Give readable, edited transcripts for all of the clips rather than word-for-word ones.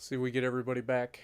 See if we get everybody back.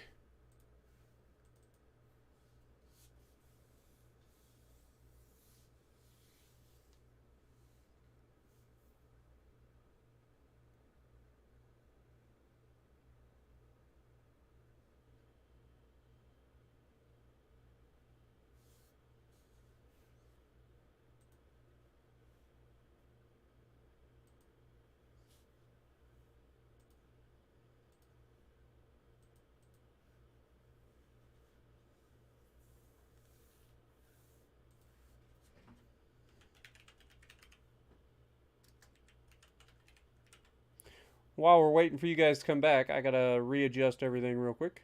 While we're waiting for you guys to come back, I gotta readjust everything real quick.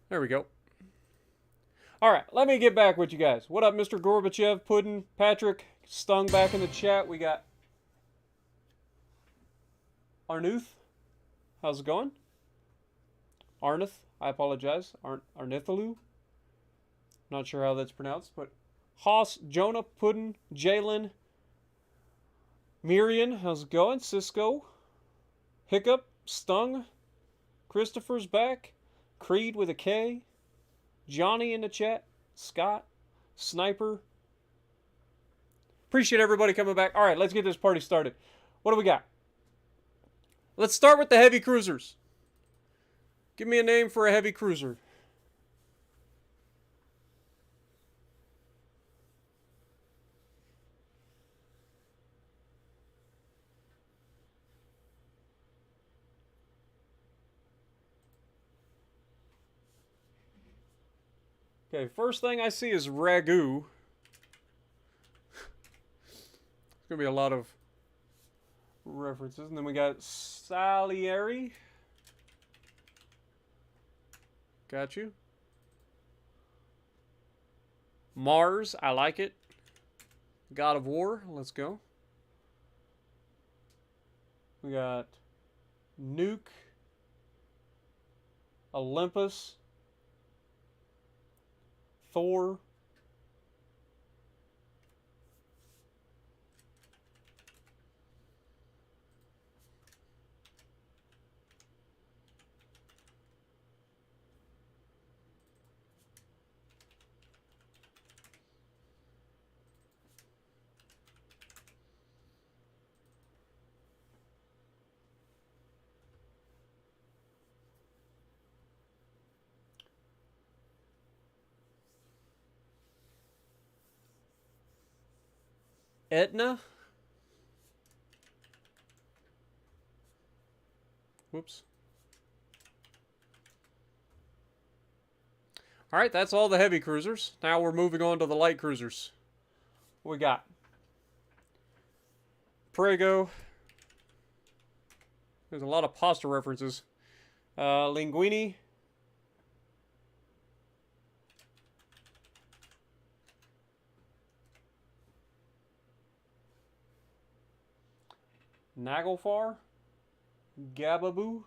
There we go. All right, let me get back with you guys. What up, Mr. Gorbachev, Puddin', Patrick, Stung back in the chat. We got Arnuth. How's it going? Arnuth, I apologize. Arnithalu. Not sure how that's pronounced, but Haas, Jonah, Puddin', Jalen, Miriam, how's it going? Cisco, Hiccup, Stung, Christopher's back, Creed with a K, Johnny in the chat, Scott, Sniper. Appreciate everybody coming back. All right, let's get this party started. What do we got? Let's start with the heavy cruisers. Give me a name for a heavy cruiser. Okay, first thing I see is Ragu. It's going to be a lot of references. And then we got Salieri. Got you. Mars, I like it. God of War, let's go. We got Nuke. Olympus. Thor. Etna. Whoops. All right, that's all the heavy cruisers. Now we're moving on to the light cruisers. What we got? Prego. There's a lot of pasta references. Linguini. Nagelfar. Gababoo.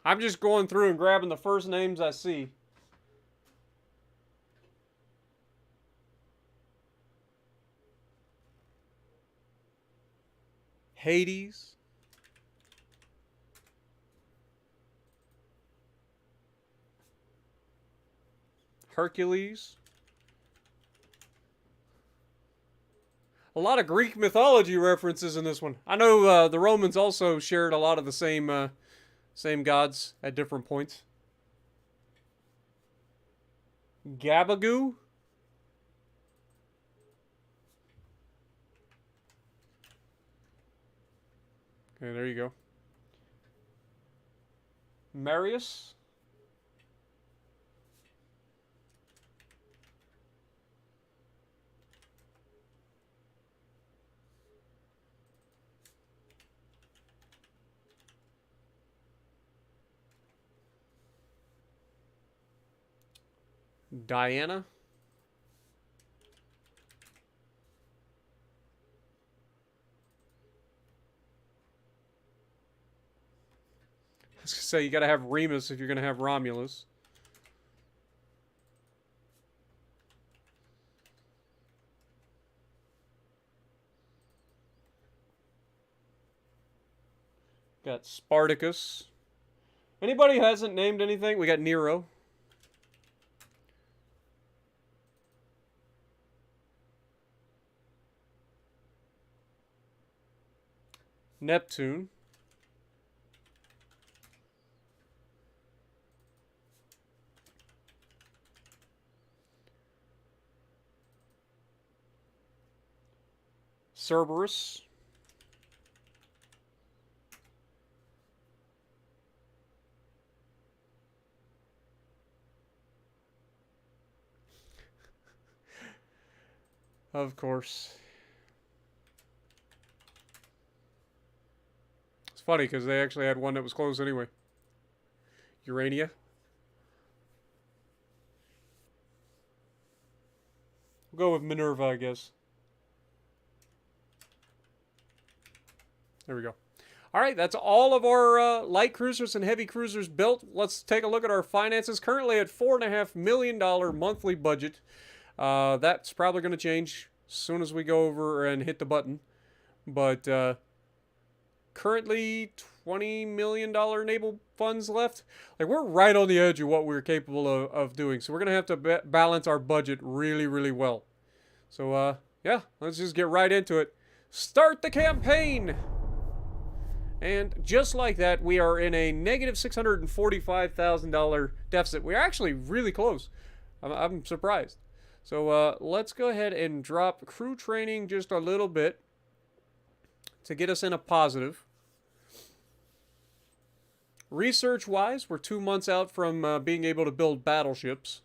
I'm just going through and grabbing the first names I see. Hades. Hercules. A lot of Greek mythology references in this one. I know the Romans also shared a lot of the same gods at different points. Gabagoo. Okay, there you go. Marius. Diana. I was gonna say, you gotta have Remus if you're gonna have Romulus. Got Spartacus. Anybody who hasn't named anything? We got Nero. Neptune. Cerberus. Of course. It's funny because they actually had one that was closed anyway. Urania. We'll go with Minerva, I guess. There we go. All right, that's all of our light cruisers and heavy cruisers built. Let's take a look at our finances. Currently at $4.5 million monthly budget. That's probably going to change as soon as we go over and hit the button. But currently $20 million naval funds left. Like, we're right on the edge of what we're capable of doing. So we're going to have to balance our budget really, really well. So, yeah, let's just get right into it. Start the campaign! And just like that, we are in a negative $645,000 deficit. We're actually really close. I'm surprised. So let's go ahead and drop crew training just a little bit to get us in a positive. Research-wise, we're 2 months out from being able to build battleships.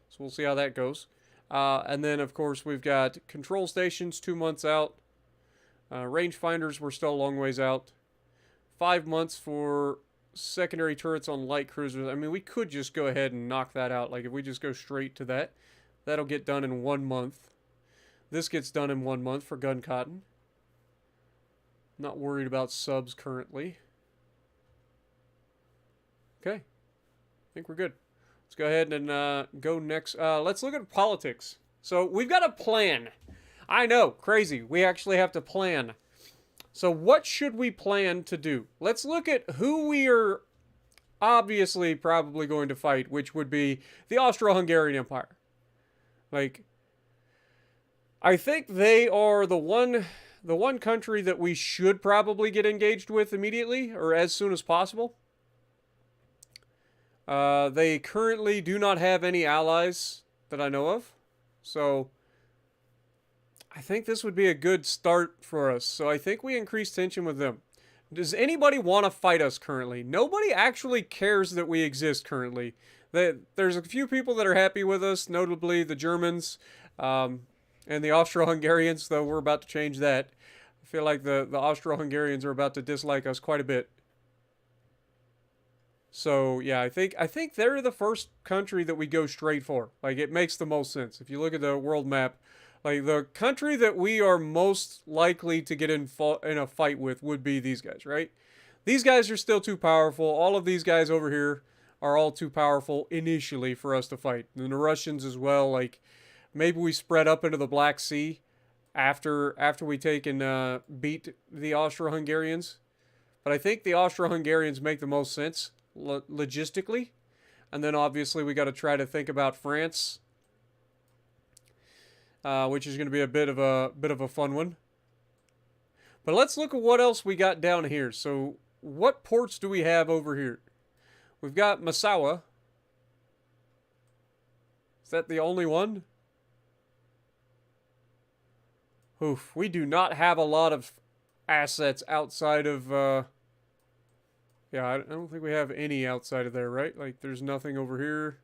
So we'll see how that goes. And then, of course, we've got control stations 2 months out. Rangefinders, we're still a long ways out. 5 months for secondary turrets on light cruisers. I mean, we could just go ahead and knock that out. Like, if we just go straight to that, that'll get done in 1 month. This gets done in 1 month for gun cotton. Not worried about subs currently. Okay. I think we're good. Let's go ahead and go next. Let's look at politics. So, we've got a plan. I know, crazy. We actually have to plan. So what should we plan to do? Let's look at who we are obviously probably going to fight, which would be the Austro-Hungarian Empire. Like, I think they are the one country that we should probably get engaged with immediately or as soon as possible. They currently do not have any allies that I know of. So I think this would be a good start for us. So I think we increase tension with them. Does anybody want to fight us currently? Nobody actually cares that we exist currently. There's a few people that are happy with us, notably the Germans and the Austro-Hungarians, though we're about to change that. I feel like the Austro-Hungarians are about to dislike us quite a bit. So, yeah, I think they're the first country that we go straight for. Like, it makes the most sense. If you look at the world map, like, the country that we are most likely to get in a fight with would be these guys, right? These guys are still too powerful. All of these guys over here are all too powerful initially for us to fight. And the Russians as well. Like, maybe we spread up into the Black Sea after we take and beat the Austro-Hungarians. But I think the Austro-Hungarians make the most sense logistically. And then obviously we got to try to think about France. Which is going to be a bit of a fun one. But let's look at what else we got down here. So, what ports do we have over here? We've got Massawa. Is that the only one? Oof, we do not have a lot of assets outside of... yeah, I don't think we have any outside of there, right? Like, there's nothing over here.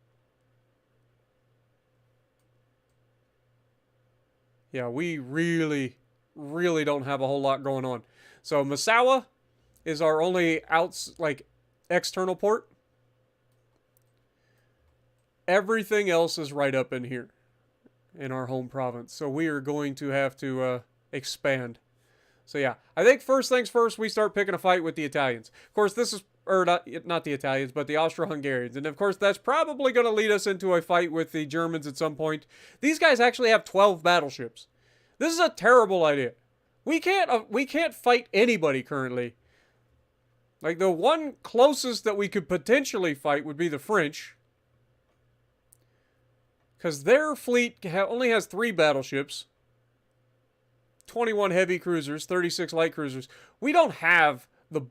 Yeah, we really, really don't have a whole lot going on. So Massawa is our only external port. everything else is right up in here in our home province. So we are going to have to expand. So yeah, I think first things first, we start picking a fight with the Italians. Of course, this is, or not the Italians, but the Austro-Hungarians. And of course, that's probably going to lead us into a fight with the Germans at some point. These guys actually have 12 battleships. This is a terrible idea. We can't fight anybody currently. Like, the one closest that we could potentially fight would be the French. Because their fleet only has 3 battleships. 21 heavy cruisers, 36 light cruisers. We don't have the,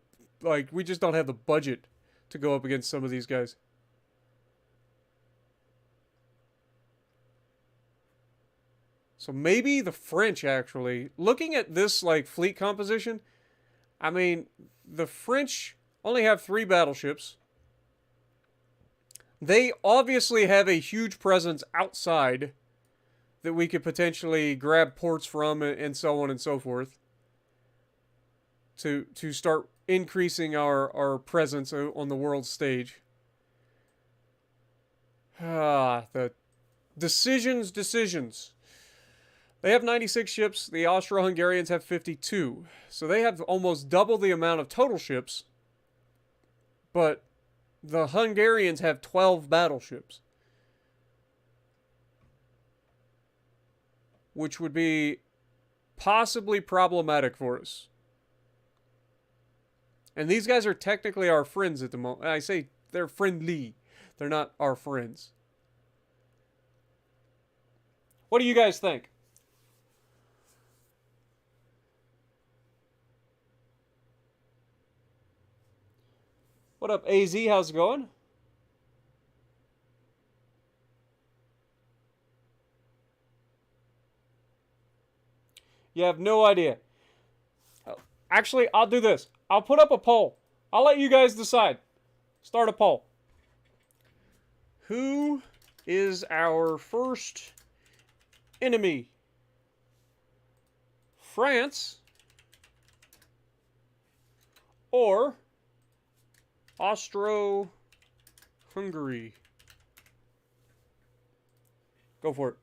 we just don't have the budget to go up against some of these guys. So maybe the French, actually. Looking at this, fleet composition, I mean, the French only have 3 battleships. They obviously have a huge presence outside that we could potentially grab ports from and so on and so forth to start increasing our presence on the world stage. The decisions. They have 96 ships. The Austro-Hungarians have 52. So they have almost double the amount of total ships. But the Hungarians have 12 battleships. Which would be possibly problematic for us. And these guys are technically our friends at the moment. I say they're friendly. They're not our friends. What do you guys think? What up, AZ? How's it going? You have no idea. Actually, I'll do this. I'll put up a poll. I'll let you guys decide. Start a poll. Who is our first enemy? France or Austro-Hungary? Go for it.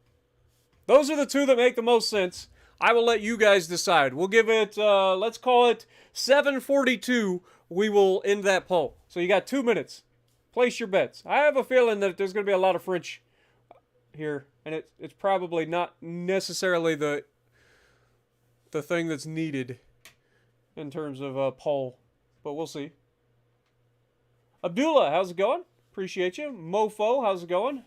Those are the two that make the most sense. I will let you guys decide. We'll give it, let's call it 7:42. We will end that poll. So you got 2 minutes. Place your bets. I have a feeling that there's going to be a lot of French here. And it's probably not necessarily the thing that's needed in terms of a poll. But we'll see. Abdullah, how's it going? Appreciate you. Mofo, how's it going?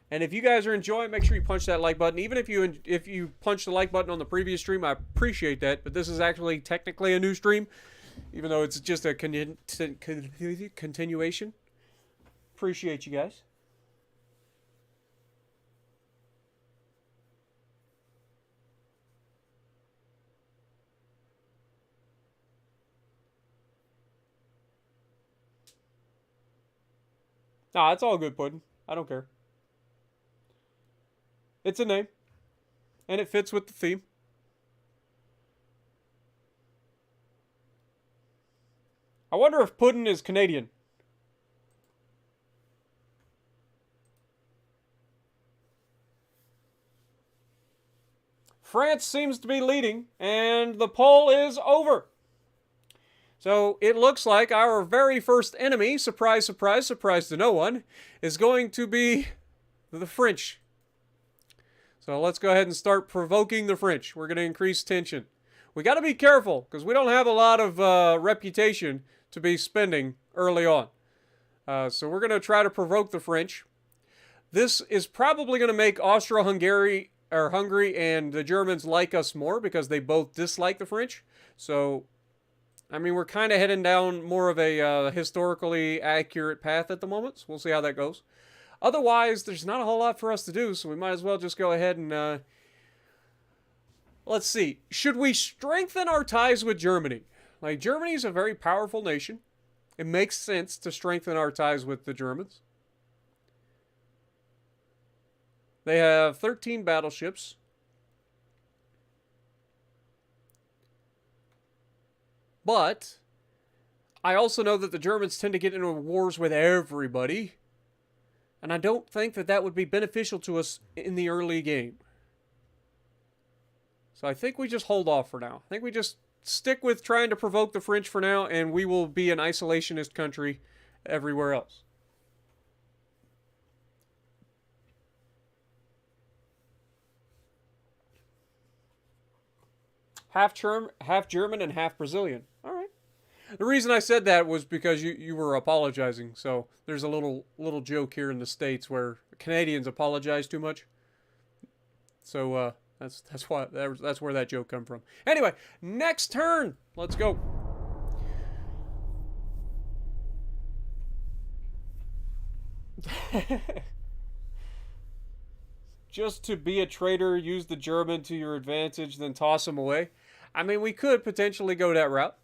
And if you guys are enjoying, make sure you punch that like button. Even if you punch the like button on the previous stream, I appreciate that. But this is actually technically a new stream, even though it's just a continuation. Appreciate you guys. Nah, it's all good, Puddin'. I don't care. It's a name. And it fits with the theme. I wonder if Puddin' is Canadian. France seems to be leading, and the poll is over. So it looks like our very first enemy, surprise, surprise, surprise to no one, is going to be the French. So let's go ahead and start provoking the French. We're going to increase tension. We got to be careful because we don't have a lot of reputation to be spending early on. So we're going to try to provoke the French. This is probably going to make Austro-Hungary or Hungary and the Germans like us more because they both dislike the French. So, I mean, we're kind of heading down more of a historically accurate path at the moment. So we'll see how that goes. Otherwise, there's not a whole lot for us to do, so we might as well just go ahead and, let's see. Should we strengthen our ties with Germany? Like, Germany is a very powerful nation. It makes sense to strengthen our ties with the Germans. They have 13 battleships. But I also know that the Germans tend to get into wars with everybody. And I don't think that that would be beneficial to us in the early game. So I think we just hold off for now. I think we just stick with trying to provoke the French for now, and we will be an isolationist country everywhere else. Half German and half Brazilian. All right. The reason I said that was because you were apologizing. So there's a little joke here in the States where Canadians apologize too much. So that's where that joke come from. Anyway, next turn. Let's go. Just to be a traitor, use the German to your advantage, then toss him away. I mean, we could potentially go that route.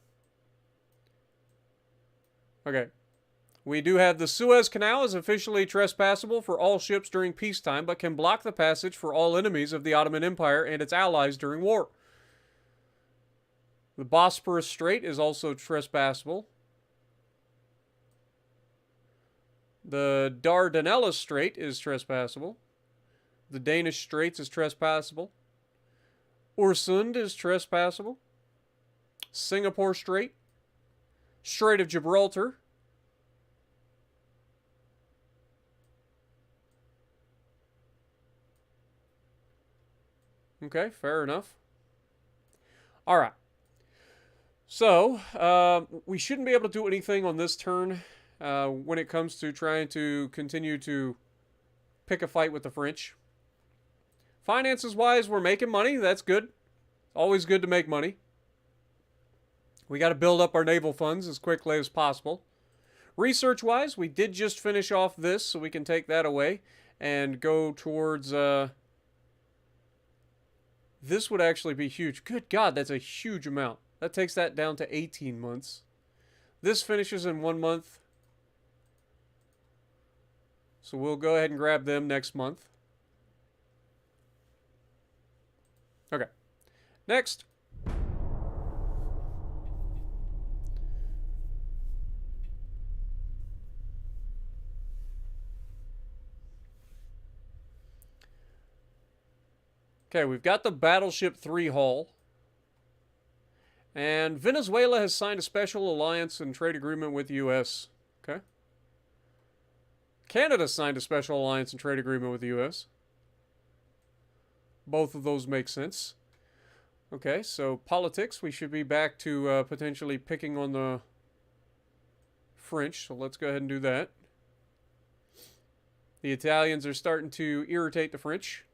Okay. We do have the Suez Canal is officially trespassable for all ships during peacetime, but can block the passage for all enemies of the Ottoman Empire and its allies during war. The Bosporus Strait is also trespassable. The Dardanelles Strait is trespassable. The Danish Straits is trespassable. Øresund is trespassable. Singapore Strait. Strait of Gibraltar. Okay, fair enough. All right. So, we shouldn't be able to do anything on this turn when it comes to trying to continue to pick a fight with the French. Finances-wise, we're making money. That's good. Always good to make money. We got to build up our naval funds as quickly as possible. Research-wise, we did just finish off this, so we can take that away and go towards... this would actually be huge. Good God, that's a huge amount. That takes that down to 18 months. This finishes in 1 month. So we'll go ahead and grab them next month. Okay. Next. Okay, we've got the Battleship 3 hull. And Venezuela has signed a special alliance and trade agreement with the U.S. Okay. Canada signed a special alliance and trade agreement with the U.S. Both of those make sense. Okay, so politics, we should be back to potentially picking on the French, so let's go ahead and do that. The Italians are starting to irritate the French.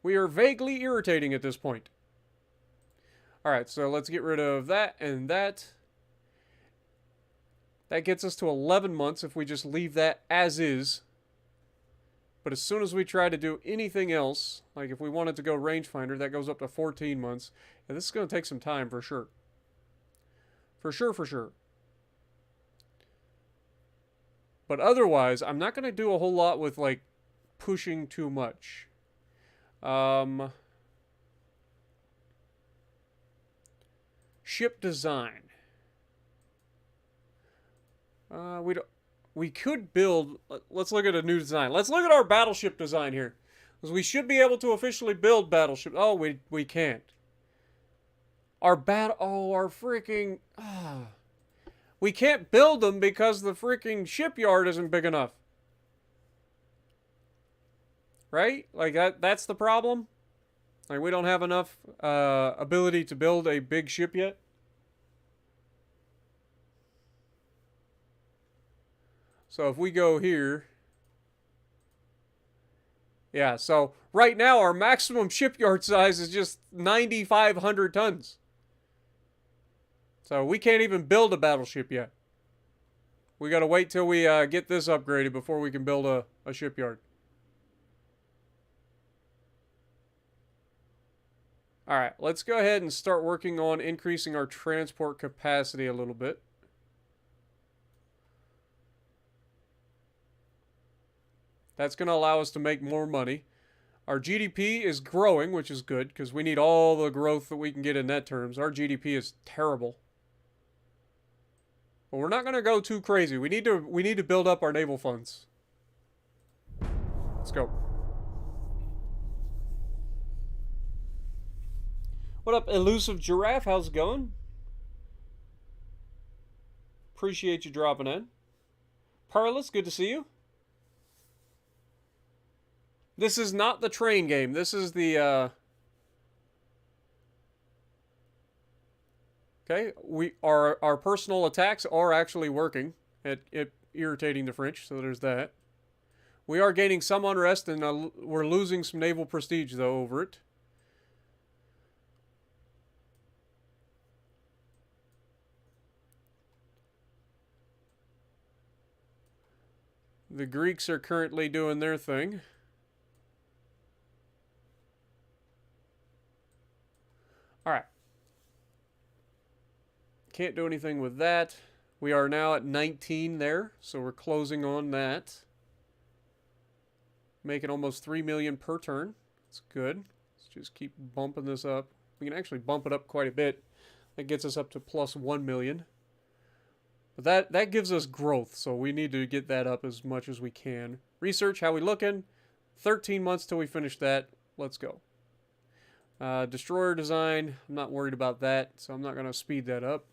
We are vaguely irritating at this point. Alright, so let's get rid of that and that. That gets us to 11 months if we just leave that as is. But as soon as we try to do anything else, like if we wanted to go rangefinder, that goes up to 14 months. And this is going to take some time for sure. For sure. But otherwise, I'm not going to do a whole lot with, like, pushing too much. Ship design. We could build... Let's look at a new design. Let's look at our battleship design here. Because we should be able to officially build battleships. Oh, we can't. Our freaking... we can't build them because the freaking shipyard isn't big enough. Right? Like, that's the problem? Like, we don't have enough ability to build a big ship yet? So if we go here... Yeah, so right now our maximum shipyard size is just 9,500 tons. So we can't even build a battleship yet. We gotta wait till we get this upgraded before we can build a shipyard. Alright, let's go ahead and start working on increasing our transport capacity a little bit. That's going to allow us to make more money. Our GDP is growing, which is good, because we need all the growth that we can get in net terms. Our GDP is terrible. But we're not going to go too crazy. We need to build up our naval funds. Let's go. What up, Elusive Giraffe? How's it going? Appreciate you dropping in. Parlus, good to see you. This is not the train game. This is the okay, our personal attacks are actually working at irritating the French, so there's that. We are gaining some unrest, and we're losing some naval prestige, though, over it. The Greeks are currently doing their thing. Alright. Can't do anything with that. We are now at 19 there, so we're closing on that. Making almost 3 million per turn. That's good. Let's just keep bumping this up. We can actually bump it up quite a bit. That gets us up to plus 1 million. But that gives us growth, so we need to get that up as much as we can. Research, how we looking? 13 months till we finish that. Let's go. Destroyer design, I'm not worried about that, so I'm not going to speed that up.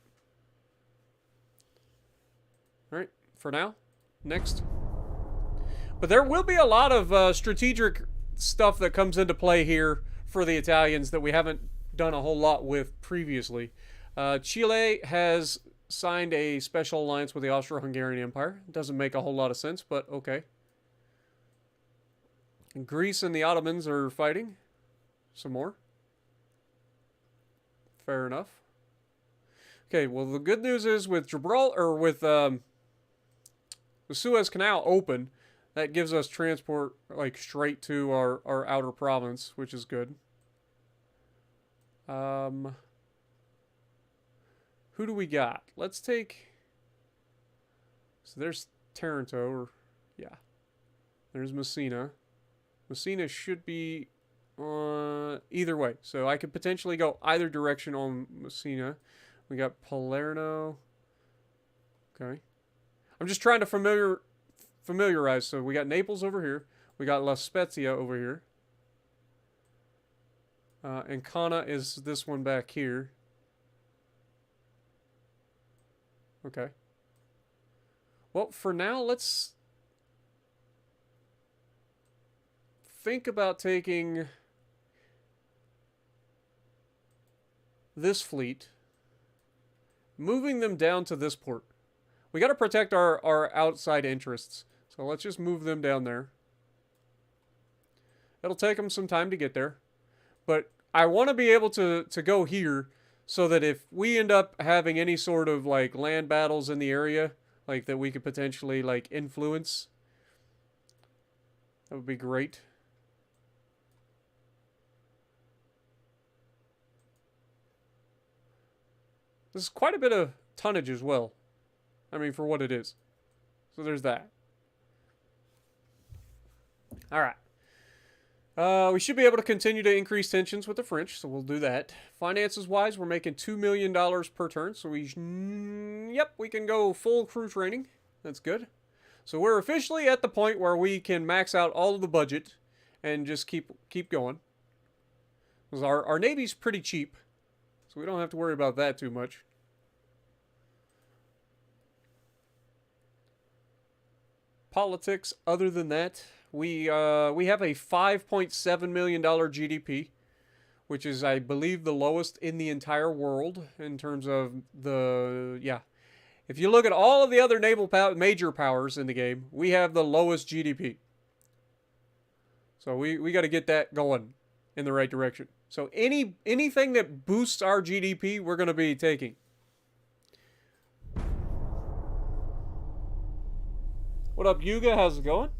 Alright, for now. Next. But there will be a lot of strategic stuff that comes into play here for the Italians that we haven't done a whole lot with previously. Chile has signed a special alliance with the Austro-Hungarian Empire. It doesn't make a whole lot of sense, but okay. And Greece and the Ottomans are fighting. Some more. Fair enough. Okay, well, the good news is with Gibraltar, or with the Suez Canal open, that gives us transport like straight to our outer province, which is good. Who do we got? Let's take... So there's Taranto, or... Yeah. There's Messina. Messina should be either way. So I could potentially go either direction on Messina. We got Palermo. Okay. I'm just trying to familiarize. So we got Naples over here. We got La Spezia over here. Ancona is this one back here. Okay. Well, for now, let's think about taking this fleet, moving them down to this port. We got to protect our outside interests, so let's just move them down there. It'll take them some time to get there, but I want to be able to go here so that if we end up having any sort of like land battles in the area, like that we could potentially like influence, that would be great. This is quite a bit of tonnage as well. I mean, for what it is. So there's that. Alright. We should be able to continue to increase tensions with the French, so we'll do that. Finances-wise, we're making $2 million per turn, so we can go full crew training. That's good. So we're officially at the point where we can max out all of the budget and just keep going. Because our Navy's pretty cheap, so we don't have to worry about that too much. Politics, other than that, we have a $5.7 million GDP, which is, I believe, the lowest in the entire world in terms of the, yeah. If you look at all of the other major powers in the game, we have the lowest GDP. So we got to get that going in the right direction. So anything that boosts our GDP, we're going to be taking. What up, Yuga? How's it going?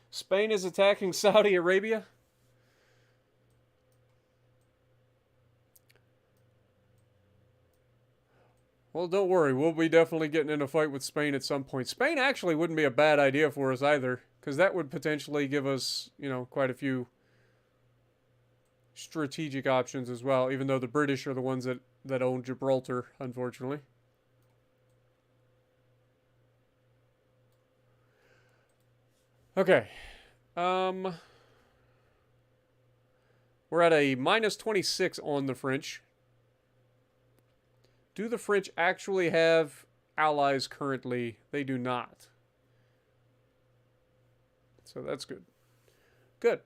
Spain is attacking Saudi Arabia. Well, don't worry. We'll be definitely getting in a fight with Spain at some point. Spain actually wouldn't be a bad idea for us either, because that would potentially give us, you know, quite a few strategic options as well, even though the British are the ones that own Gibraltar, unfortunately. Okay. We're at a minus 26 on the French. Do the French actually have allies currently? They do not. So that's good. Good.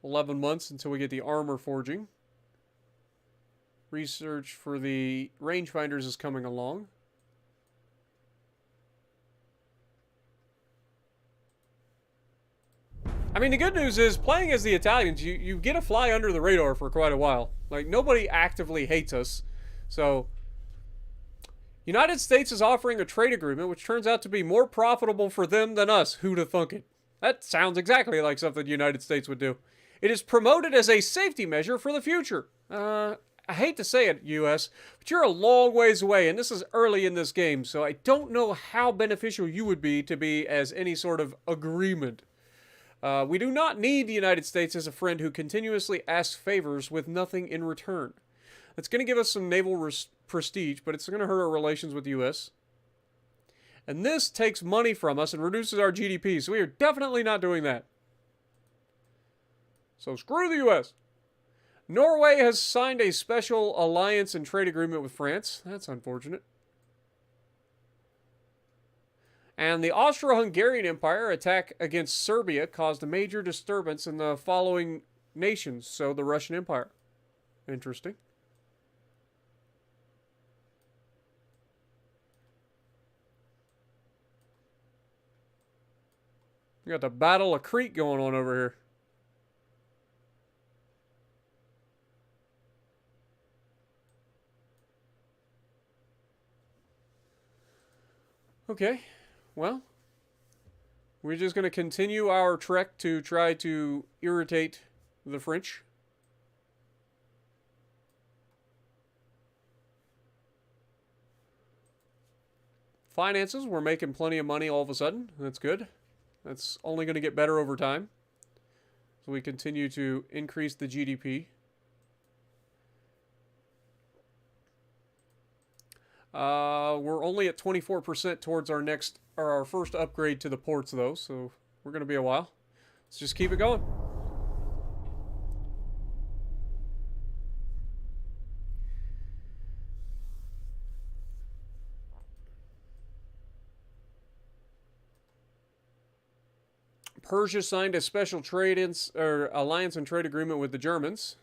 $11 months until we get the armor forging. Research for the rangefinders is coming along. I mean, the good news is, playing as the Italians, you get to fly under the radar for quite a while. Like, nobody actively hates us. So, United States is offering a trade agreement, which turns out to be more profitable for them than us. Who'da thunk it? That sounds exactly like something the United States would do. It is promoted as a safety measure for the future. I hate to say it, US, but you're a long ways away, and this is early in this game, so I don't know how beneficial you would be to be as any sort of agreement. We do not need the United States as a friend who continuously asks favors with nothing in return. It's going to give us some naval prestige, but it's going to hurt our relations with the U.S. And this takes money from us and reduces our GDP, so we are definitely not doing that. So screw the U.S. Norway has signed a special alliance and trade agreement with France. That's unfortunate. And the Austro-Hungarian Empire attack against Serbia caused a major disturbance in the following nations, so the Russian Empire. Interesting. We got the Battle of Crete going on over here. Okay. Well, we're just going to continue our trek to try to irritate the French. Finances, we're making plenty of money all of a sudden. That's good. That's only going to get better over time. So we continue to increase the GDP. We're only at 24% towards our first upgrade to the ports, though, so we're going to be a while. Let's just keep it going. Persia signed a special alliance and trade agreement with the Germans.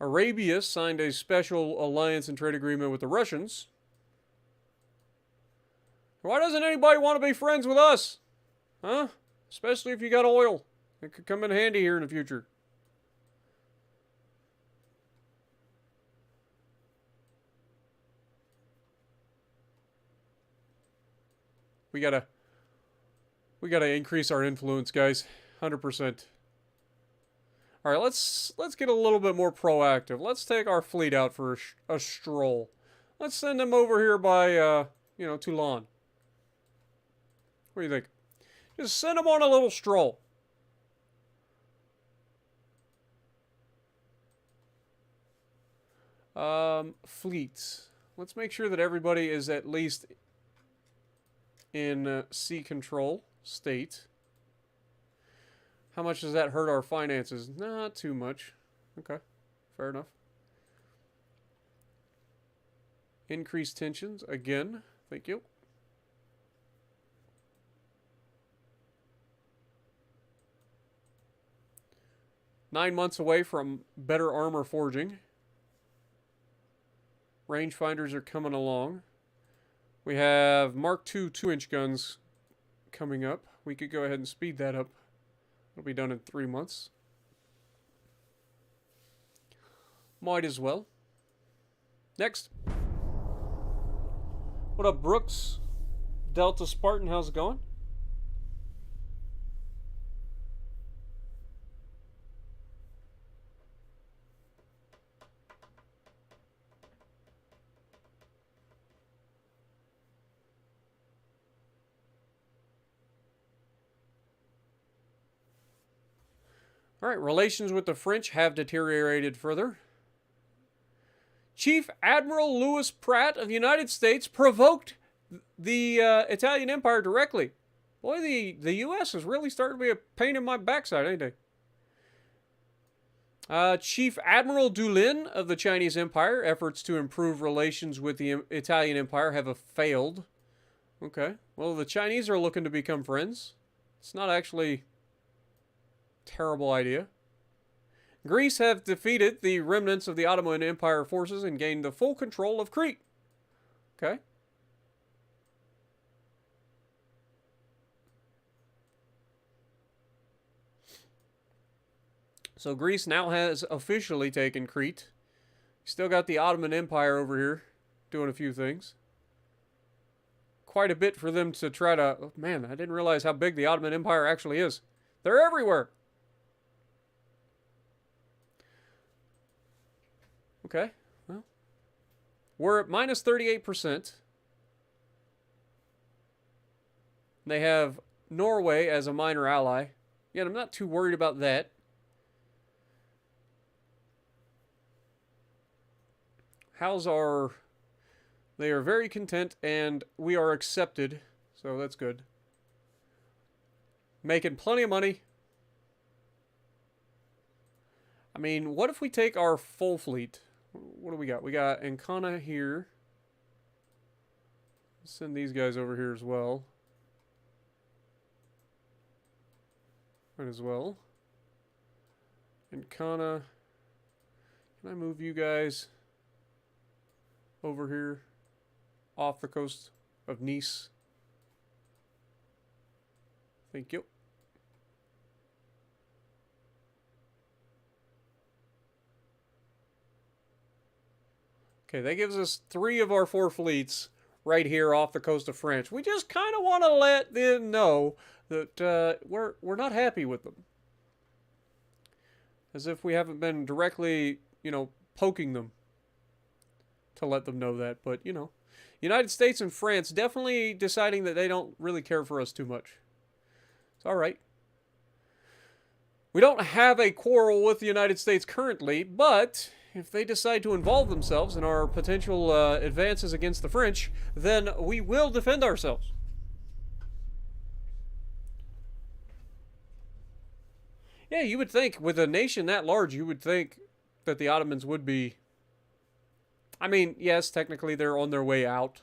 Arabia signed a special alliance and trade agreement with the Russians. Why doesn't anybody want to be friends with us? Huh? Especially if you got oil. It could come in handy here in the future. We gotta increase our influence, guys. 100%. All right, let's get a little bit more proactive. Let's take our fleet out for a stroll. Let's send them over here by, Toulon. What do you think? Just send them on a little stroll. Fleets. Let's make sure that everybody is at least in sea control state. How much does that hurt our finances? Not too much. Okay, fair enough. Increased tensions again. Thank you. Nine months away from better armor forging. Rangefinders are coming along. We have Mark II 2-inch guns coming up. We could go ahead and speed that up. It'll be done in 3 months. Might as well. Next. What up, Brooks? Delta Spartan, how's it going? All right, relations with the French have deteriorated further. Chief Admiral Louis Pratt of the United States provoked the Italian Empire directly. Boy, the U.S. is really starting to be a pain in my backside, ain't they? Chief Admiral Dulin of the Chinese Empire, efforts to improve relations with the Italian Empire have failed. Okay, well, the Chinese are looking to become friends. It's not actually a terrible idea. Greece have defeated the remnants of the Ottoman Empire forces and gained the full control of Crete. Okay. So Greece now has officially taken Crete. Still got the Ottoman Empire over here doing a few things. Quite a bit for them to try to... Oh, man, I didn't realize how big the Ottoman Empire actually is. They're everywhere. Okay, well, we're at minus 38%. They have Norway as a minor ally. Yet I'm not too worried about that. How's our... They are very content, and we are accepted, so that's good. Making plenty of money. I mean, what if we take our full fleet? What do we got? We got Ancona here. Send these guys over here as well. Might as well. Ancona. Can I move you guys over here? Off the coast of Nice. Thank you. Okay, that gives us 3 of our 4 fleets right here off the coast of France. We just kind of want to let them know that we're not happy with them. As if we haven't been directly, poking them to let them know that. But, United States and France definitely deciding that they don't really care for us too much. It's all right. We don't have a quarrel with the United States currently, but if they decide to involve themselves in our potential advances against the French, then we will defend ourselves. Yeah, you would think, with a nation that large, you would think that the Ottomans would be... I mean, yes, technically they're on their way out,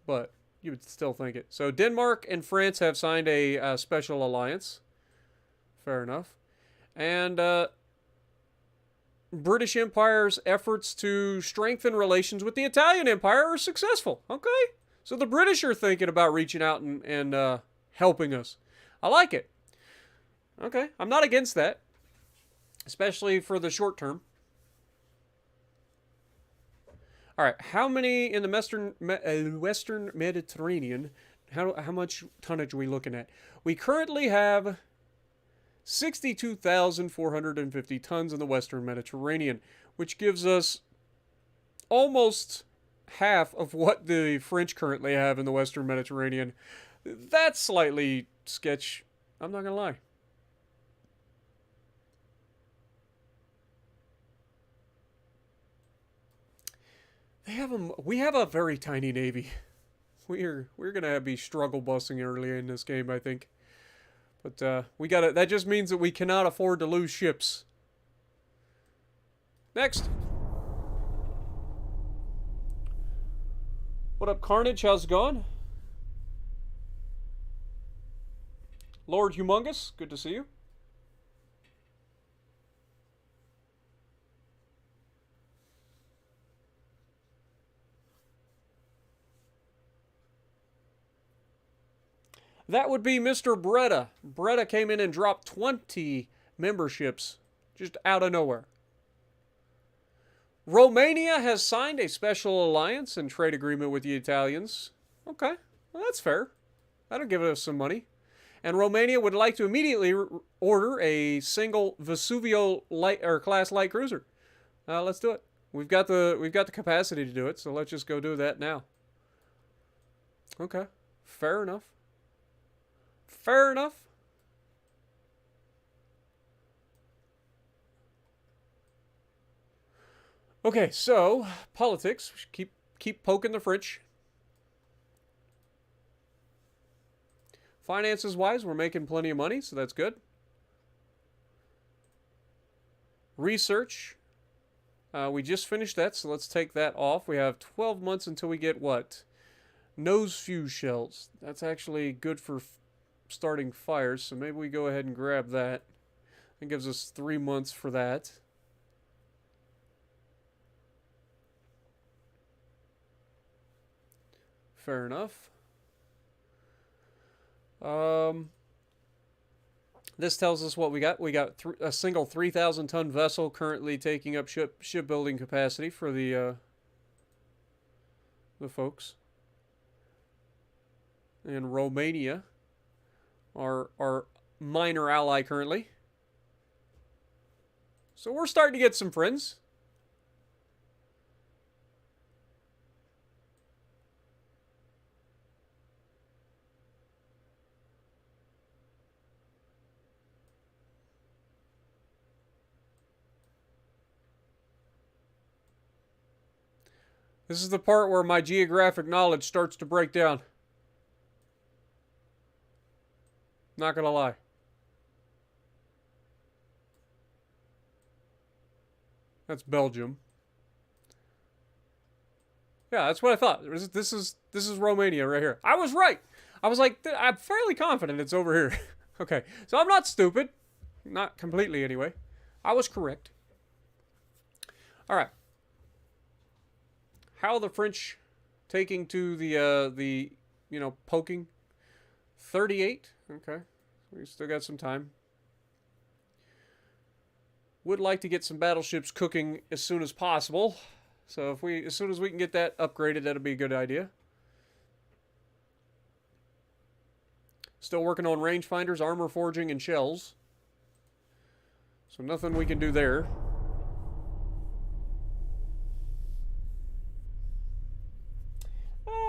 but you would still think it. So Denmark and France have signed a special alliance. Fair enough. And British Empire's efforts to strengthen relations with the Italian Empire are successful. Okay. So the British are thinking about reaching out and helping us. I like it. Okay. I'm not against that, especially for the short term. All right, how many in the Western Mediterranean, how much tonnage are we looking at? We currently have 62,450 tons in the Western Mediterranean, which gives us almost half of what the French currently have in the Western Mediterranean. That's slightly sketch, I'm not going to lie. We have a very tiny navy. We're gonna be struggle busing early in this game, I think. But that just means that we cannot afford to lose ships. Next. What up, Carnage? How's it going? Lord Humongous, good to see you. That would be Mr. Breda. Breda came in and dropped 20 memberships just out of nowhere. Romania has signed a special alliance and trade agreement with the Italians. Okay, well, that's fair. That'll give us some money. And Romania would like to immediately order a single Vesuvio class light cruiser. Let's do it. We've got the capacity to do it, so let's just go do that now. Okay, fair enough. Fair enough. Okay, so politics. We should keep poking the French. Finances wise, we're making plenty of money, so that's good. Research. We just finished that, so let's take that off. We have 12 months until we get what? Nose fuse shells. That's actually good for starting fires, so maybe we go ahead and grab that. It gives us 3 months for that. Fair enough. This tells us what we got. We got a single 3,000-ton vessel currently taking up shipbuilding capacity for the folks. And Romania, our minor ally currently. So we're starting to get some friends. This is the part where my geographic knowledge starts to break down. Not gonna lie. That's Belgium. Yeah, that's what I thought. This is Romania right here. I was right. I was like, I'm fairly confident it's over here. Okay, so I'm not stupid. Not completely, anyway. I was correct. All right. How are the French taking to the poking? 38. Okay, we still got some time. Would like to get some battleships cooking as soon as possible. So as soon as we can get that upgraded, that'll be a good idea. Still working on rangefinders, armor forging, and shells. So nothing we can do there.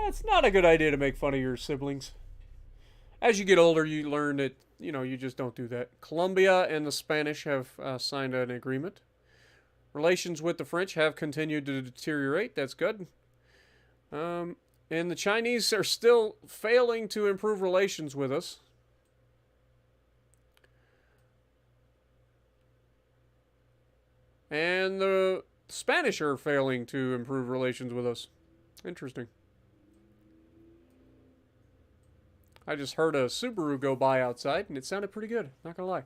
It's not a good idea to make fun of your siblings. As you get older, you learn that, you just don't do that. Colombia and the Spanish have signed an agreement. Relations with the French have continued to deteriorate. That's good. And the Chinese are still failing to improve relations with us. And the Spanish are failing to improve relations with us. Interesting. I just heard a Subaru go by outside, and it sounded pretty good, not gonna lie.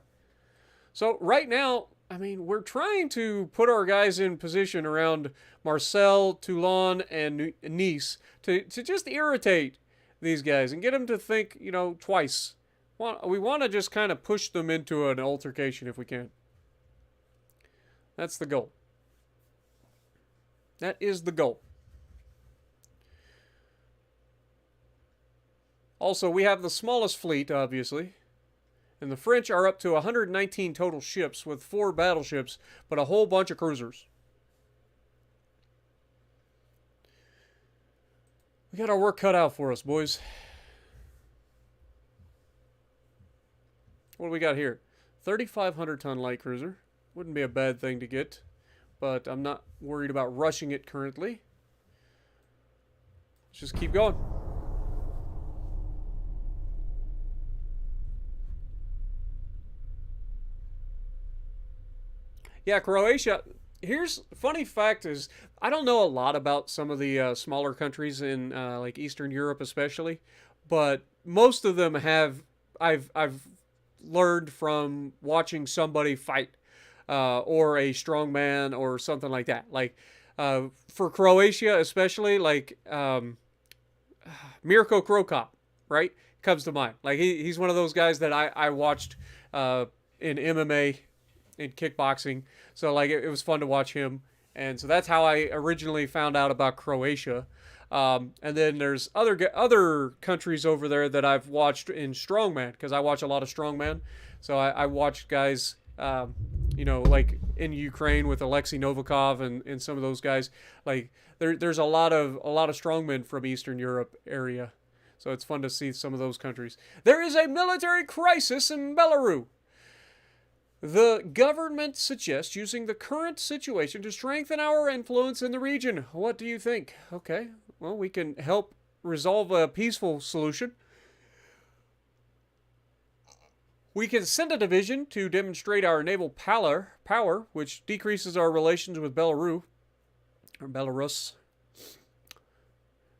So right now, I mean, we're trying to put our guys in position around Marseille, Toulon, and Nice to just irritate these guys and get them to think, twice. We want to just kind of push them into an altercation if we can. That's the goal. That is the goal. Also, we have the smallest fleet, obviously. And the French are up to 119 total ships with 4 battleships, but a whole bunch of cruisers. We got our work cut out for us, boys. What do we got here? 3,500-ton light cruiser. Wouldn't be a bad thing to get, but I'm not worried about rushing it currently. Let's just keep going. Yeah, Croatia. Here's funny fact is I don't know a lot about some of the smaller countries in like Eastern Europe especially, but most of them have I've learned from watching somebody fight or a strongman or something like that. Like for Croatia especially, like Mirko Krokop, right? Comes to mind. Like he's one of those guys that I watched in MMA. In kickboxing, so like it was fun to watch him, and so that's how I originally found out about Croatia. And then there's other countries over there that I've watched in strongman because I watch a lot of strongman. So I watched guys, like in Ukraine with Alexei Novikov and some of those guys. Like there's a lot of strongmen from Eastern Europe area, so it's fun to see some of those countries. There is a military crisis in Belarus. The government suggests using the current situation to strengthen our influence in the region. What do you think? Okay, well, we can help resolve a peaceful solution. We can send a division to demonstrate our naval power, which decreases our relations with Belarus.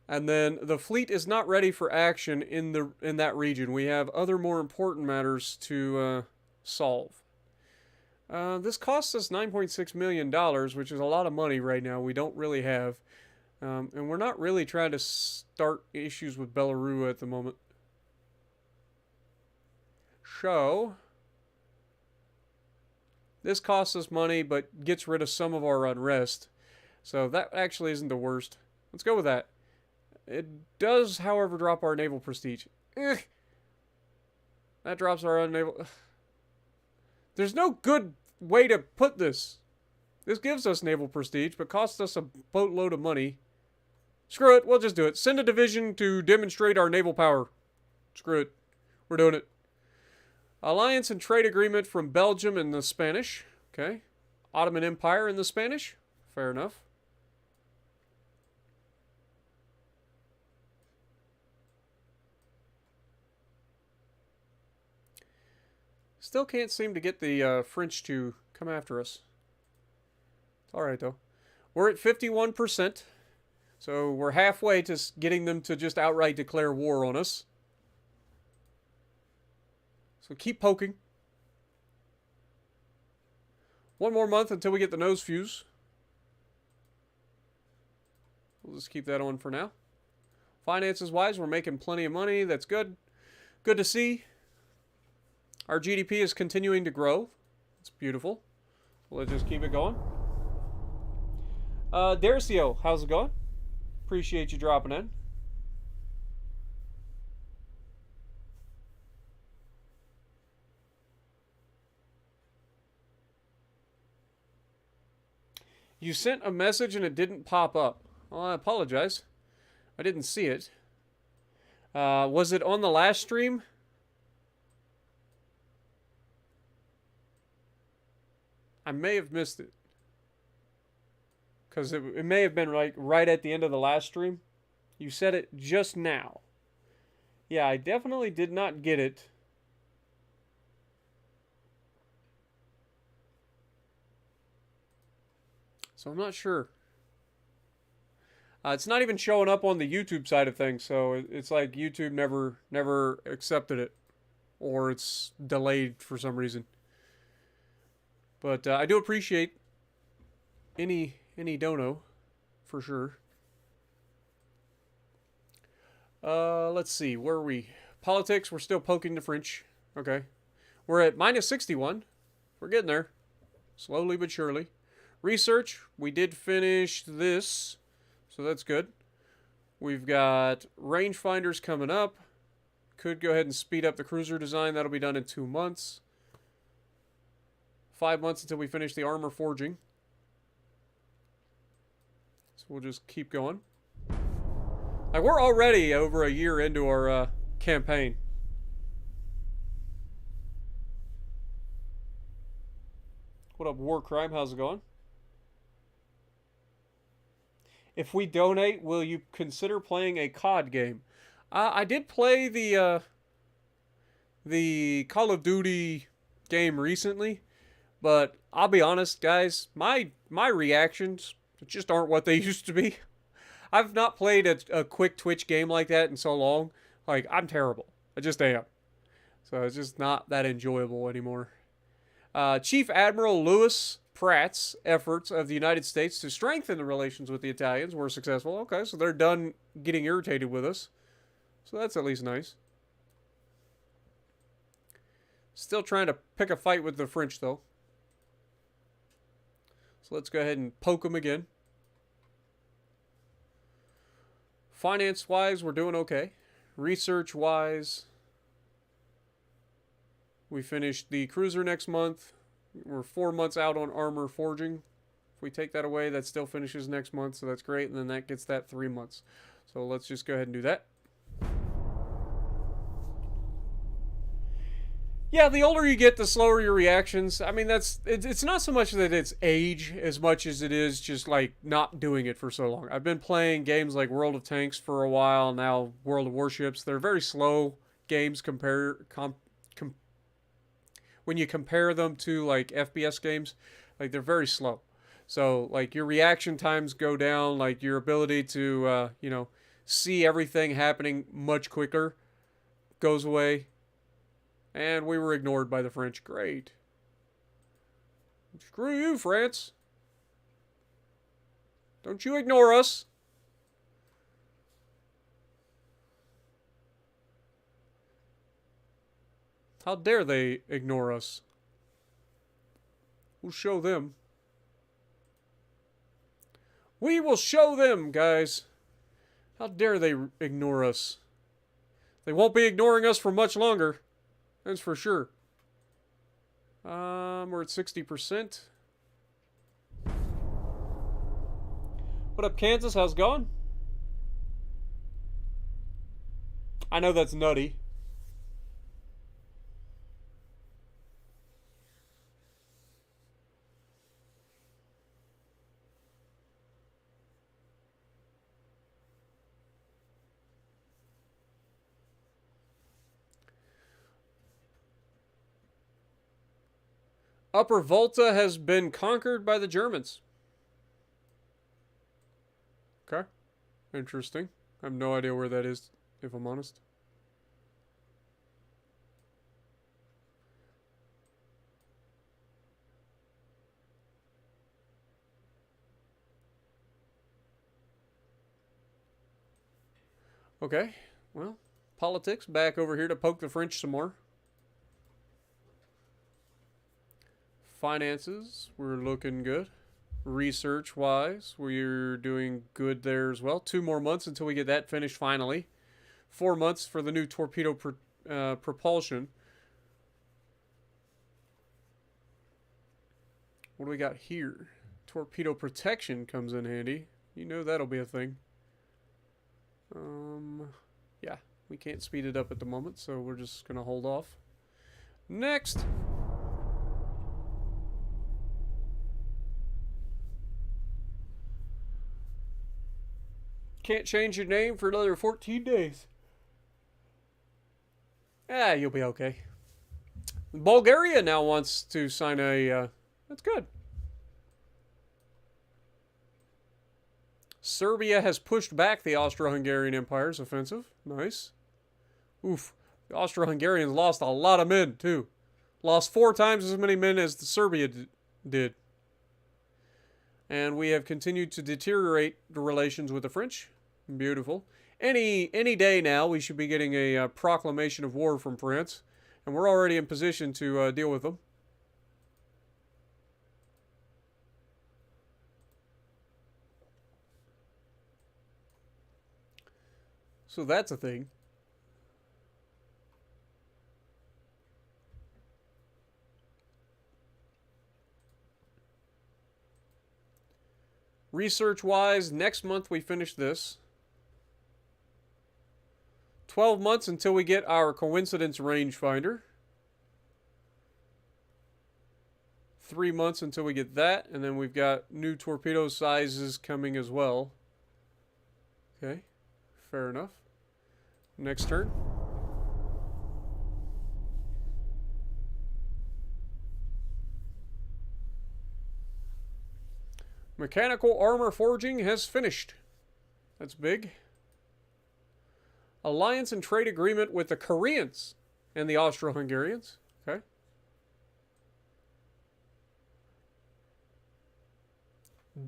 And then the fleet is not ready for action in that region. We have other more important matters to solve. This costs us $9.6 million, which is a lot of money right now. We don't really have. And we're not really trying to start issues with Belarus at the moment. So, this costs us money, but gets rid of some of our unrest. So that actually isn't the worst. Let's go with that. It does, however, drop our naval prestige. Ugh. That drops our naval... There's no good way to put this. This gives us naval prestige, but costs us a boatload of money. Screw it, we'll just do it. Send a division to demonstrate our naval power. Screw it. We're doing it. Alliance and trade agreement from Belgium and the Spanish. Okay. Ottoman Empire and the Spanish. Fair enough. Still can't seem to get the French to come after us. It's alright, though. We're at 51%. So we're halfway to getting them to just outright declare war on us. So keep poking. One more month until we get the nose fuse. We'll just keep that on for now. Finances-wise, we're making plenty of money. That's good. Good to see. Our GDP is continuing to grow. It's beautiful. Let's just keep it going. Dercio, how's it going? Appreciate you dropping in. You sent a message and it didn't pop up. Well, I apologize. I didn't see it. Was it on the last stream? I may have missed it. Because it may have been right at the end of the last stream. You said it just now. Yeah, I definitely did not get it. So I'm not sure. It's not even showing up on the YouTube side of things, so it's like YouTube never accepted it. Or it's delayed for some reason. But I do appreciate any dono, for sure. Let's see, where are we? Politics, we're still poking the French. Okay. We're at minus 61. We're getting there. Slowly but surely. Research, we did finish this, so that's good. We've got rangefinders coming up. Could go ahead and speed up the cruiser design. That'll be done in 2 months. 5 months until we finish the armor forging. So we'll just keep going. Like, we're already over a year into our campaign. What up, War Crime? How's it going? If we donate, will you consider playing a COD game? I did play the Call of Duty game recently, but I'll be honest, guys, my reactions just aren't what they used to be. I've not played a quick Twitch game like that in so long. Like, I'm terrible. I just am. So it's just not that enjoyable anymore. Chief Admiral Louis Pratt's efforts of the United States to strengthen the relations with the Italians were successful. Okay, so they're done getting irritated with us. So that's at least nice. Still trying to pick a fight with the French, though. So let's go ahead and poke them again. Finance-wise, we're doing okay. Research-wise, we finished the cruiser next month. We're 4 months out on armor forging. If we take that away, that still finishes next month, so that's great. And then that gets that 3 months. So let's just go ahead and do that. Yeah, the older you get, the slower your reactions. I mean, it's not so much that it's age as much as it is just like not doing it for so long. I've been playing games like World of Tanks for a while now, World of Warships. They're very slow games when you compare them to like FPS games. Like they're very slow. So like your reaction times go down, like your ability to see everything happening much quicker goes away. And we were ignored by the French. Great. Screw you, France. Don't you ignore us. How dare they ignore us? We'll show them. We will show them, guys. How dare they ignore us? They won't be ignoring us for much longer. That's for sure. We're at 60%. What up, Kansas? How's it going? I know that's nutty. Upper Volta has been conquered by the Germans. Okay. Interesting. I have no idea where that is, if I'm honest. Okay. Well, politics back over here to poke the French some more. Finances, we're looking good. Research-wise, we're doing good there as well. 2 more months until we get that finished finally. 4 months for the new torpedo propulsion. What do we got here? Torpedo protection comes in handy. You know that'll be a thing. Yeah, we can't speed it up at the moment, so we're just going to hold off. Next! Can't change your name for another 14 days. Ah, you'll be okay. Bulgaria now wants to sign a... that's good. Serbia has pushed back the Austro-Hungarian Empire's offensive. Nice. Oof. The Austro-Hungarians lost a lot of men, too. Lost 4 times as many men as the Serbia did. And we have continued to deteriorate the relations with the French. Beautiful. Any day now, we should be getting a proclamation of war from France. And we're already in position to deal with them. So that's a thing. Research-wise, next month we finish this. 12 months until we get our coincidence rangefinder. 3 months until we get that, and then we've got new torpedo sizes coming as well. Okay, fair enough. Next turn. Mechanical armor forging has finished. That's big. Alliance and trade agreement with the Koreans and the Austro-Hungarians. Okay.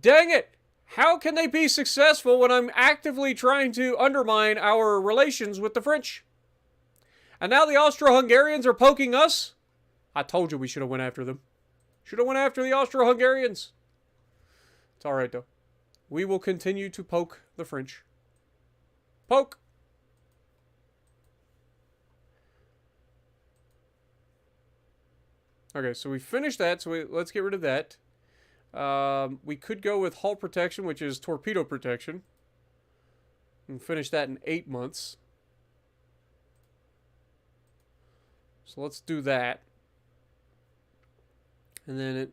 Dang it! How can they be successful when I'm actively trying to undermine our relations with the French? And now the Austro-Hungarians are poking us? I told you we should have went after them. Should have went after the Austro-Hungarians. It's alright though. We will continue to poke the French. Poke! Okay, so we finished that, so let's get rid of that. We could go with hull protection, which is torpedo protection. And finish that in 8 months. So let's do that. And then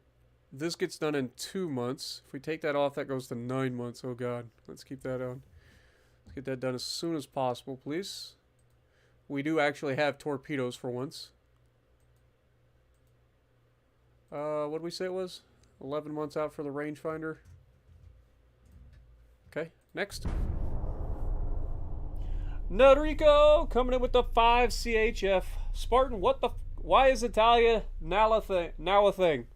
this gets done in 2 months. If we take that off, that goes to 9 months. Oh god. Let's keep that on. Let's get that done as soon as possible, please. We do actually have torpedoes for once. What did we say it was? 11 months out for the rangefinder. Okay, next. Nodrico coming in with the 5 CHF. Spartan, why is Italia now a thing?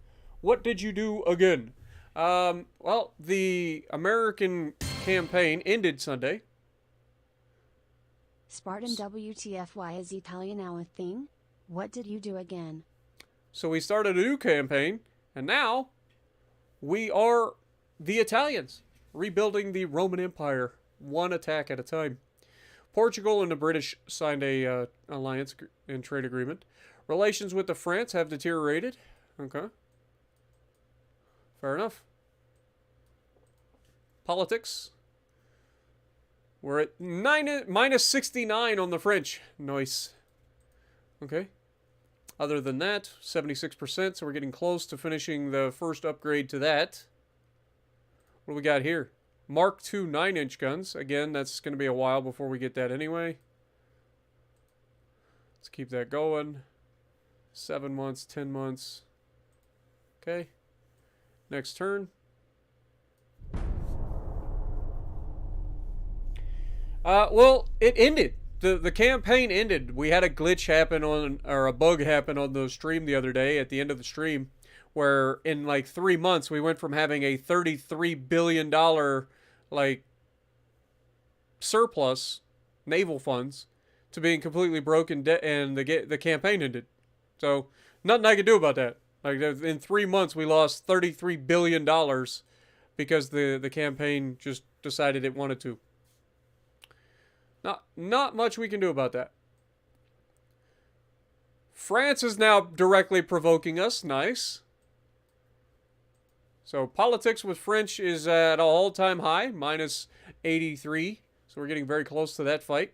What did you do again? Well, the American campaign ended Sunday. Spartan WTF, why is Italia now a thing? What did you do again? So we started a new campaign, and now we are the Italians, rebuilding the Roman Empire, one attack at a time. Portugal and the British signed a alliance and trade agreement. Relations with the France have deteriorated. Okay. Fair enough. Politics. We're at minus 69 on the French. Nice. Okay. Other than that, 76%, so we're getting close to finishing the first upgrade to that. What do we got here? Mark II 9-inch guns. Again, that's going to be a while before we get that anyway. Let's keep that going. 7 months, 10 months. Okay. Next turn. Well, it ended. The campaign ended. We had a glitch happen or a bug happen on the stream the other day at the end of the stream, where in like 3 months we went from having a $33 billion like surplus naval funds to being completely broken and the campaign ended. So nothing I could do about that. Like in 3 months we lost $33 billion because the campaign just decided it wanted to. Not much we can do about that. France is now directly provoking us. Nice. So politics with French is at an all-time high, minus 83. So we're getting very close to that fight.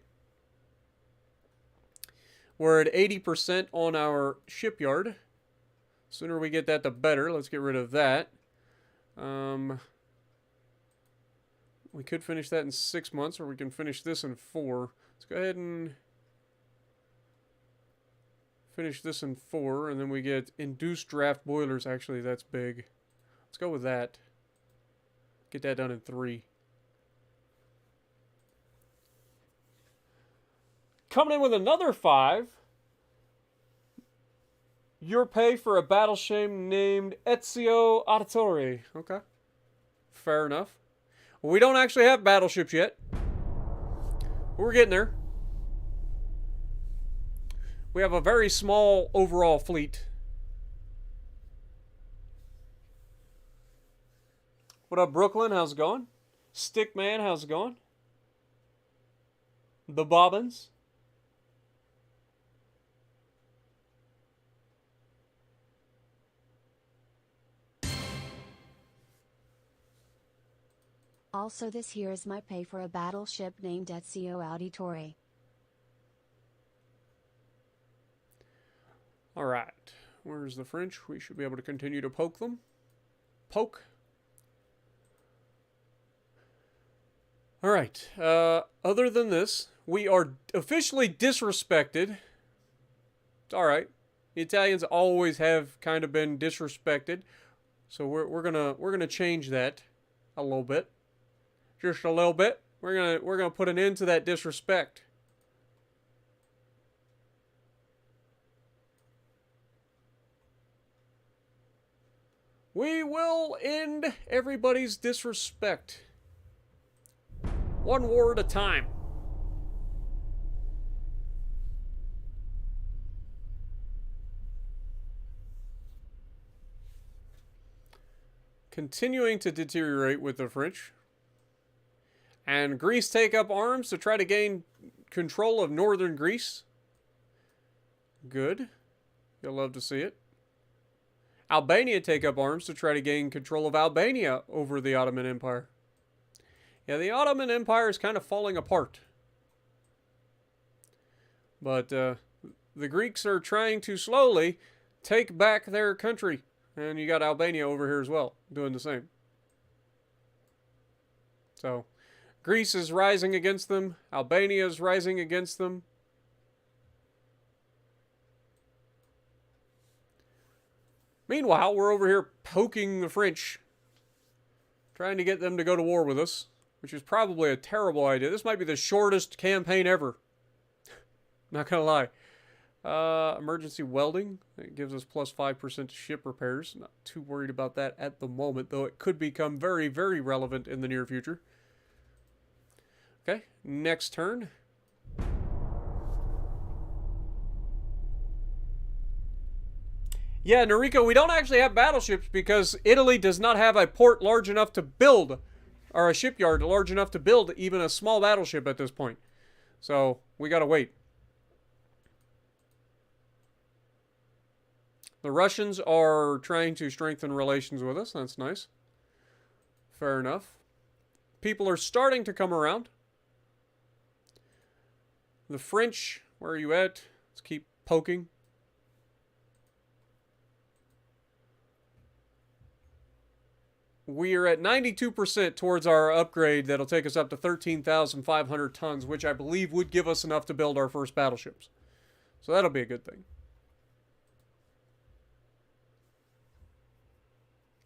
We're at 80% on our shipyard. Sooner we get that, the better. Let's get rid of that. We could finish that in 6 months, or we can finish this in 4. Let's go ahead and finish this in 4, and then we get induced draft boilers. Actually, that's big. Let's go with that. Get that done in 3. Coming in with another 5. Your pay for a battleship named Ezio Auditore. Okay. Fair enough. We don't actually have battleships yet. We're getting there. We have a very small overall fleet. What up, Brooklyn? How's it going? Stickman, how's it going? The Bobbins. Also, this here is my pay for a battleship named Ezio Auditore. Alright. Where's the French? We should be able to continue to poke them. Poke. Alright. Other than this, we are officially disrespected. It's alright. The Italians always have kind of been disrespected. So we're gonna change that a little bit. Just a little bit. We're gonna put an end to that disrespect. We will end everybody's disrespect. One war at a time. Continuing to deteriorate with the French. And Greece take up arms to try to gain control of northern Greece. Good. You'll love to see it. Albania take up arms to try to gain control of Albania over the Ottoman Empire. Yeah, the Ottoman Empire is kind of falling apart. But the Greeks are trying to slowly take back their country. And you got Albania over here as well, doing the same. So, Greece is rising against them. Albania is rising against them. Meanwhile, we're over here poking the French, trying to get them to go to war with us, which is probably a terrible idea. This might be the shortest campaign ever. Not gonna lie. Emergency welding. It gives us plus 5% to ship repairs. Not too worried about that at the moment, though it could become very, very relevant in the near future. Okay, next turn. Yeah, Noriko, we don't actually have battleships because Italy does not have a port large enough to build, or a shipyard large enough to build even a small battleship at this point. So, we gotta wait. The Russians are trying to strengthen relations with us. That's nice. Fair enough. People are starting to come around. The French, where are you at? Let's keep poking. We are at 92% towards our upgrade that'll take us up to 13,500 tons, which I believe would give us enough to build our first battleships. So that'll be a good thing.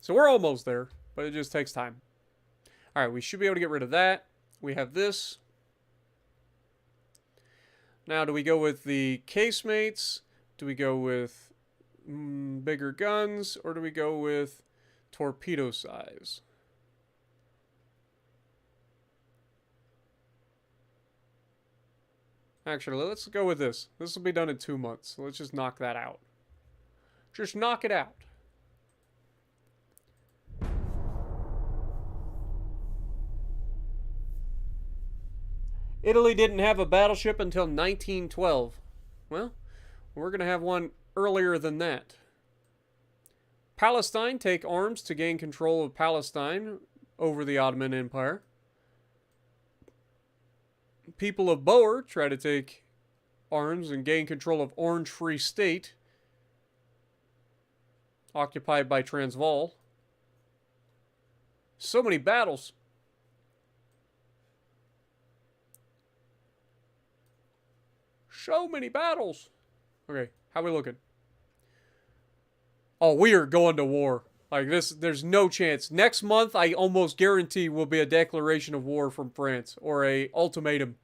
So we're almost there, but it just takes time. All right, we should be able to get rid of that. We have this. Now, do we go with the casemates? Do we go with bigger guns? Or do we go with torpedo size? Actually, let's go with this. This will be done in 2 months. So let's just knock that out. Just knock it out. Italy didn't have a battleship until 1912. Well, we're going to have one earlier than that. Palestine take arms to gain control of Palestine over the Ottoman Empire. People of Boer try to take arms and gain control of Orange Free State, occupied by Transvaal. So many battles. So many battles. Okay, how we looking? Oh, we are going to war. Like this, there's no chance. Next month, I almost guarantee will be a declaration of war from France or a ultimatum.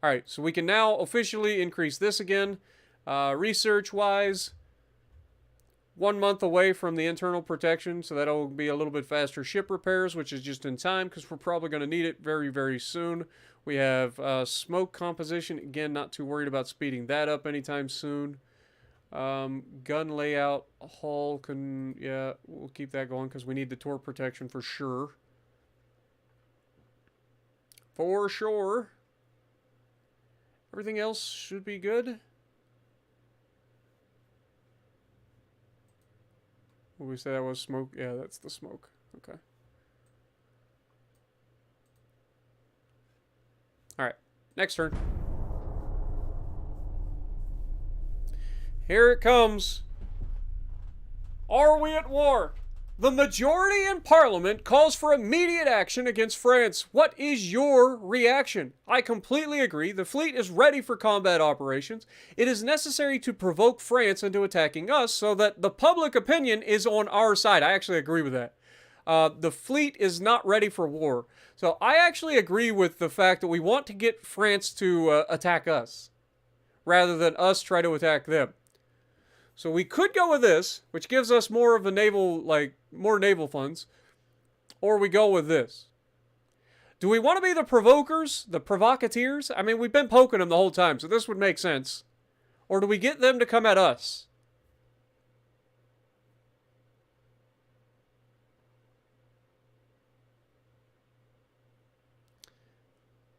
All right, so we can now officially increase this again. Research-wise, 1 month away from the internal protection, so that'll be a little bit faster ship repairs, which is just in time because we're probably going to need it very, very soon. We have smoke composition. Again, not too worried about speeding that up anytime soon. Gun layout, hull, yeah, we'll keep that going because we need the torque protection for sure. For sure. Everything else should be good. What we say that was smoke? Yeah, that's the smoke. Okay. Alright, next turn. Here it comes. Are we at war? The majority in Parliament calls for immediate action against France. What is your reaction? I completely agree. The fleet is ready for combat operations. It is necessary to provoke France into attacking us so that the public opinion is on our side. I actually agree with that. The fleet is not ready for war. So I actually agree with the fact that we want to get France to attack us rather than us try to attack them. So we could go with this, which gives us more of a naval, more naval funds, or we go with this. Do we want to be the provokers, the provocateurs? I mean, we've been poking them the whole time, so this would make sense. Or do we get them to come at us?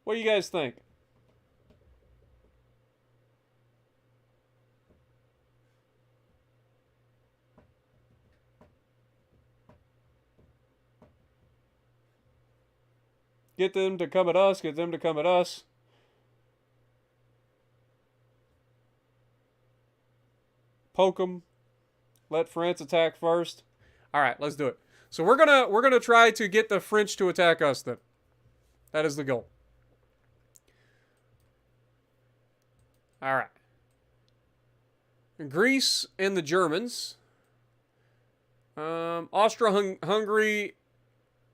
What do you guys think? Get them to come at us, get them to come at us. Poke them. Let France attack first. All right, let's do it. So we're gonna try to get the French to attack us then. That is the goal. All right. Greece and the Germans. Austria-Hungary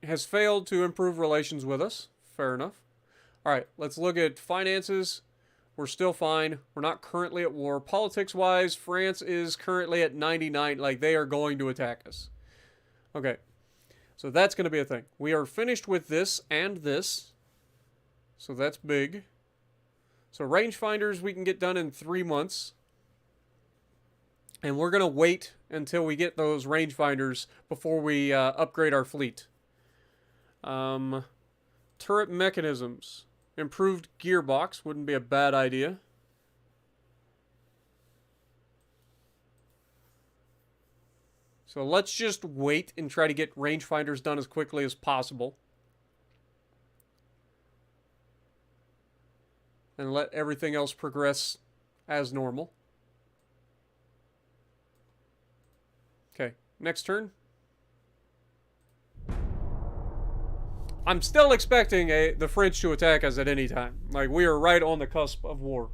has failed to improve relations with us. Fair enough. All right, let's look at finances. We're still fine. We're not currently at war. Politics-wise, France is currently at 99. Like, they are going to attack us. Okay. So that's going to be a thing. We are finished with this and this. So that's big. So rangefinders we can get done in 3 months. And we're going to wait until we get those rangefinders before we upgrade our fleet. Turret mechanisms. Improved gearbox wouldn't be a bad idea. So let's just wait and try to get rangefinders done as quickly as possible. And let everything else progress as normal. Okay, next turn. I'm still expecting the French to attack us at any time. Like, we are right on the cusp of war.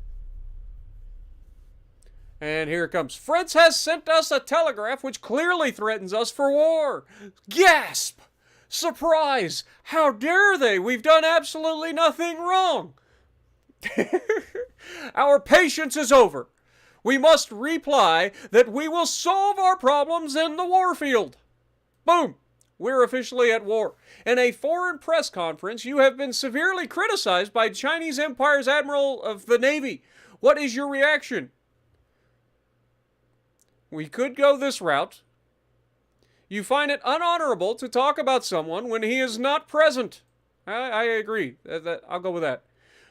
And here it comes. France has sent us a telegraph which clearly threatens us for war. Gasp! Surprise! How dare they? We've done absolutely nothing wrong. Our patience is over. We must reply that we will solve our problems in the warfield. Boom! We're officially at war. In a foreign press conference, you have been severely criticized by Chinese Empire's Admiral of the Navy. What is your reaction? We could go this route. You find it unhonorable to talk about someone when he is not present. I agree. I'll go with that.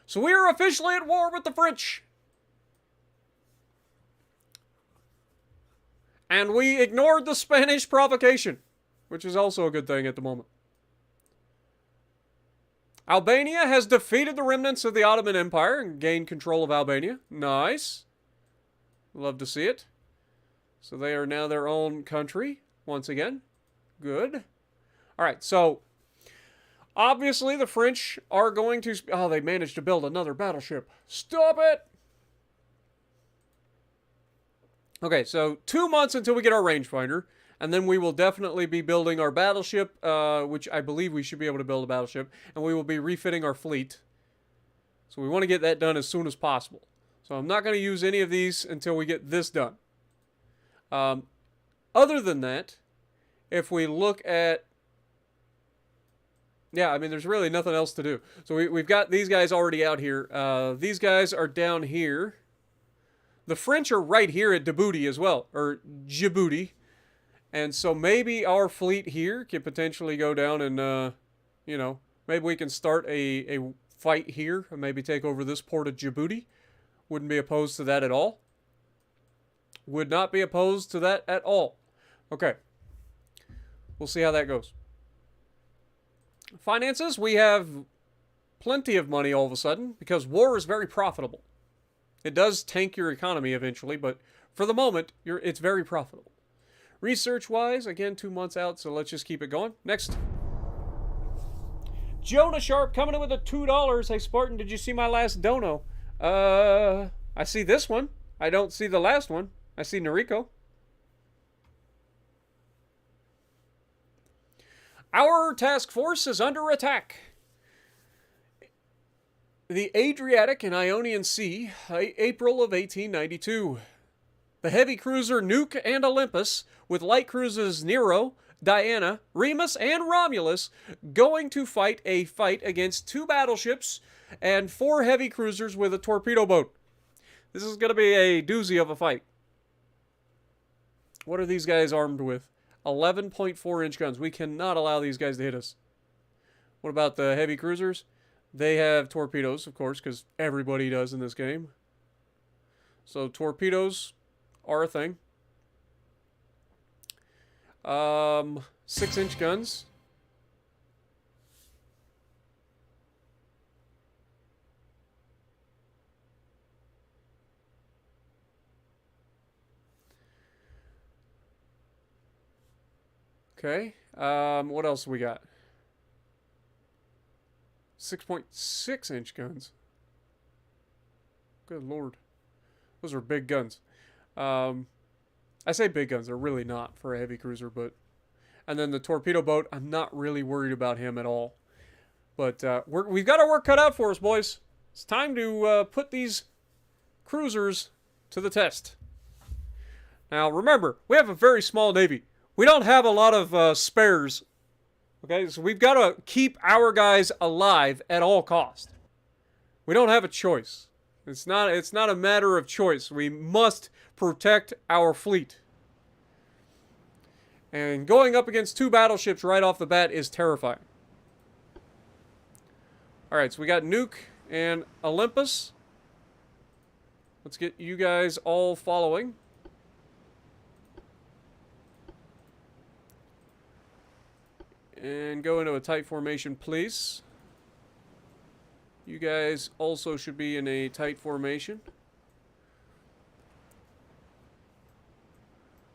So we are officially at war with the French. And we ignored the Spanish provocation, which is also a good thing at the moment. Albania has defeated the remnants of the Ottoman Empire and gained control of Albania. Nice. Love to see it. So they are now their own country, once again. Good. All right, so obviously the French are going to... Oh, they managed to build another battleship. Stop it! Okay, so 2 months until we get our rangefinder, and then we will definitely be building our battleship, which I believe we should be able to build a battleship, and we will be refitting our fleet. So we want to get that done as soon as possible. So I'm not going to use any of these until we get this done. Other than that, if we look at... Yeah, I mean, there's really nothing else to do. So we've got these guys already out here. These guys are down here. The French are right here at Djibouti as well, or Djibouti. And so maybe our fleet here can potentially go down and, you know, maybe we can start a fight here and maybe take over this port of Djibouti. Wouldn't be opposed to that at all. Would not be opposed to that at all. Okay. We'll see how that goes. Finances, we have plenty of money all of a sudden because war is very profitable. It does tank your economy eventually, but for the moment, it's very profitable. Research-wise, again, 2 months out, so let's just keep it going. Next. Jonah Sharp coming in with a $2. Hey, Spartan, did you see my last dono? I see this one. I don't see the last one. I see Noriko. Our task force is under attack. The Adriatic and Ionian Sea, April of 1892. The heavy cruiser Nuke and Olympus, with light cruisers Nero, Diana, Remus, and Romulus, going to fight against 2 battleships and 4 heavy cruisers with a torpedo boat. This is going to be a doozy of a fight. What are these guys armed with? 11.4-inch guns. We cannot allow these guys to hit us. What about the heavy cruisers? They have torpedoes, of course, because everybody does in this game. So torpedoes are a thing. 6-inch guns. Okay. What else we got? 6.6 inch guns. Good lord. Those are big guns. I say big guns. They're really not for a heavy cruiser, but... And then the torpedo boat, I'm not really worried about him at all. But we've got our work cut out for us, boys. It's time to put these cruisers to the test. Now, remember, we have a very small Navy. We don't have a lot of spares. Okay, so we've got to keep our guys alive at all costs. We don't have a choice. It's not a matter of choice. We must protect our fleet. And going up against 2 battleships right off the bat is terrifying. Alright, so we got Nuke and Olympus. Let's get you guys all following. And go into a tight formation, please. You guys also should be in a tight formation.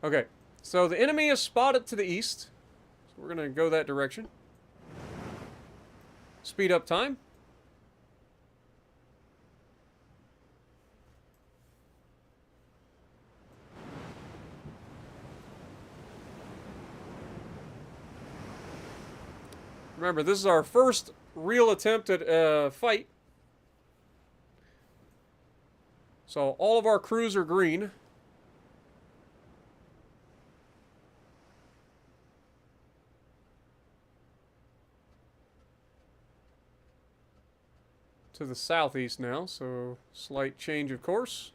Okay, so the enemy is spotted to the east. So we're going to go that direction. Speed up time. Remember, this is our first real attempt at a fight. So all of our crews are green. To the southeast now, so slight change of course.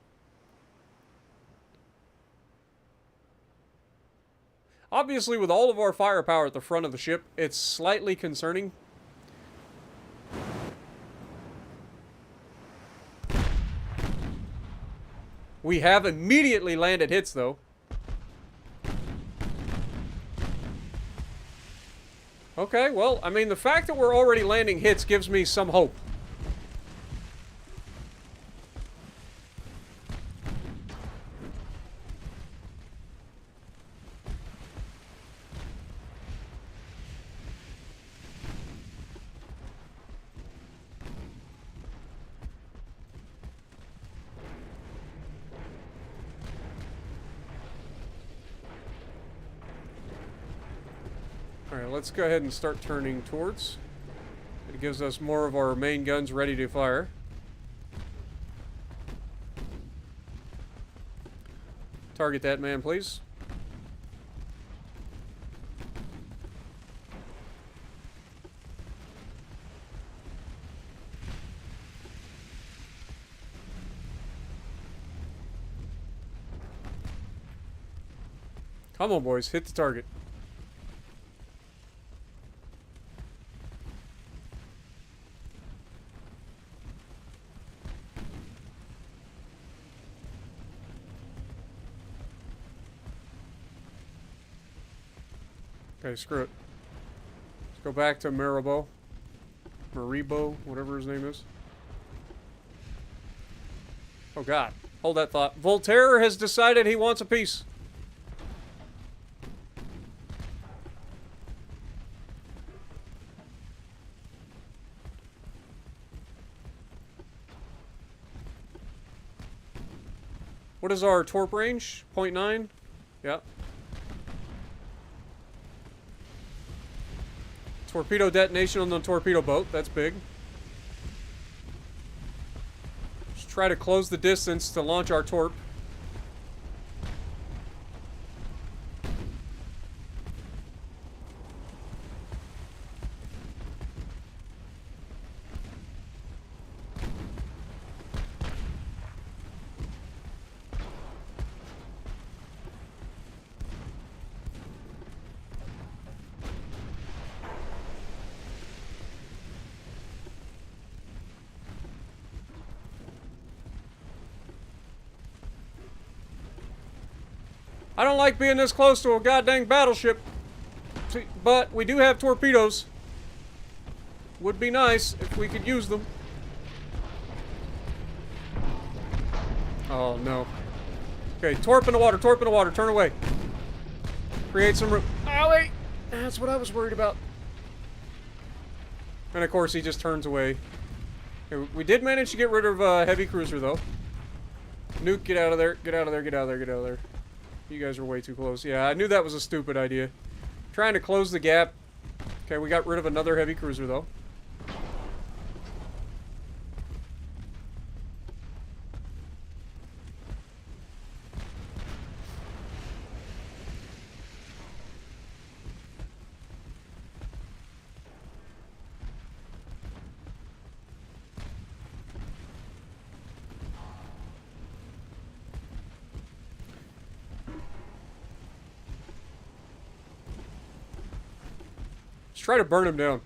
Obviously, with all of our firepower at the front of the ship, it's slightly concerning. We have immediately landed hits, though. Okay, well, I mean, the fact that we're already landing hits gives me some hope. Alright, let's go ahead and start turning towards. It gives us more of our main guns ready to fire. Target that man, please. Come on, boys, hit the target. Okay, screw it. Let's go back to Maribo, whatever his name is. Oh god, hold that thought. Voltaire has decided he wants a peace. What is our torp range? 0.9? Yeah. Torpedo detonation on the torpedo boat. That's big. Just try to close the distance to launch our torp. I don't like being this close to a goddamn battleship. But we do have torpedoes. Would be nice if we could use them. Oh, no. Okay, torp in the water, turn away. Create some room. Owie! That's what I was worried about. And of course, he just turns away. Okay, we did manage to get rid of heavy cruiser, though. Nuke, get out of there. Get out of there. Get out of there. Get out of there. You guys are way too close. Yeah, I knew that was a stupid idea. Trying to close the gap. Okay, we got rid of another heavy cruiser, though. Let's try to burn him down.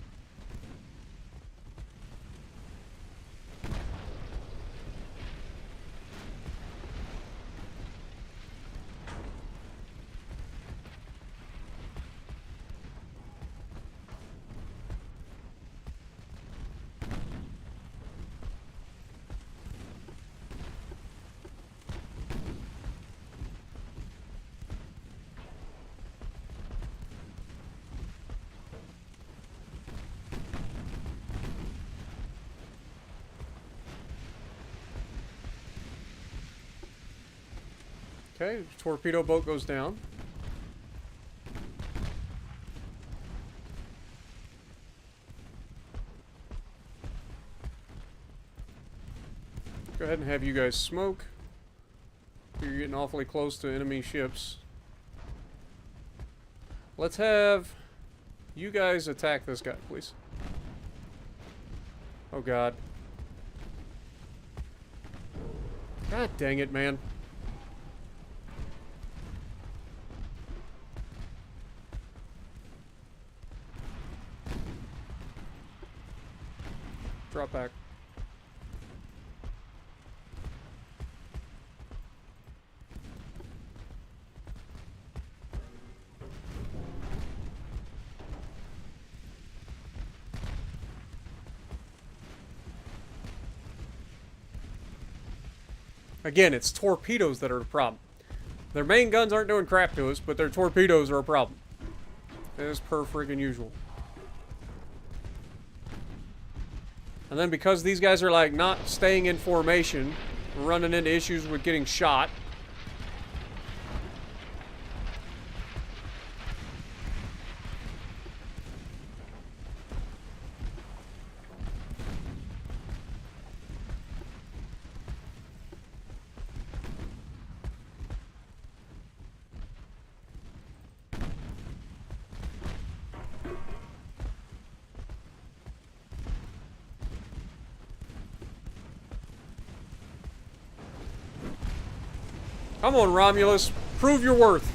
Okay, torpedo boat goes down. Go ahead and have you guys smoke. You're getting awfully close to enemy ships. Let's have you guys attack this guy, please. Oh god. God dang it, man. Drop back. Again, it's torpedoes that are the problem. Their main guns aren't doing crap to us, but their torpedoes are a problem. As per friggin' usual. And then because these guys are like not staying in formation, we're running into issues with getting shot. Come on, Romulus. Prove your worth.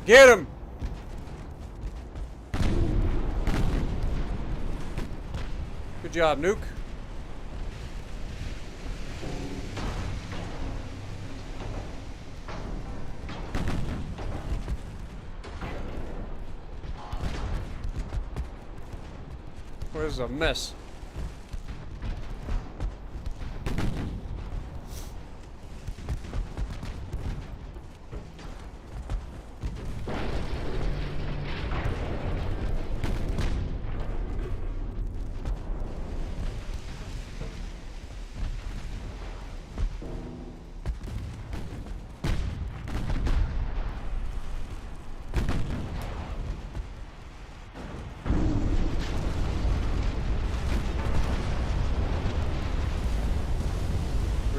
Get him! Good job, Nuke. Well, this is a mess.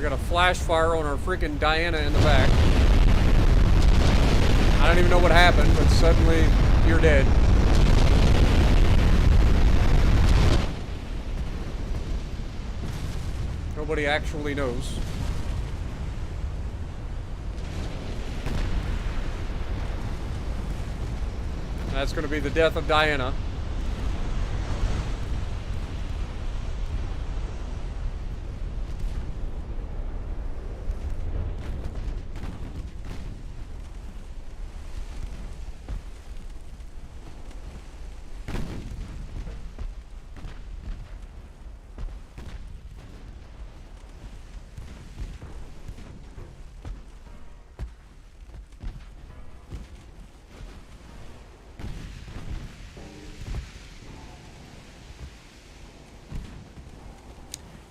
We got a flash fire on our freaking Diana in the back. I don't even know what happened, but suddenly you're dead. Nobody actually knows. That's going to be the death of Diana.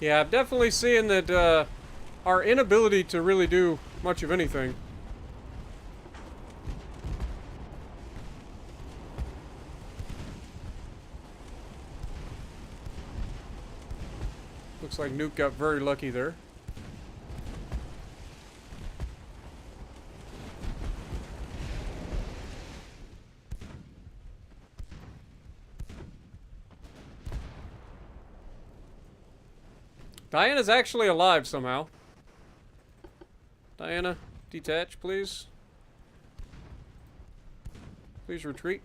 Yeah, I'm definitely seeing that our inability to really do much of anything. Looks like Nuke got very lucky there. Diana's actually alive somehow. Diana, detach, please. Please retreat.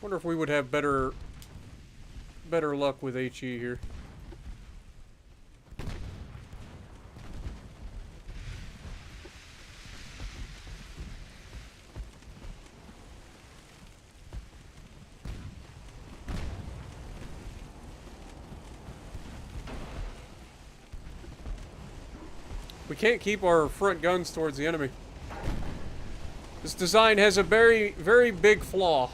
Wonder if we would have better luck with HE here. We can't keep our front guns towards the enemy. This design has a very, very big flaw.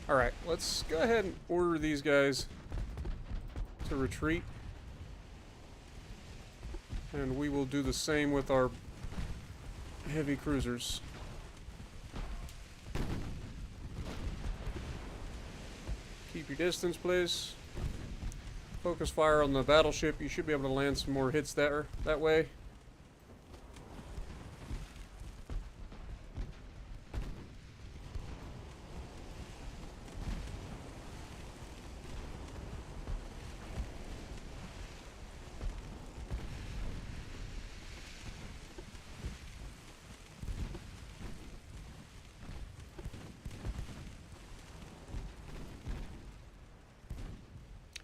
Alright, let's go ahead and order these guys to retreat. And we will do the same with our heavy cruisers. Keep your distance, please. Focus fire on the battleship. You should be able to land some more hits that way.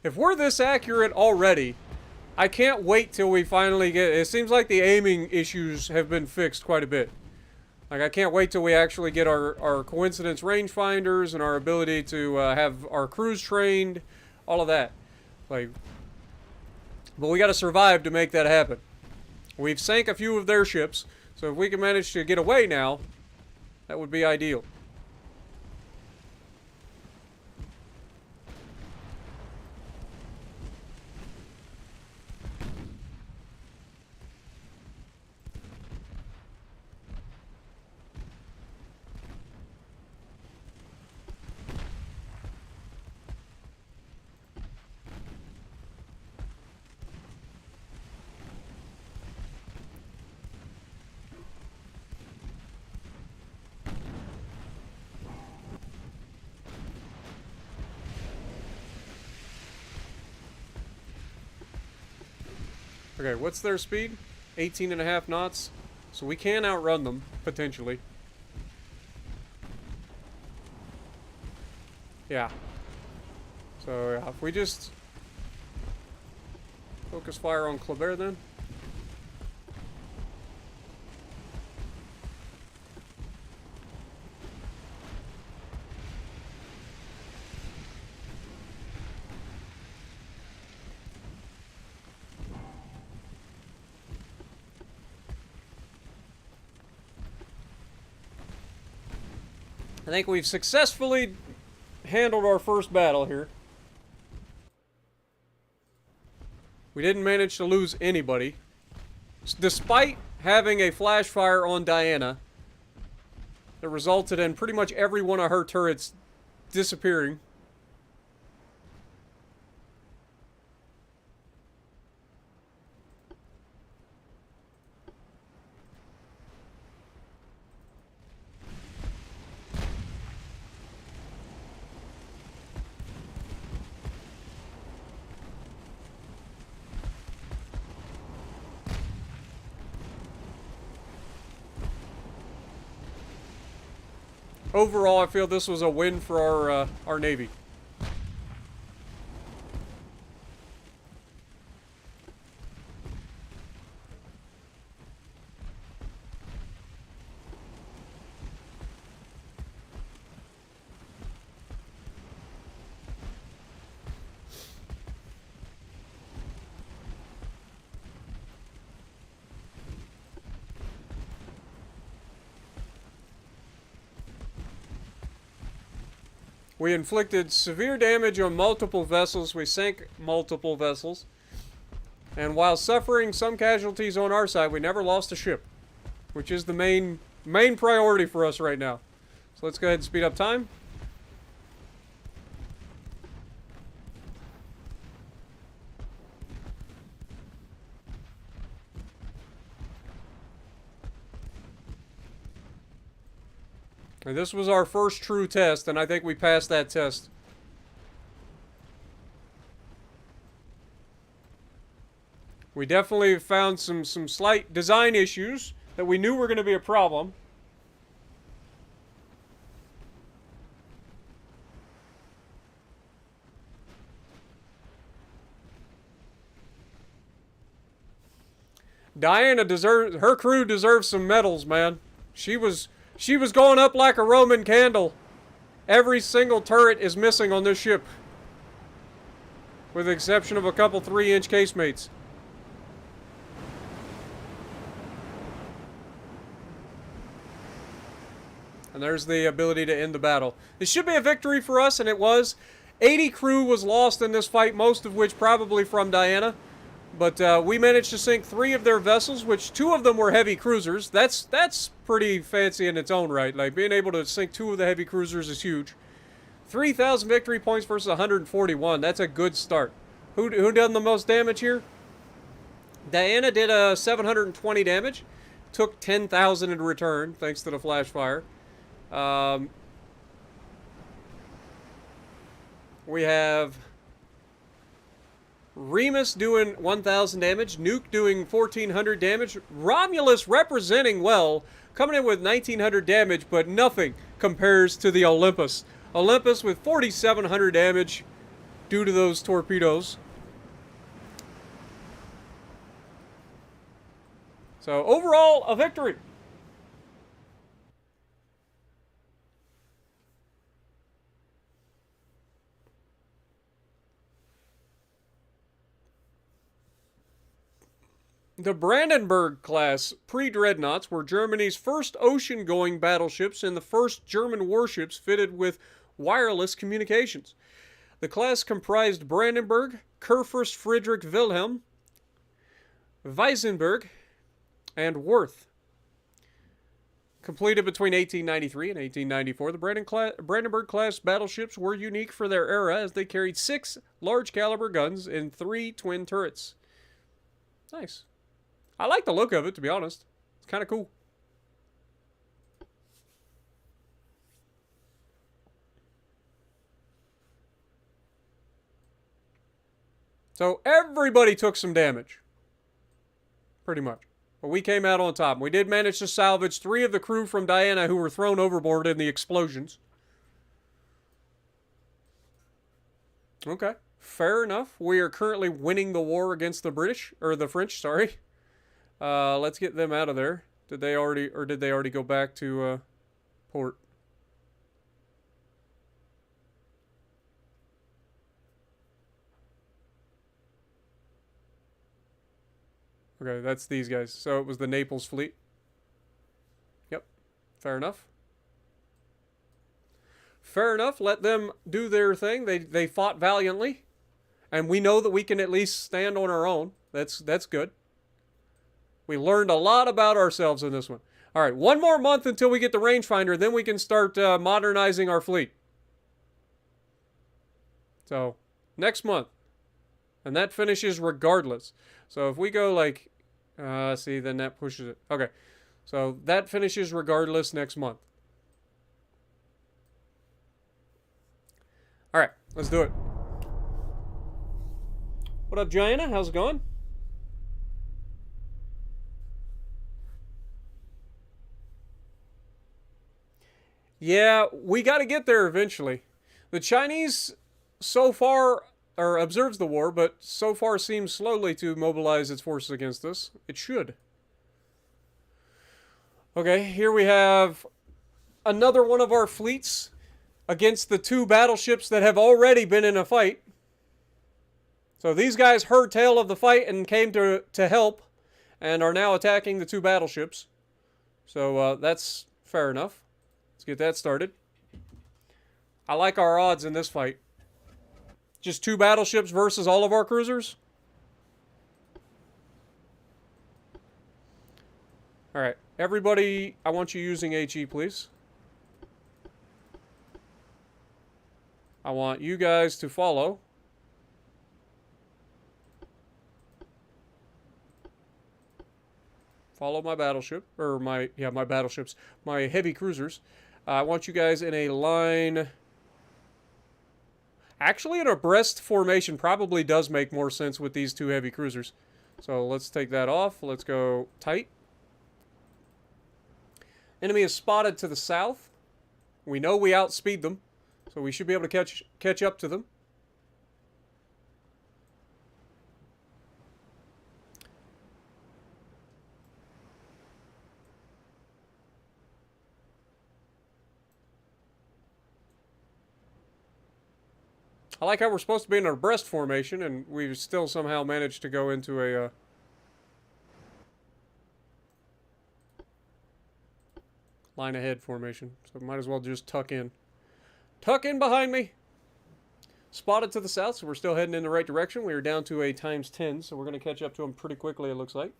If we're this accurate already, I can't wait till we finally get... It seems like the aiming issues have been fixed quite a bit. Like, I can't wait till we actually get our coincidence rangefinders and our ability to have our crews trained, all of that. Like, but we got to survive to make that happen. We've sank a few of their ships, so if we can manage to get away now, that would be ideal. Okay, what's their speed? 18.5 knots. So we can outrun them, potentially. Yeah. So, yeah, if we just focus fire on Kleber then. I think we've successfully handled our first battle here. We didn't manage to lose anybody. Despite having a flash fire on Diana that resulted in pretty much every one of her turrets disappearing. Overall, I feel this was a win for our Navy. We inflicted severe damage on multiple vessels. We sank multiple vessels. And while suffering some casualties on our side, we never lost a ship, which is the main priority for us right now. So let's go ahead and speed up time. And this was our first true test, and I think we passed that test. We definitely found some slight design issues that we knew were going to be a problem. Diana deserves, her crew deserves some medals, man. She was going up like a Roman candle. Every single turret is missing on this ship, with the exception of a couple 3-inch casemates. And there's the ability to end the battle. This should be a victory for us, and it was. 80 crew was lost in this fight, most of which probably from Diana. But we managed to sink 3 of their vessels, which 2 of them were heavy cruisers. That's pretty fancy in its own right. Like, being able to sink 2 of the heavy cruisers is huge. 3,000 victory points versus 141. That's a good start. Who done the most damage here? Diana did 720 damage. Took 10,000 in return, thanks to the flash fire. We have Remus doing 1,000 damage, Nuke doing 1,400 damage, Romulus representing well, coming in with 1,900 damage, but nothing compares to the Olympus. Olympus with 4,700 damage due to those torpedoes. So overall, a victory. The Brandenburg-class pre-dreadnoughts were Germany's first ocean-going battleships and the first German warships fitted with wireless communications. The class comprised Brandenburg, Kurfürst Friedrich Wilhelm, Weissenberg, and Worth. Completed between 1893 and 1894, the Brandenburg-class battleships were unique for their era as they carried 6 large-caliber guns and 3 twin turrets. Nice. I like the look of it, to be honest. It's kind of cool. So everybody took some damage. pretty much. But we came out on top. We did manage to salvage 3 of the crew from Diana who were thrown overboard in the explosions. Okay, fair enough. We are currently winning the war against the British, or the French, sorry. Let's get them out of there. Did they already go back to port? Okay, that's these guys. So it was the Naples fleet. Yep, fair enough. Fair enough. Let them do their thing. They fought valiantly, and we know that we can at least stand on our own. That's good. We learned a lot about ourselves in this one. All right, 1 more month until we get the rangefinder, then we can start modernizing our fleet. So, next month. And that finishes regardless. So if we go like, see, then that pushes it. Okay, so that finishes regardless next month. All right, let's do it. What up, Diana? How's it going? Yeah, we got to get there eventually. The Chinese so far observes the war, but so far seems slowly to mobilize its forces against us. It should. Okay, here we have another one of our fleets against the 2 battleships that have already been in a fight. So these guys heard tale of the fight and came to help, and are now attacking the 2 battleships. So that's fair enough. Let's get that started. I like our odds in this fight. Just 2 battleships versus all of our cruisers? Alright, everybody, I want you using HE, please. I want you guys to follow. Follow my battleship, or my battleships, my heavy cruisers. I want you guys in a line. Actually, an abreast formation probably does make more sense with these 2 heavy cruisers. So let's take that off. Let's go tight. Enemy is spotted to the south. We know we outspeed them, so we should be able to catch up to them. I like how we're supposed to be in an abreast formation, and we've still somehow managed to go into a line ahead formation. So might as well just tuck in. Tuck in behind me! Spotted to the south, so we're still heading in the right direction. We are down to a ×10, so we're going to catch up to them pretty quickly, it looks like.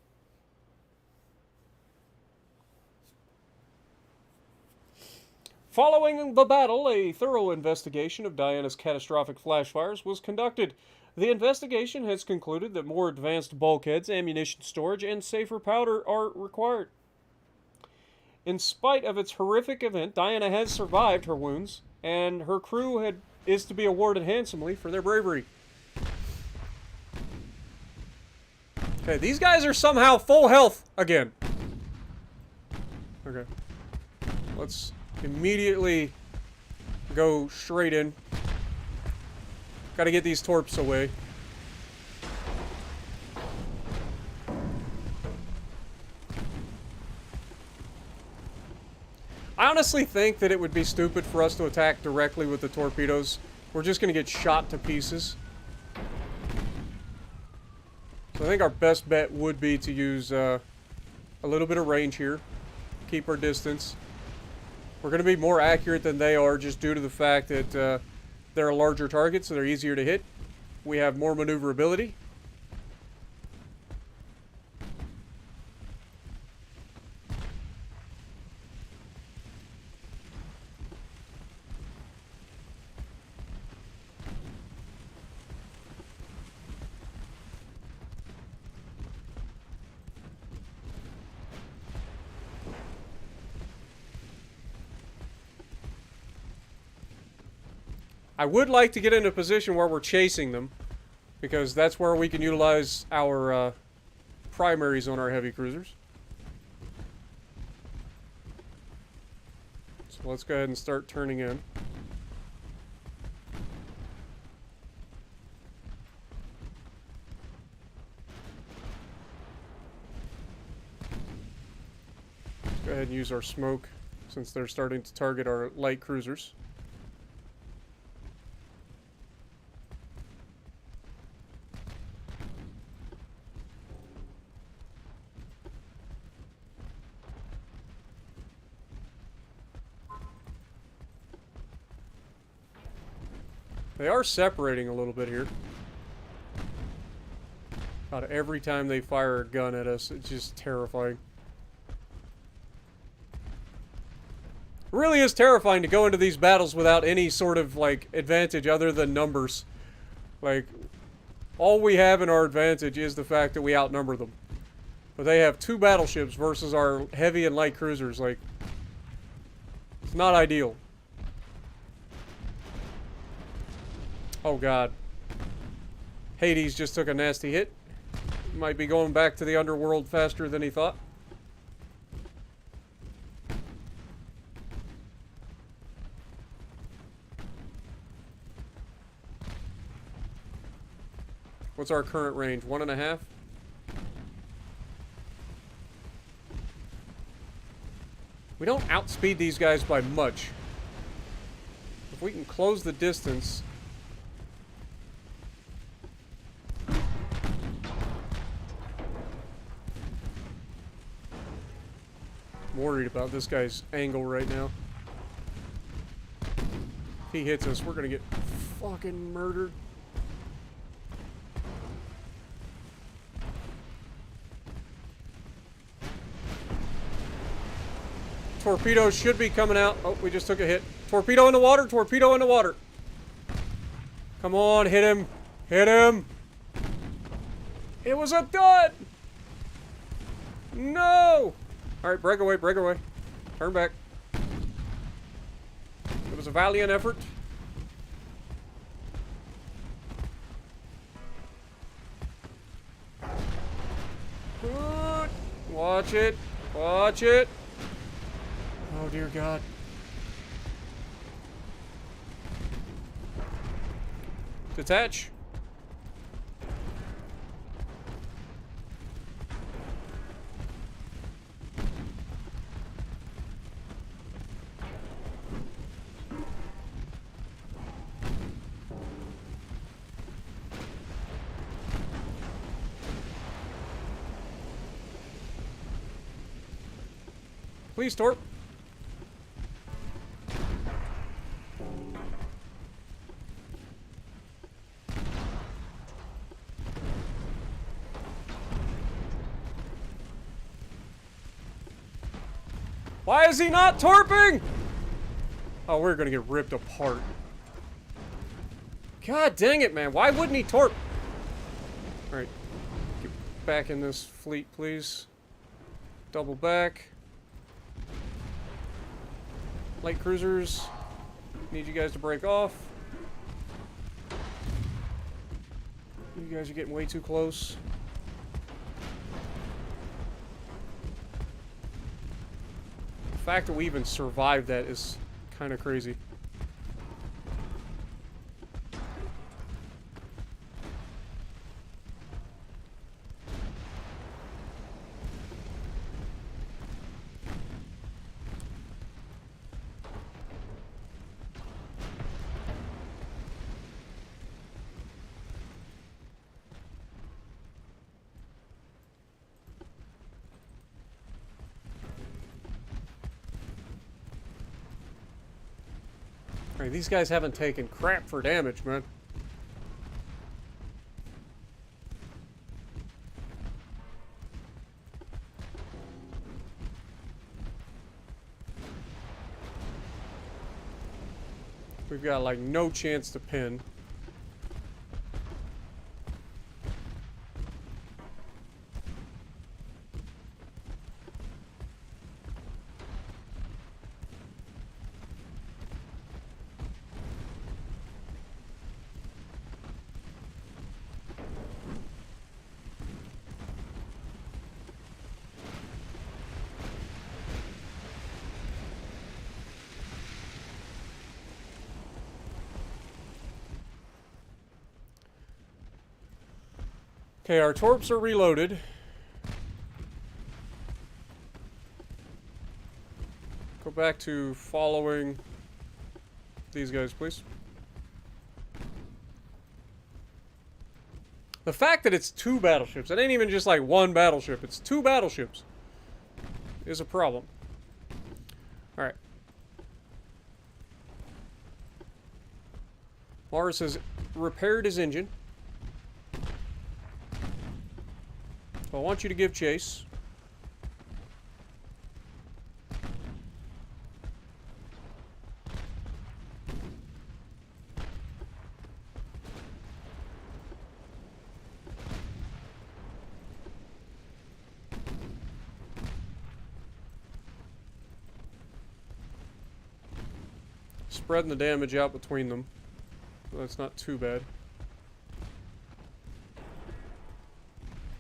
Following the battle, a thorough investigation of Diana's catastrophic flash fires was conducted. The investigation has concluded that more advanced bulkheads, ammunition storage, and safer powder are required. In spite of its horrific event, Diana has survived her wounds, and her crew is to be awarded handsomely for their bravery. Okay, these guys are somehow full health again. Okay. Let's immediately go straight in. Gotta get these torps away. I honestly think that it would be stupid for us to attack directly with the torpedoes. We're just gonna get shot to pieces. So I think our best bet would be to use a little bit of range here. Keep our distance. We're going to be more accurate than they are just due to the fact that they're a larger target, so they're easier to hit. We have more maneuverability. I would like to get in a position where we're chasing them, because that's where we can utilize our primaries on our heavy cruisers. So let's go ahead and start turning in. Let's go ahead and use our smoke since they're starting to target our light cruisers. They are separating a little bit here. God, every time they fire a gun at us, it's just terrifying. It really is terrifying to go into these battles without any sort of, like, advantage other than numbers. Like, all we have in our advantage is the fact that we outnumber them. But they have 2 battleships versus our heavy and light cruisers. Like, it's not ideal. Oh god. Hades just took a nasty hit. Might be going back to the underworld faster than he thought. What's our current range? 1.5? We don't outspeed these guys by much. If we can close the distance... worried about this guy's angle right now. If he hits us, we're gonna get fucking murdered. Torpedoes should be coming out. Oh, we just took a hit. Torpedo in the water, torpedo in the water. Come on, hit him. Hit him. It was a dud. No. Alright, break away, break away. Turn back. It was a valiant effort. Good. Watch it. Watch it. Oh, dear God. Detach. Please, Torp. Why is he not torping? Oh, we're gonna get ripped apart. God dang it, man. Why wouldn't he torp? Alright. Get back in this fleet, please. Double back. Light cruisers, need you guys to break off. You guys are getting way too close. The fact that we even survived that is kind of crazy. Alright, these guys haven't taken crap for damage, man. We've got, like, no chance to pin. Okay, our torps are reloaded. Go back to following these guys, please. The fact that it's 2 battleships, it ain't even just like 1 battleship, it's 2 battleships, is a problem. Alright. Mars has repaired his engine. So I want you to give chase. Spreading the damage out between them. That's not too bad.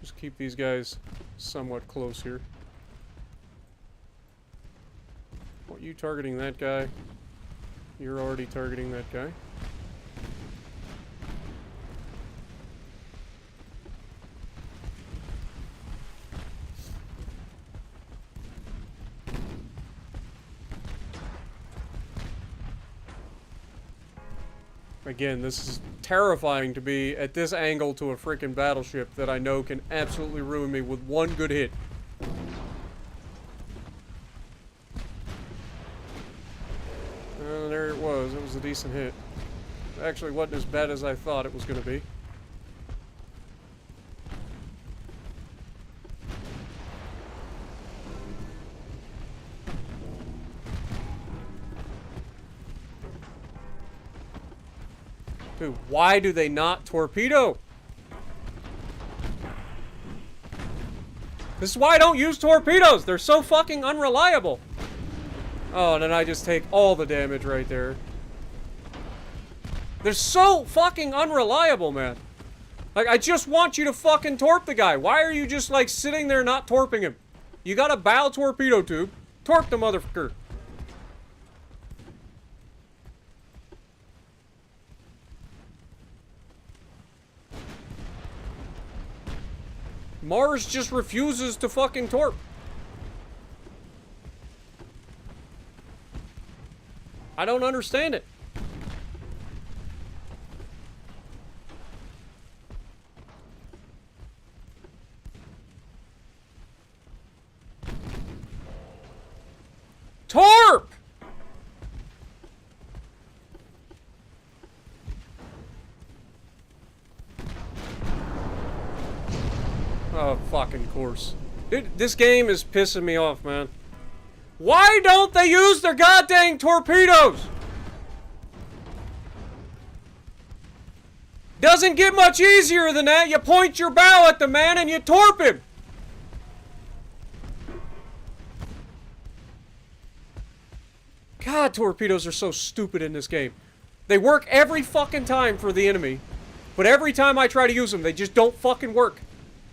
Just keep these guys somewhat close here. What, you targeting that guy? You're already targeting that guy. Again, this is terrifying to be at this angle to a freaking battleship that I know can absolutely ruin me with 1 good hit. There it was. It was a decent hit. Actually, wasn't as bad as I thought it was going to be. Dude, why do they not torpedo? This is why I don't use torpedoes. They're so fucking unreliable. Oh, and then I just take all the damage right there. They're so fucking unreliable, man. Like, I just want you to fucking torp the guy. Why are you just, like, sitting there not torping him? You got a bow torpedo tube. Torp the motherfucker. Mars just refuses to fucking torp. I don't understand it. Torp! Oh, fucking course. Dude, this game is pissing me off, man. Why don't they use their goddamn torpedoes? Doesn't get much easier than that. You point your bow at the man and you torp him. God, torpedoes are so stupid in this game. They work every fucking time for the enemy. But every time I try to use them, they just don't fucking work.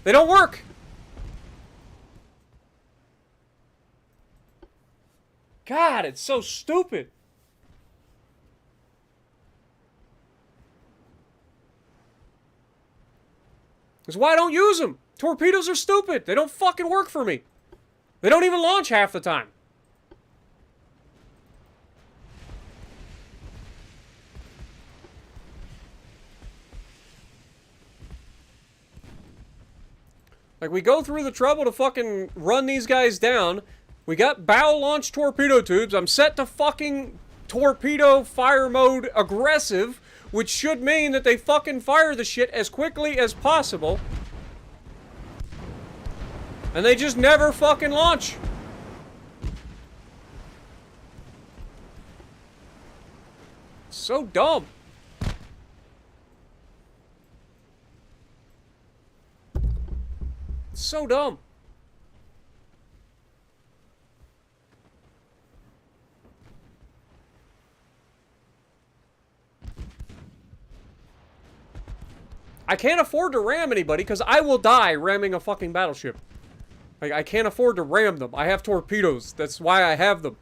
They don't work! God, it's so stupid. That's why I don't use them. Torpedoes are stupid. They don't fucking work for me. They don't even launch half the time. Like, we go through the trouble to fucking run these guys down. We got bow-launched torpedo tubes. I'm set to fucking torpedo fire mode aggressive, which should mean that they fucking fire the shit as quickly as possible. And they just never fucking launch. So dumb. So dumb. I can't afford to ram anybody because I will die ramming a fucking battleship. Like, I can't afford to ram them. I have torpedoes. That's why I have them.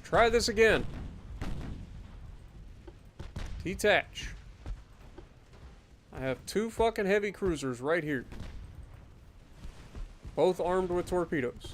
try this again. Detach. I have 2 fucking heavy cruisers right here. Both armed with torpedoes.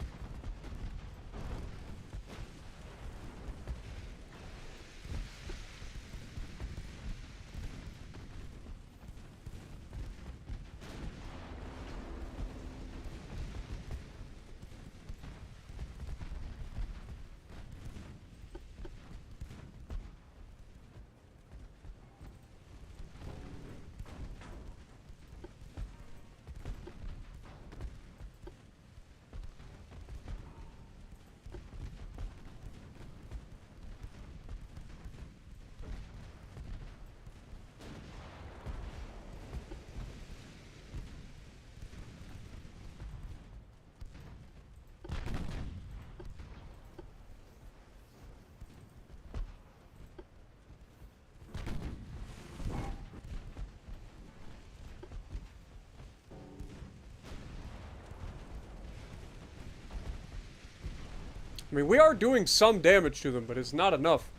I mean, we are doing some damage to them, but it's not enough.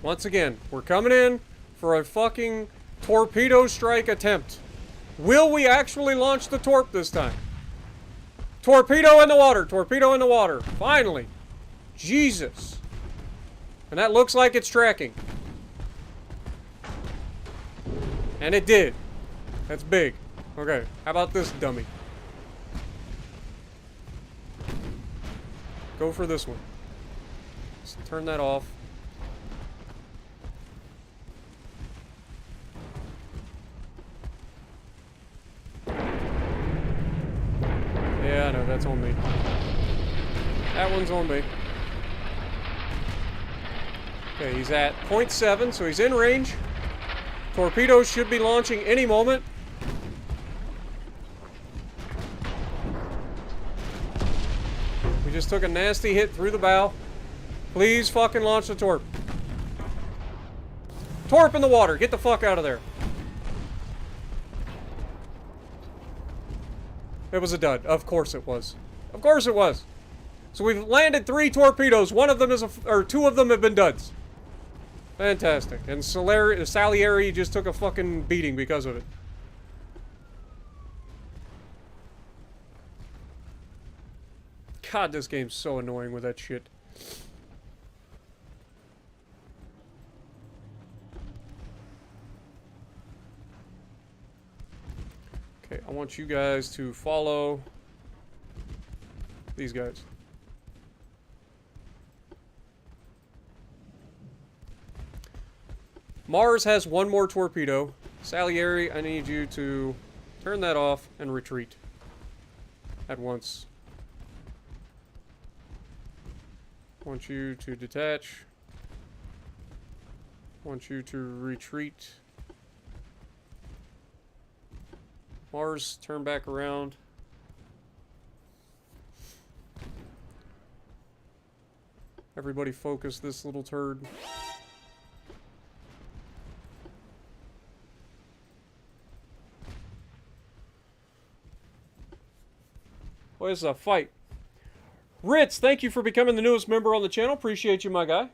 Once again, we're coming in for a fucking torpedo strike attempt. Will we actually launch the torp this time? Torpedo in the water! Torpedo in the water! Finally! Jesus! And that looks like it's tracking. And it did. That's big. Okay, how about this dummy? Go for this one. Let's turn that off. Yeah, I know, that's on me. That one's on me. Okay, he's at 0.7, so he's in range. Torpedoes should be launching any moment. We just took a nasty hit through the bow. Please fucking launch the torp. Torp in the water! Get the fuck out of there. It was a dud. Of course it was. Of course it was. So we've landed 3 torpedoes. One of them is or 2 of them have been duds. Fantastic. And Salieri just took a fucking beating because of it. God, this game's so annoying with that shit. Okay, I want you guys to follow these guys. Mars has 1 more torpedo. Salieri, I need you to turn that off and retreat at once. I want you to detach. I want you to retreat. Mars, turn back around. Everybody focus this little turd. Well, this is a fight. Ritz, thank you for becoming the newest member on the channel. Appreciate you, my guy.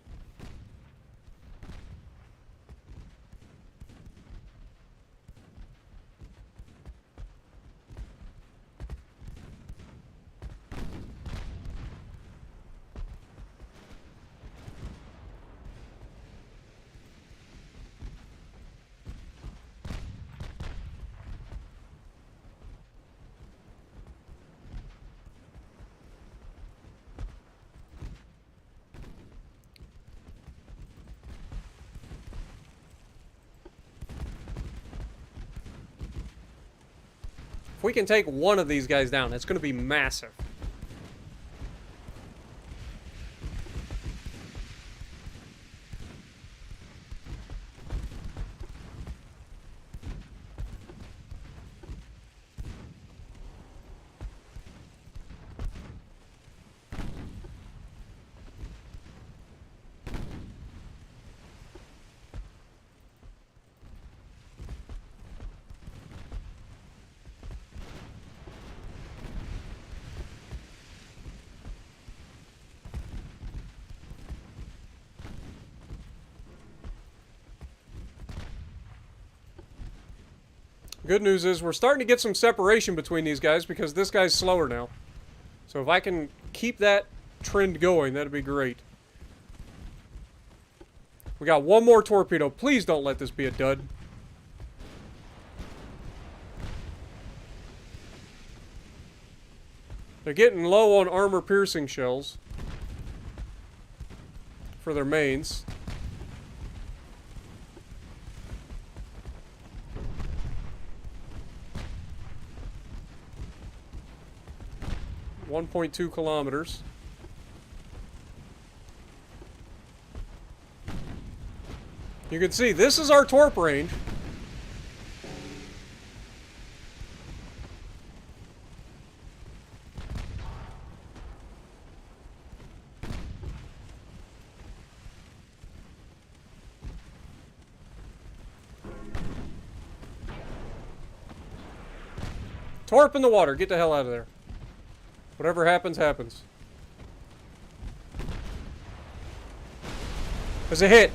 If we can take one of these guys down, it's going to be massive. Good news is we're starting to get some separation between these guys because this guy's slower now. So if I can keep that trend going, that'd be great. We got one more torpedo. Please don't let this be a dud. They're getting low on armor-piercing shells for their mains. .2 kilometers. You can see this is our torp range. Torp in the water. Get the hell out of there. Whatever happens, happens. There's a hit.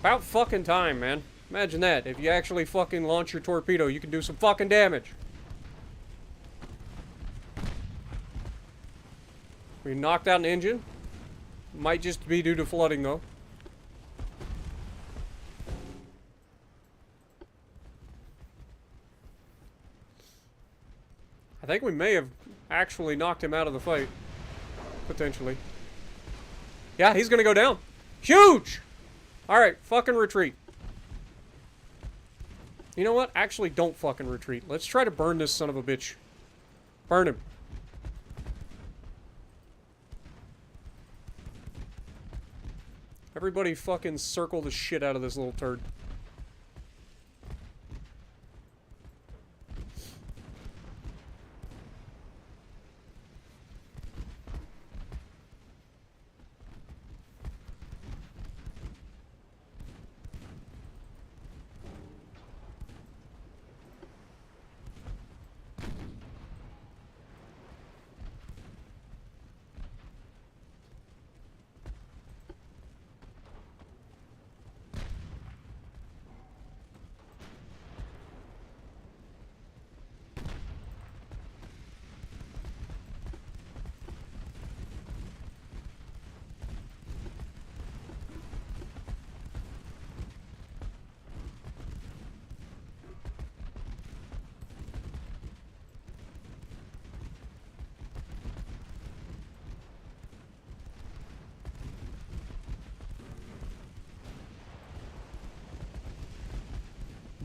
About fucking time, man. Imagine that. If you actually fucking launch your torpedo, you can do some fucking damage. We knocked out an engine. Might just be due to flooding, though. I think we may have actually knocked him out of the fight. Potentially. Yeah, he's gonna go down. Huge! Alright, fucking retreat. You know what? Actually, don't fucking retreat. Let's try to burn this son of a bitch. Burn him. Everybody fucking circle the shit out of this little turd.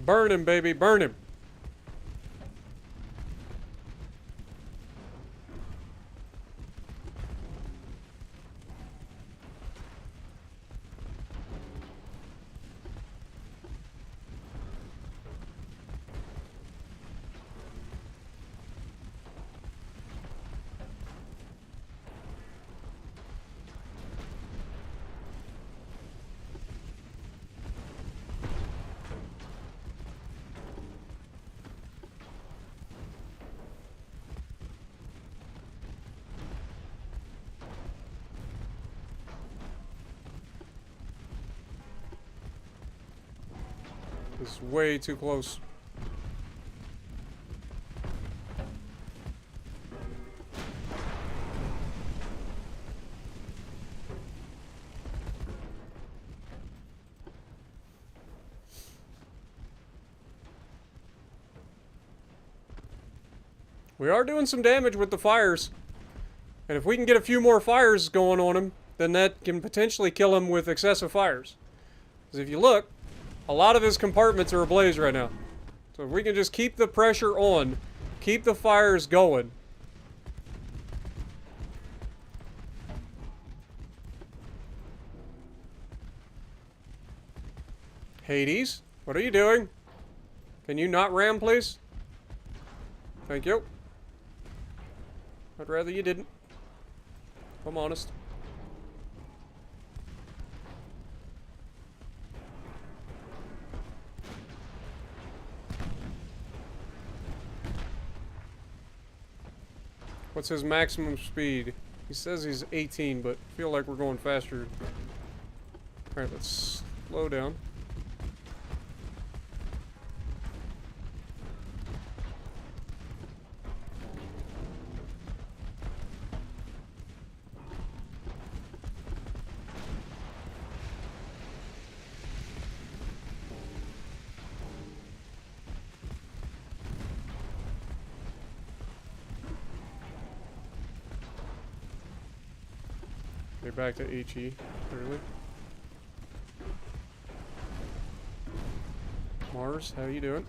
Burn him, baby, burn him. This is way too close. We are doing some damage with the fires. And if we can get a few more fires going on him, then that can potentially kill him with excessive fires. Because if you look, a lot of his compartments are ablaze right now. So So if we can just keep the pressure on, keep the fires going. Hades, what are you doing? Can you not ram, please? Thank you. I'd rather you didn't. If I'm honest. What's his maximum speed? He says he's 18, but I feel like we're going faster. Alright, let's slow down. Get back to HE, clearly. Mars, how you doing?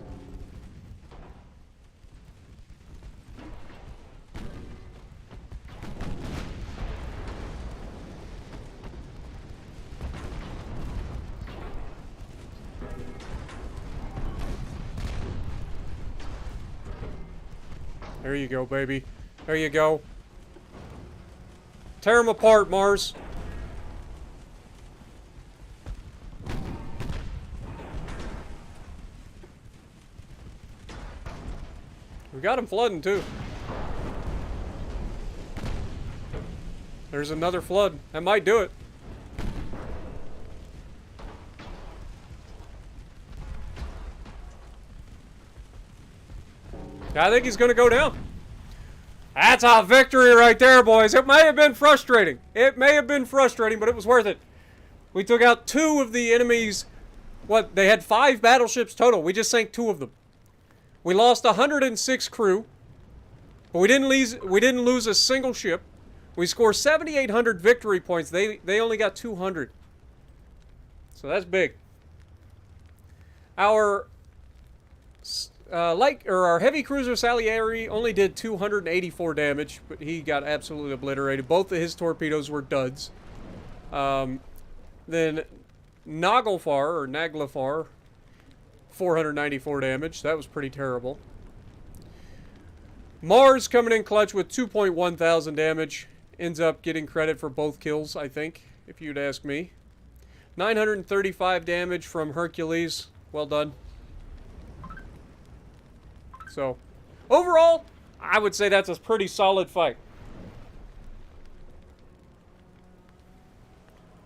There you go, baby. There you go. Tear them apart, Mars. We got him flooding, too. There's another flood. That might do it. I think he's going to go down. That's a victory right there, boys. It may have been frustrating. It may have been frustrating, but it was worth it. We took out 2 of the enemies. What? They had 5 battleships total. We just sank 2 of them. We lost 106 crew, but we didn't lose a single ship. We scored 7,800 victory points. They only got 200. So that's big. Our our heavy cruiser Salieri only did 284 damage, but he got absolutely obliterated. Both of his torpedoes were duds. Then Naglfar, 494 damage. That was pretty terrible. Mars coming in clutch with 2.1 thousand damage. Ends up getting credit for both kills, I think, if you'd ask me. 935 damage from Hercules. Well done. So, overall, I would say that's a pretty solid fight.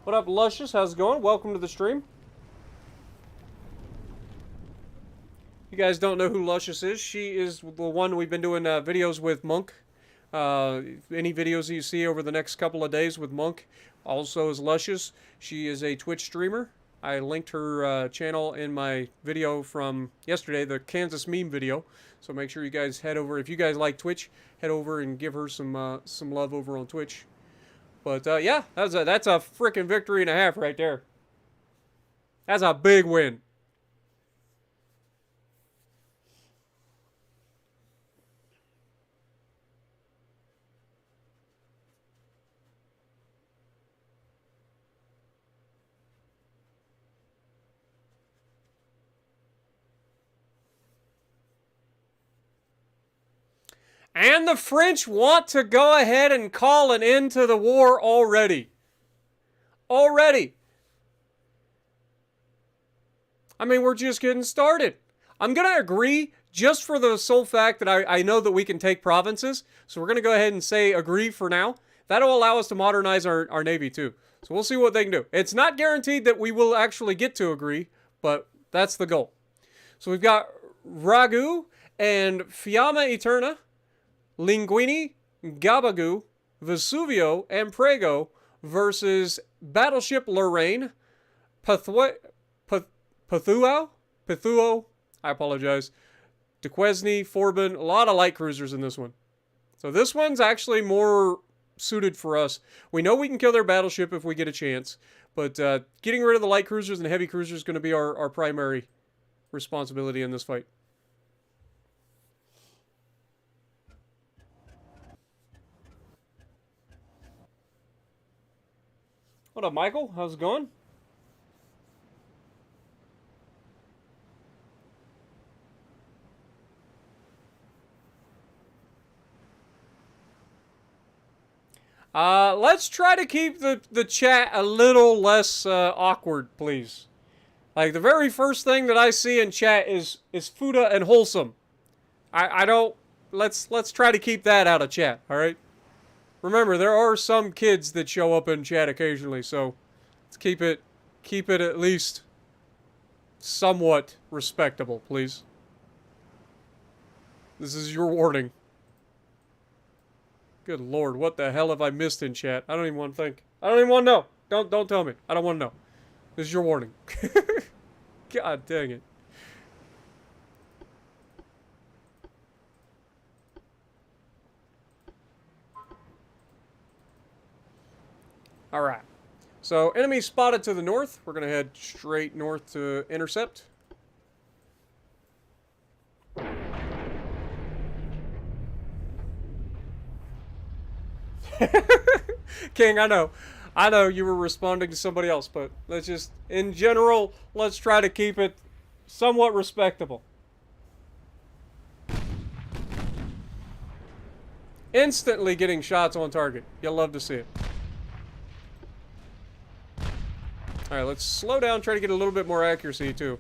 What up, Luscious? How's it going? Welcome to the stream. You guys don't know who Luscious is. She is the one we've been doing videos with Monk. Any videos that you see over the next couple of days with Monk also is Luscious. She is a Twitch streamer. I linked her channel in my video from yesterday, the Kansas meme video. So make sure you guys head over. If you guys like Twitch, head over and give her some love over on Twitch. But yeah, that's a freaking victory and a half right there. That's a big win. And the French want to go ahead and call an end to the war already. Already. I mean, we're just getting started. I'm going to agree just for the sole fact that I know that we can take provinces. So we're going to go ahead and say agree for now. That'll allow us to modernize our Navy too. So we'll see what they can do. It's not guaranteed that we will actually get to agree, but that's the goal. So we've got Ragu and Fiamma Eterna, Linguini, Gabagu, Vesuvio, and Prego versus Battleship Lorraine, Pethuo, I apologize, Duquesne, Forbin, a lot of light cruisers in this one. So this one's actually more suited for us. We know we can kill their battleship if we get a chance, but getting rid of the light cruisers and heavy cruisers is going to be our primary responsibility in this fight. What up, Michael? How's it going? Let's try to keep the chat a little less awkward, please. Like, the very first thing that I see in chat is Fuda and wholesome. I don't... Let's try to keep that out of chat, alright? Remember, there are some kids that show up in chat occasionally, so let's keep it at least somewhat respectable, please. This is your warning. Good lord, what the hell have I missed in chat? I don't even want to think. I don't even want to know. Don't tell me. I don't want to know. This is your warning. God dang it. Alright. So, enemy spotted to the north. We're going to head straight north to intercept. King, I know you were responding to somebody else, but let's just, in general, let's try to keep it somewhat respectable. Instantly getting shots on target. You'll love to see it. Alright, let's slow down, try to get a little bit more accuracy, too.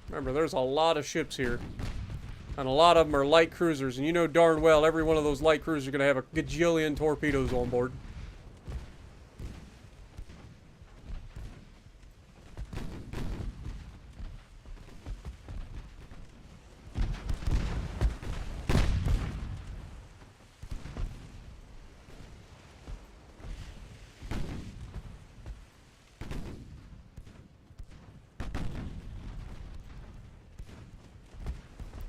Remember, there's a lot of ships here. And a lot of them are light cruisers. And you know darn well every one of those light cruisers are going to have a gajillion torpedoes on board.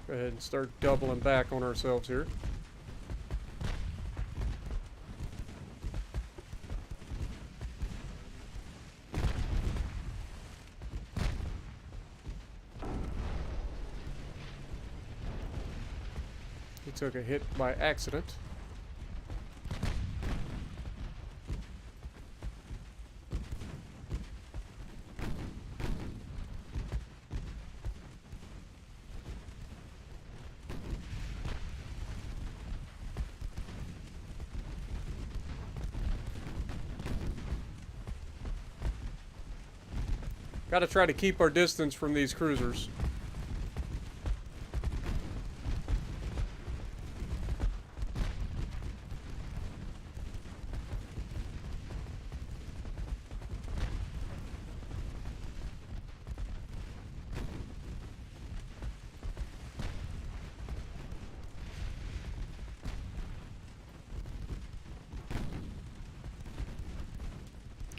Go ahead and start doubling back on ourselves here. He took a hit by accident. Gotta try to keep our distance from these cruisers.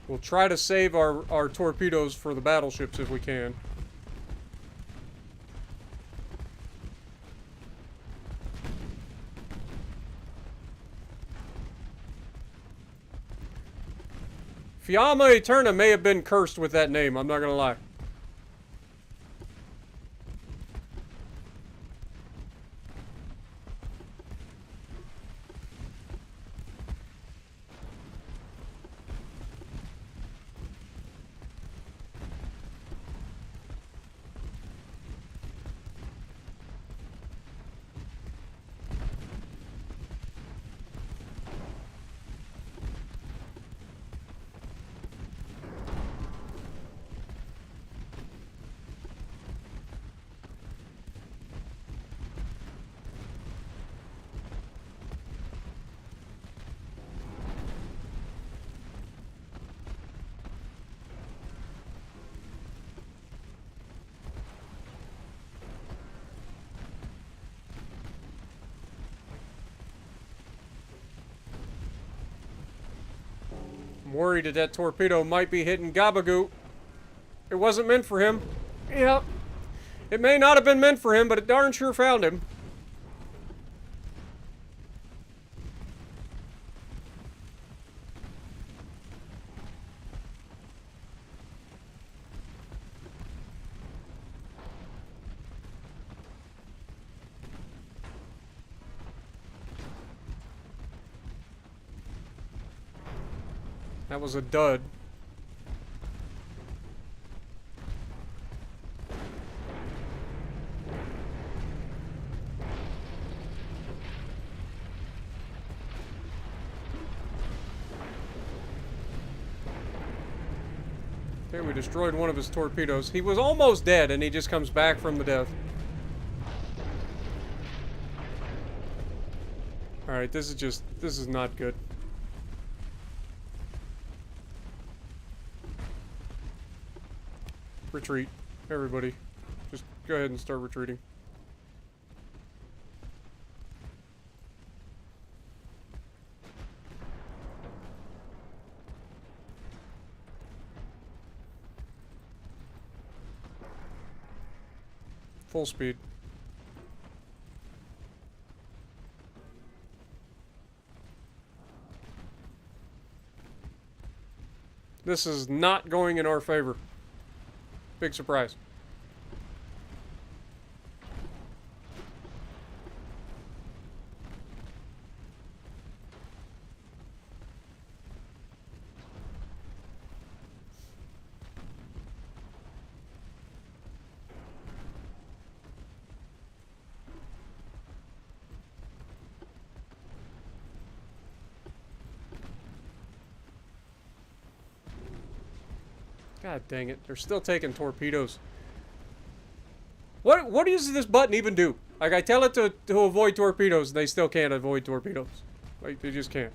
We'll try to save our torpedoes for the battleships if we can. Fiamma Eterna may have been cursed with that name, I'm not gonna lie. I'm worried that that torpedo might be hitting Gabagoo. It wasn't meant for him. Yep. It may not have been meant for him, but it darn sure found him. That was a dud. Okay, we destroyed one of his torpedoes. He was almost dead, and he just comes back from the death. Alright, this is not good. Retreat. Everybody. Just go ahead and start retreating. Full speed. This is not going in our favor. Big surprise. God dang it. They're still taking torpedoes. What does this button even do? Like, I tell it to avoid torpedoes, and they still can't avoid torpedoes. Like, they just can't.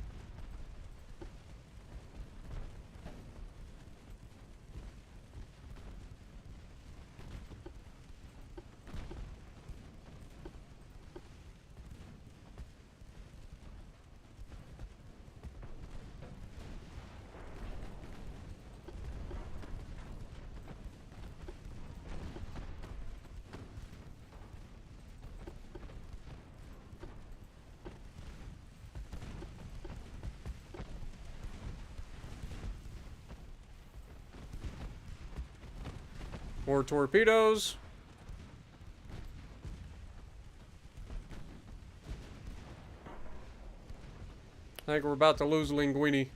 More torpedoes. I think we're about to lose Linguini.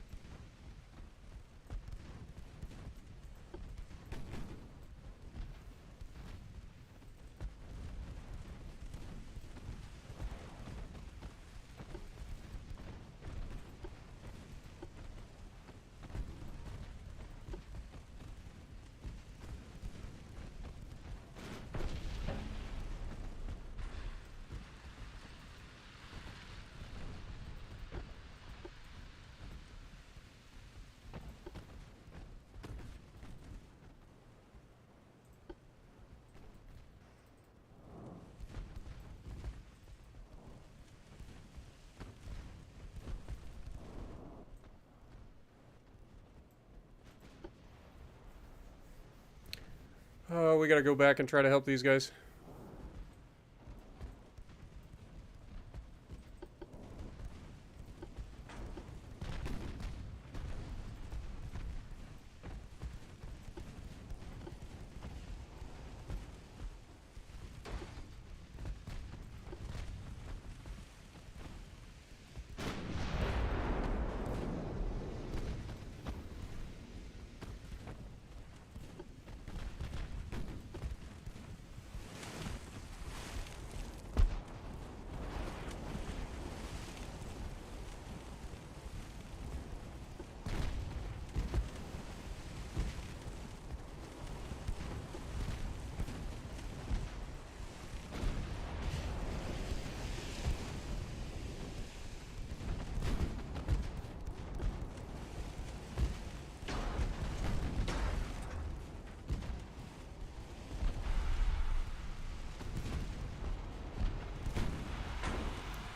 We gotta go back and try to help these guys.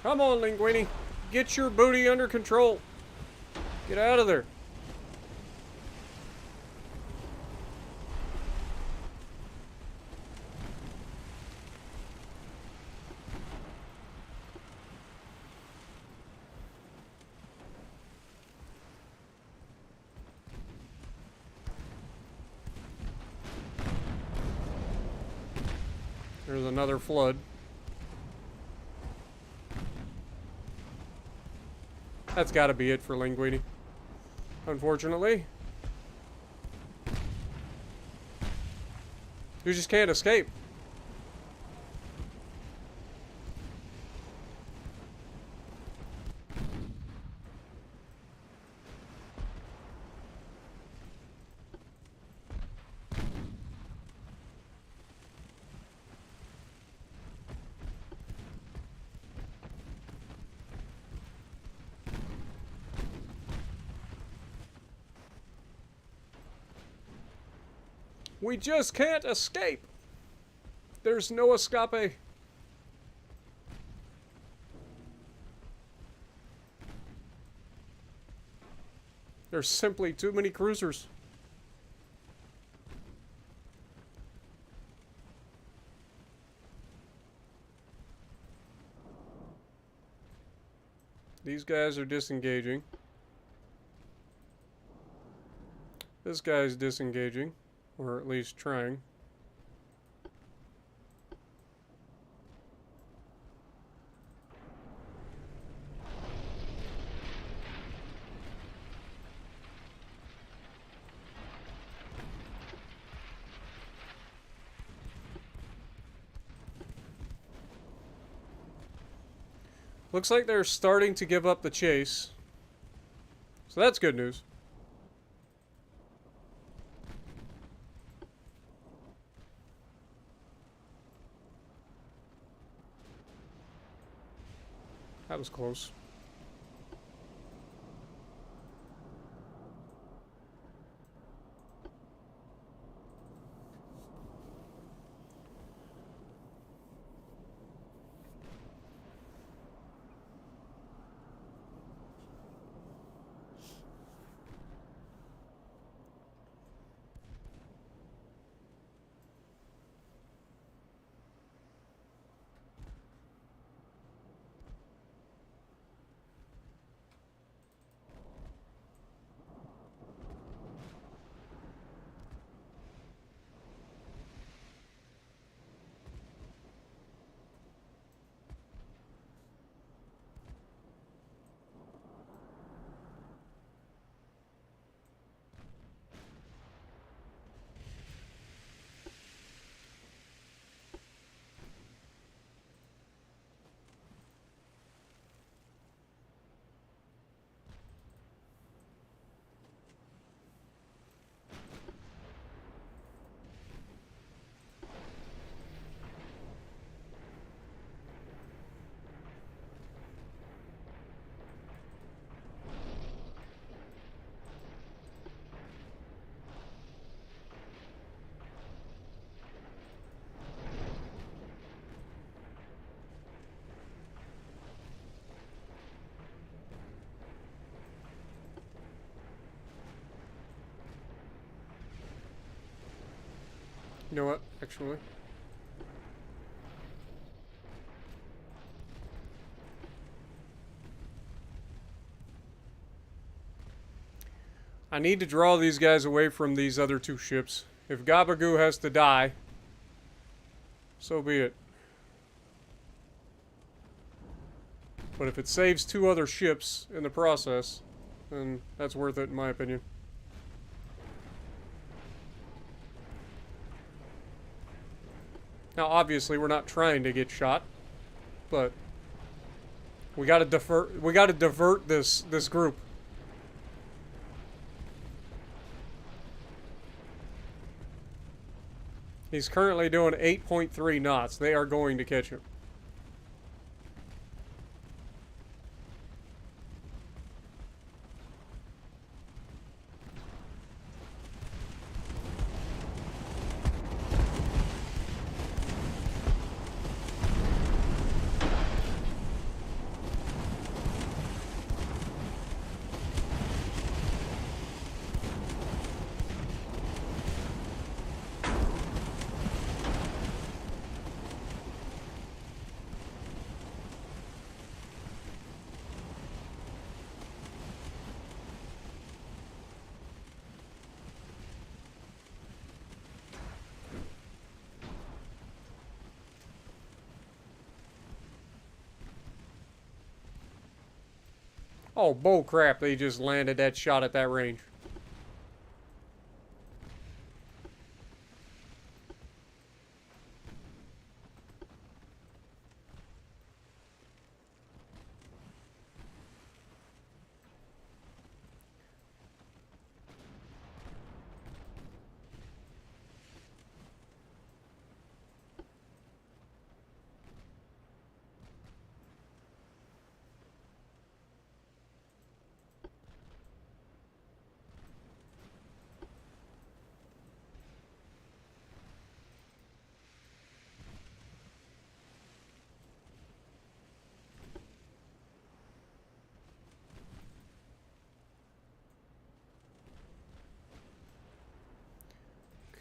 Come on, Linguini. Get your booty under control. Get out of there. There's another flood. That's got to be it for Linguini. unfortunately. You just can't escape. We just can't escape. There's no escape. There's simply too many cruisers. These guys are disengaging. This guy's disengaging, or at least trying. Looks like they're starting to give up the chase. So that's good news. That was close. You know what, actually? I need to draw these guys away from these other two ships. If Gabagoo has to die, so be it. But if it saves two other ships in the process, then that's worth it in my opinion. Now, obviously, we're not trying to get shot, but we gotta divert this group. He's currently doing 8.3 knots. They are going to catch him. Oh, bull crap, they just landed that shot at that range.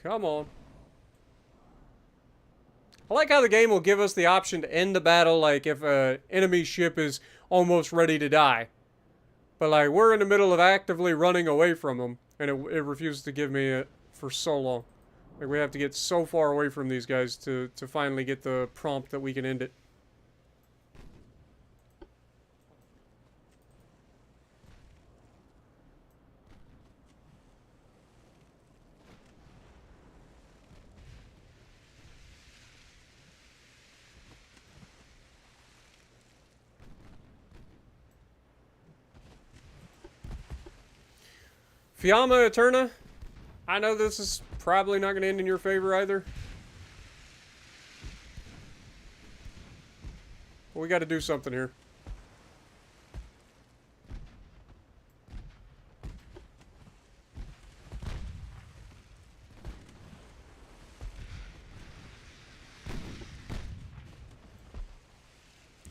Come on. I like how the game will give us the option to end the battle, like if an enemy ship is almost ready to die. But like, we're in the middle of actively running away from them, and it refuses to give me it for so long. Like, we have to get so far away from these guys to finally get the prompt that we can end it. Fiamma Eterna, I know this is probably not going to end in your favor either. But we got to do something here.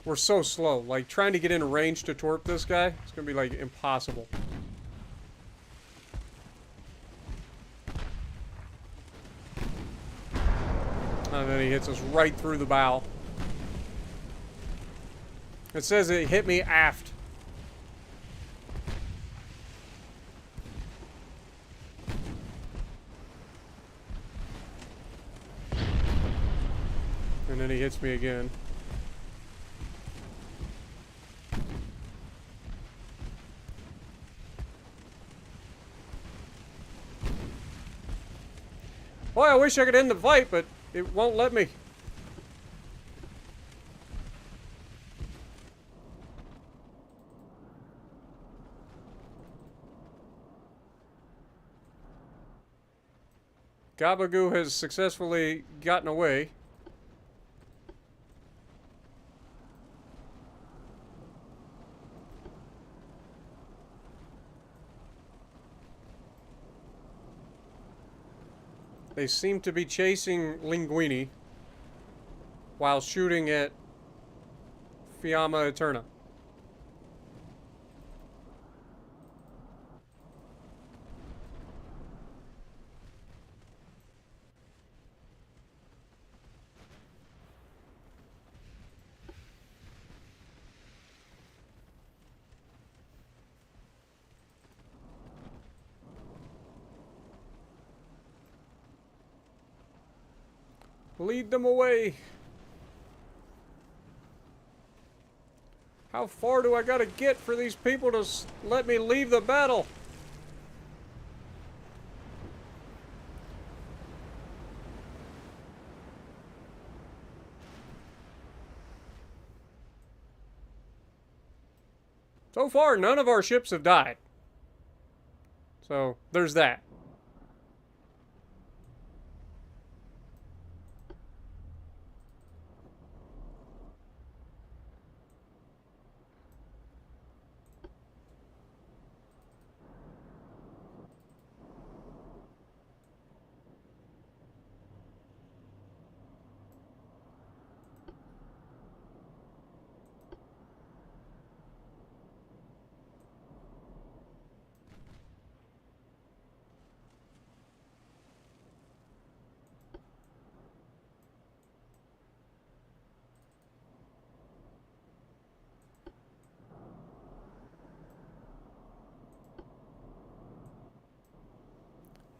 We're so slow. Like, trying to get in range to torp this guy, it's going to be, like, impossible. And then he hits us right through the bow. It says it hit me aft. And then he hits me again. Boy, I wish I could end the fight, but it won't let me. Gabagoo has successfully gotten away. They seem to be chasing Linguini while shooting at Fiamma Eterna. Lead them away. How far do I gotta get for these people to let me leave the battle? So far, none of our ships have died. So, there's that.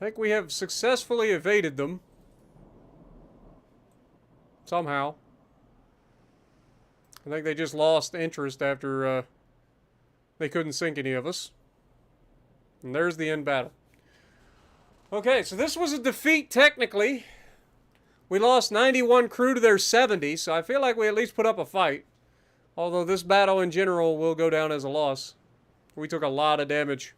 I think we have successfully evaded them. Somehow. I think they just lost interest after They couldn't sink any of us. And there's the end battle. Okay, so this was a defeat technically. We lost 91 crew to their 70, so I feel like we at least put up a fight. Although this battle in general will go down as a loss. We took a lot of damage.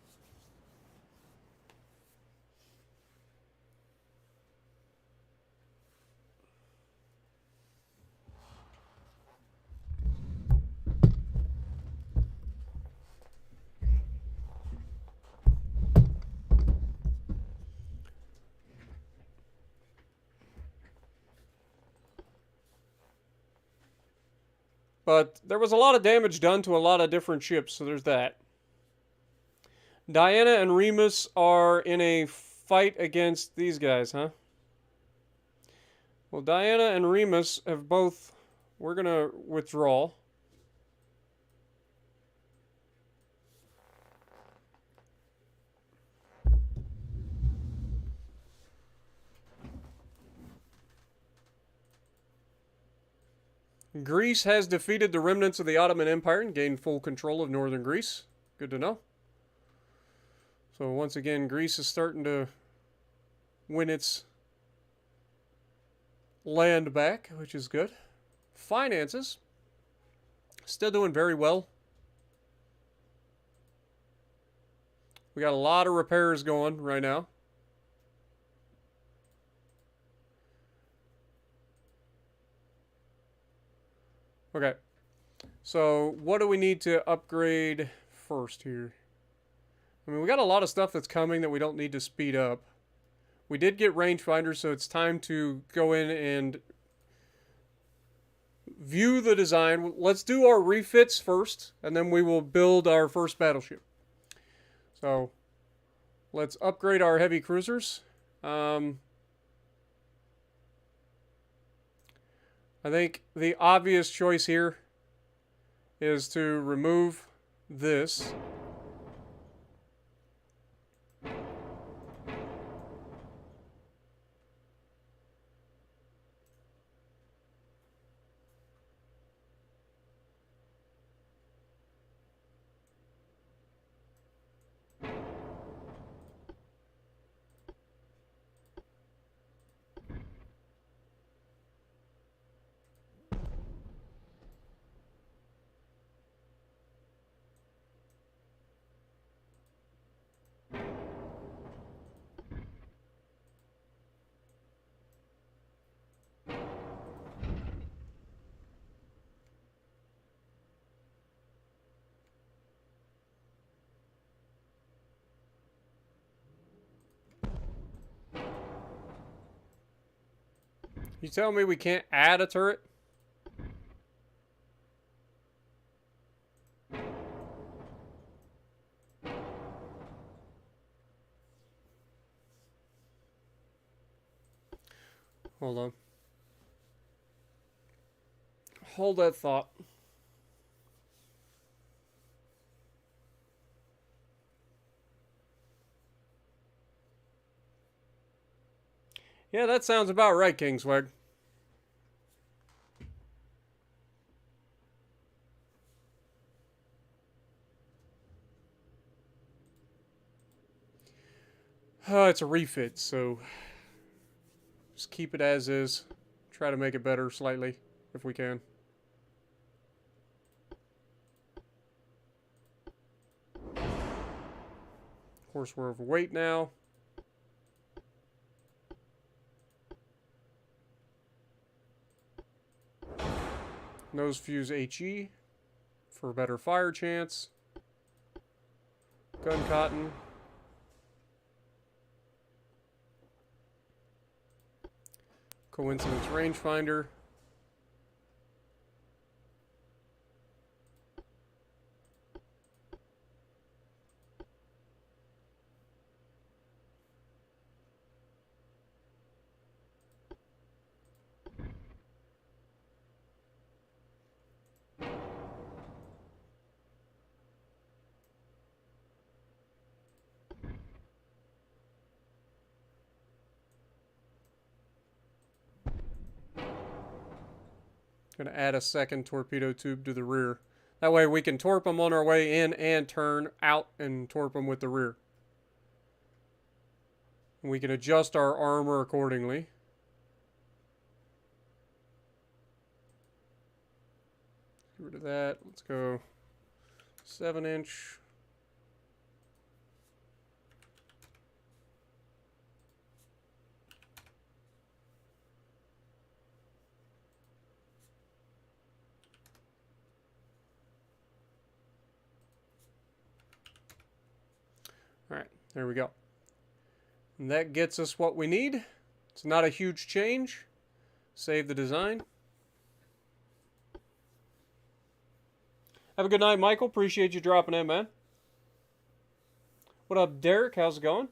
But there was a lot of damage done to a lot of different ships, so there's that. Diana and Remus are in a fight against these guys, huh? Well, Diana and Remus have both... We're going to withdraw. Greece has defeated the remnants of the Ottoman Empire and gained full control of northern Greece. Good to know. So once again, Greece is starting to win its land back, which is good. Finances. Still doing very well. We got a lot of repairs going right now. Okay. So what do we need to upgrade first here? I mean, we got a lot of stuff that's coming that we don't need to speed up. We did get rangefinders, so it's time to go in and view the design. Let's do our refits first, and then we will build our first battleship. So, let's upgrade our heavy cruisers. I think the obvious choice here is to remove this. You tell me we can't add a turret? Hold on. Hold that thought. Yeah, that sounds about right, Kingswag. It's a refit, so just keep it as is. Try to make it better slightly, if we can. Of course, we're overweight now. Nose fuse HE for a better fire chance. Gun cotton. Coincidence rangefinder. Going to add a second torpedo tube to the rear. That way we can torp them on our way in and turn out and torp them with the rear. And we can adjust our armor accordingly. Get rid of that. Let's go 7-inch. All right, there we go. And that gets us what we need. It's not a huge change. Save the design. Have a good night, Michael. Appreciate you dropping in, man. What up, Derek? How's it going?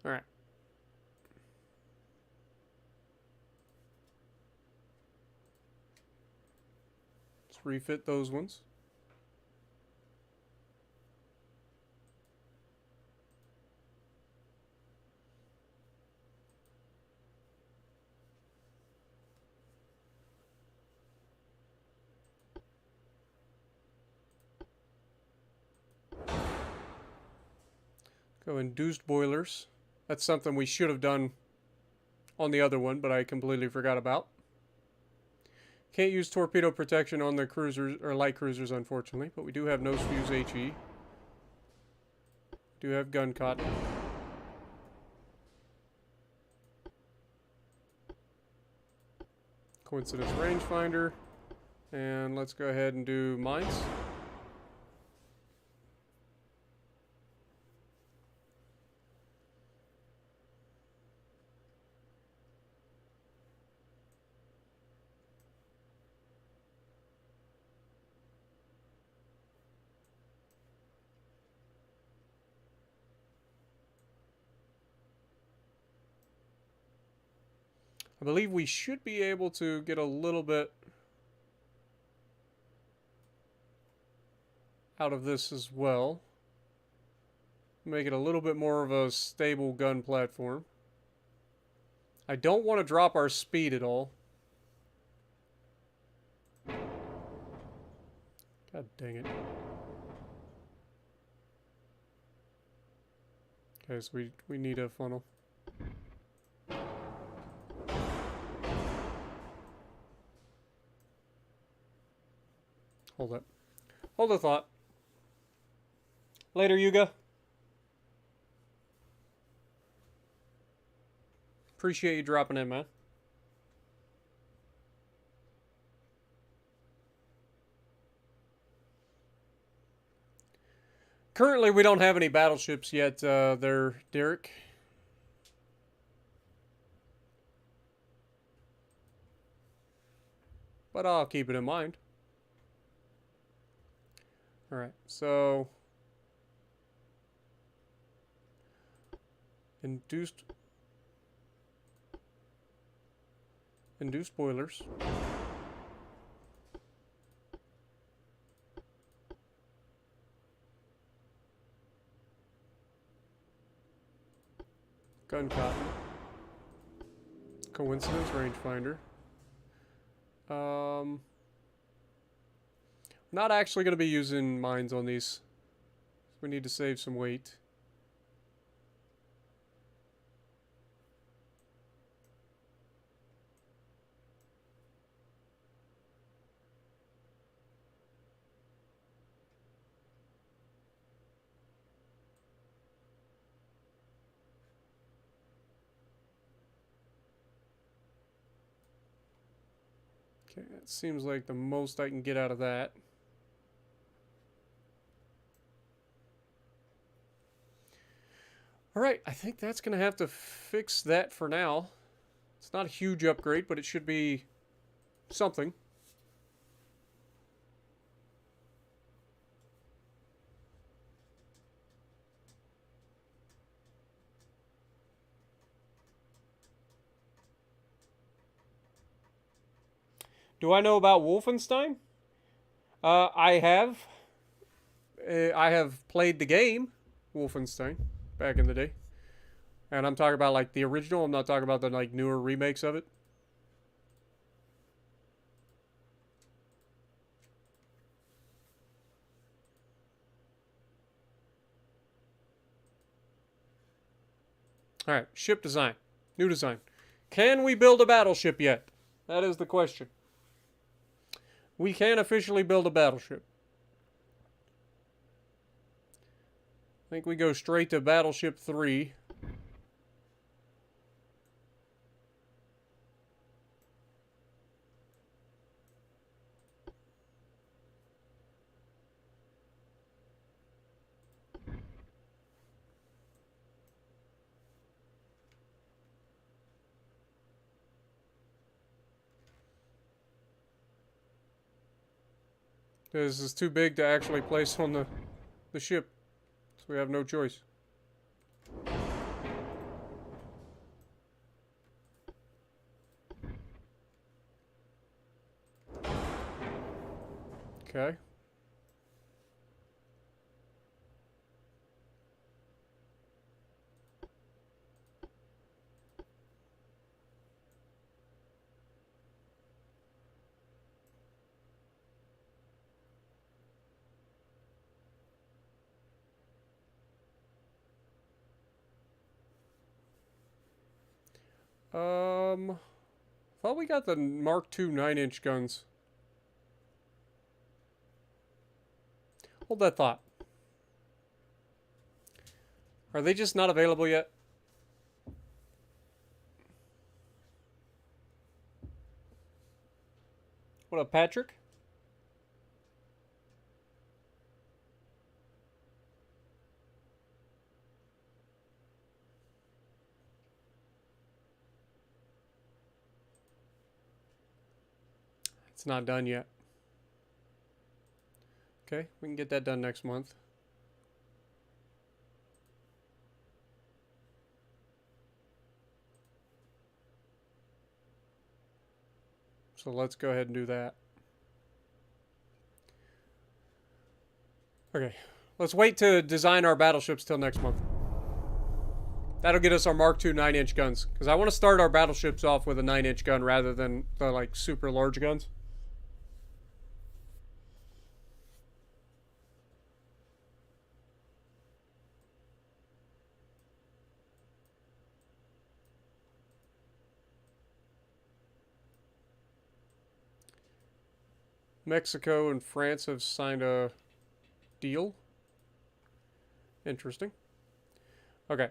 All right. Let's refit those ones. Go induced boilers. That's something we should have done on the other one, but I completely forgot about. Can't use torpedo protection on the cruisers or light cruisers, unfortunately, but we do have nose fuse HE. Do have gun cotton. Coincidence rangefinder. And let's go ahead and do mines. I believe we should be able to get a little bit out of this as well. Make it a little bit more of a stable gun platform. I don't want to drop our speed at all. God dang it. Okay, so we need a funnel. Hold up. Hold the thought. Later, Yuga. Appreciate you dropping in, man. Currently, we don't have any battleships yet there, Derek. But I'll keep it in mind. Alright, so... Induced boilers. Gun cotton. Coincidence rangefinder. Not actually going to be using mines on these. We need to save some weight. Okay, that seems like the most I can get out of that. Alright, I think that's going to have to fix that for now. It's not a huge upgrade, but it should be something. Do I know about Wolfenstein? I have. I have played the game, Wolfenstein, back in the day. And I'm talking about like the original. I'm not talking about the like newer remakes of it. All right, ship design. New design. Can we build a battleship yet? That is the question. We can officially build a battleship. I think we go straight to Battleship 3. This is too big to actually place on the ship. So we have no choice. Okay. Thought we got the Mark II 9-inch guns. Hold that thought. Are they just not available yet? What up, Patrick? It's not done yet. Okay, we can get that done next month. So let's go ahead and do that. Okay, let's wait to design our battleships till next month. That'll get us our Mark II 9-inch guns. Because I want to start our battleships off with a 9-inch gun rather than the like super large guns. Mexico and France have signed a deal. Interesting. Okay.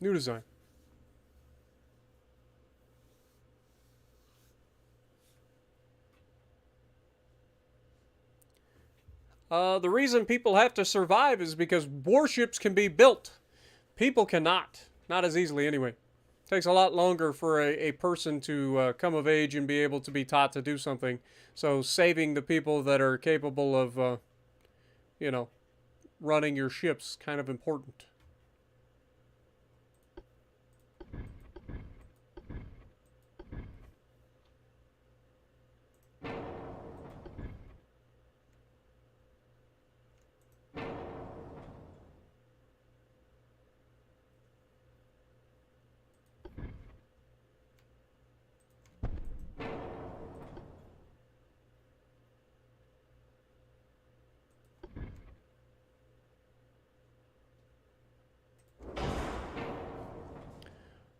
New design. The reason people have to survive is because warships can be built. People cannot. Not as easily, anyway. Takes a lot longer for a person to come of age and be able to be taught to do something. So saving the people that are capable of, you know, running your ships kind of important.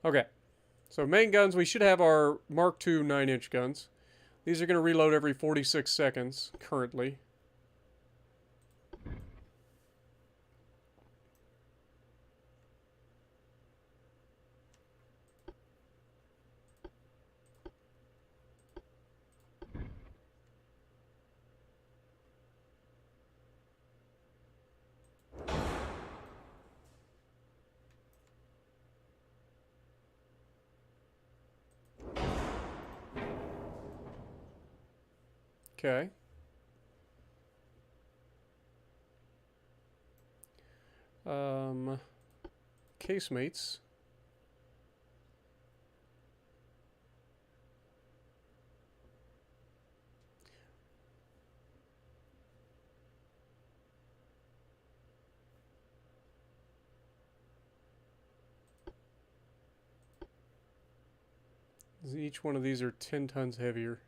Okay, so main guns, we should have our Mark II 9-inch guns. These are going to reload every 46 seconds, currently. Okay. Casemates. Each one of these are 10 tons heavier.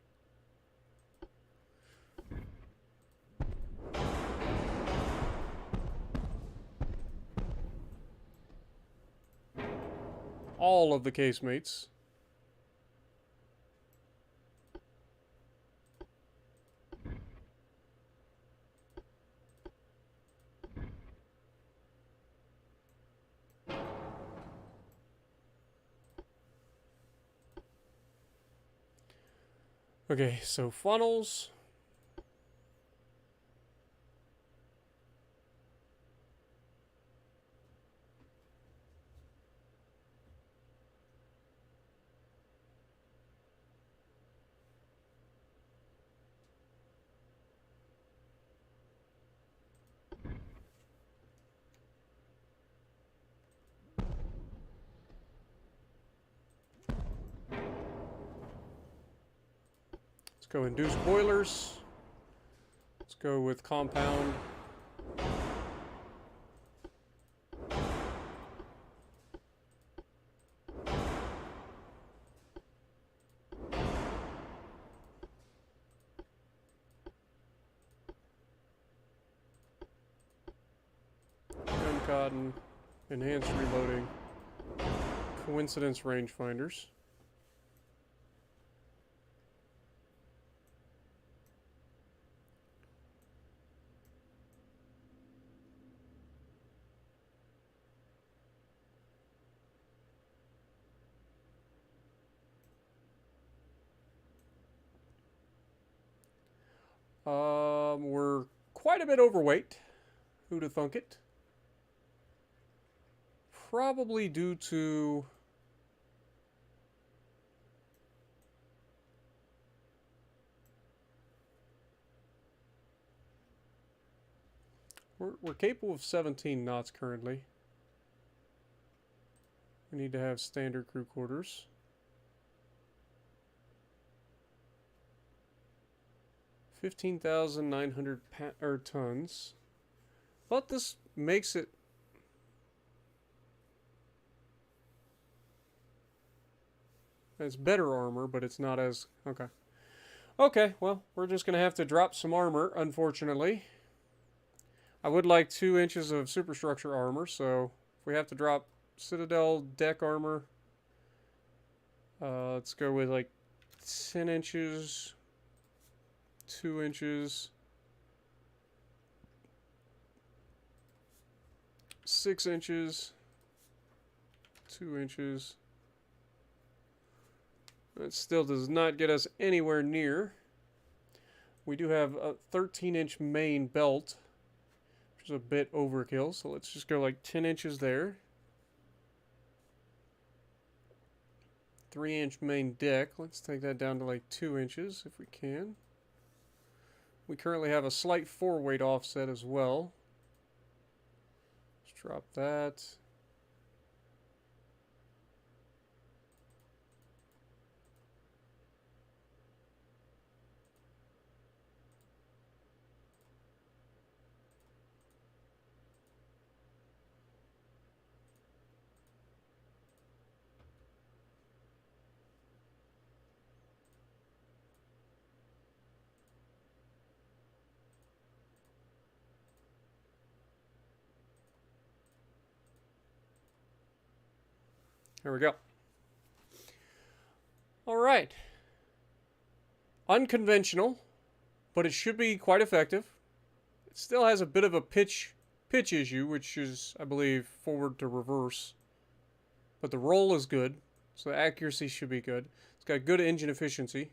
All of the casemates. Okay, so funnels. Let's go induce boilers. Let's go with compound. Gun cotton. Enhanced reloading. Coincidence rangefinders. We're quite a bit overweight. Who'd have thunk it? Probably due to we're capable of 17 knots currently. We need to have standard crew quarters. 15,900 tons. But this makes it. It's better armor, but it's not as okay. Okay, well, we're just gonna have to drop some armor, unfortunately. I would like 2 inches of superstructure armor, so if we have to drop Citadel deck armor, let's go with like 10 inches, 2 inches, 6 inches, 2 inches. That still does not get us anywhere near. We do have a 13-inch main belt, which is a bit overkill, so let's just go like 10 inches there. 3-inch main deck. Let's take that down to like 2 inches if we can. We currently have a slight 4-weight offset as well. Let's drop that. There we go. All right. Unconventional, but it should be quite effective. It still has a bit of a pitch issue, which is, I believe, forward to reverse. But the roll is good, so the accuracy should be good. It's got good engine efficiency.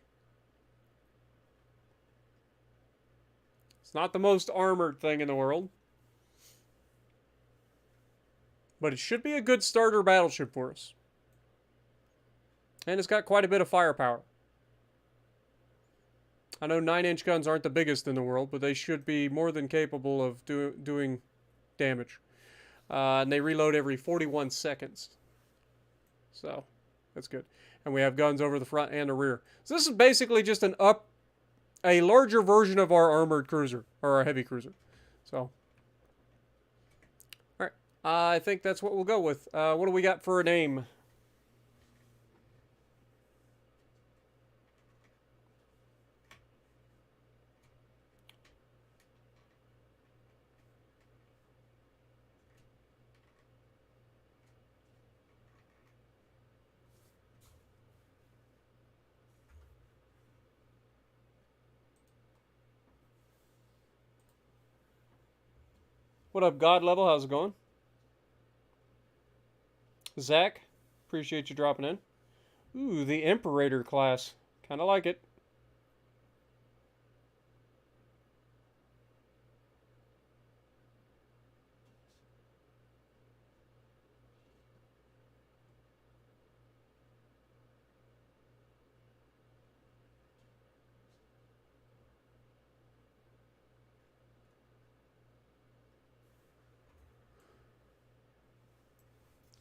It's not the most armored thing in the world, but it should be a good starter battleship for us. And it's got quite a bit of firepower. I know 9-inch guns aren't the biggest in the world, but they should be more than capable of doing damage. And they reload every 41 seconds. So, that's good. And we have guns over the front and the rear. So this is basically just a larger version of our armored cruiser, or our heavy cruiser. So, alright. I think that's what we'll go with. What do we got for a name? What up, God Level? How's it going? Zach, appreciate you dropping in. Ooh, the Imperator class. Kind of like it.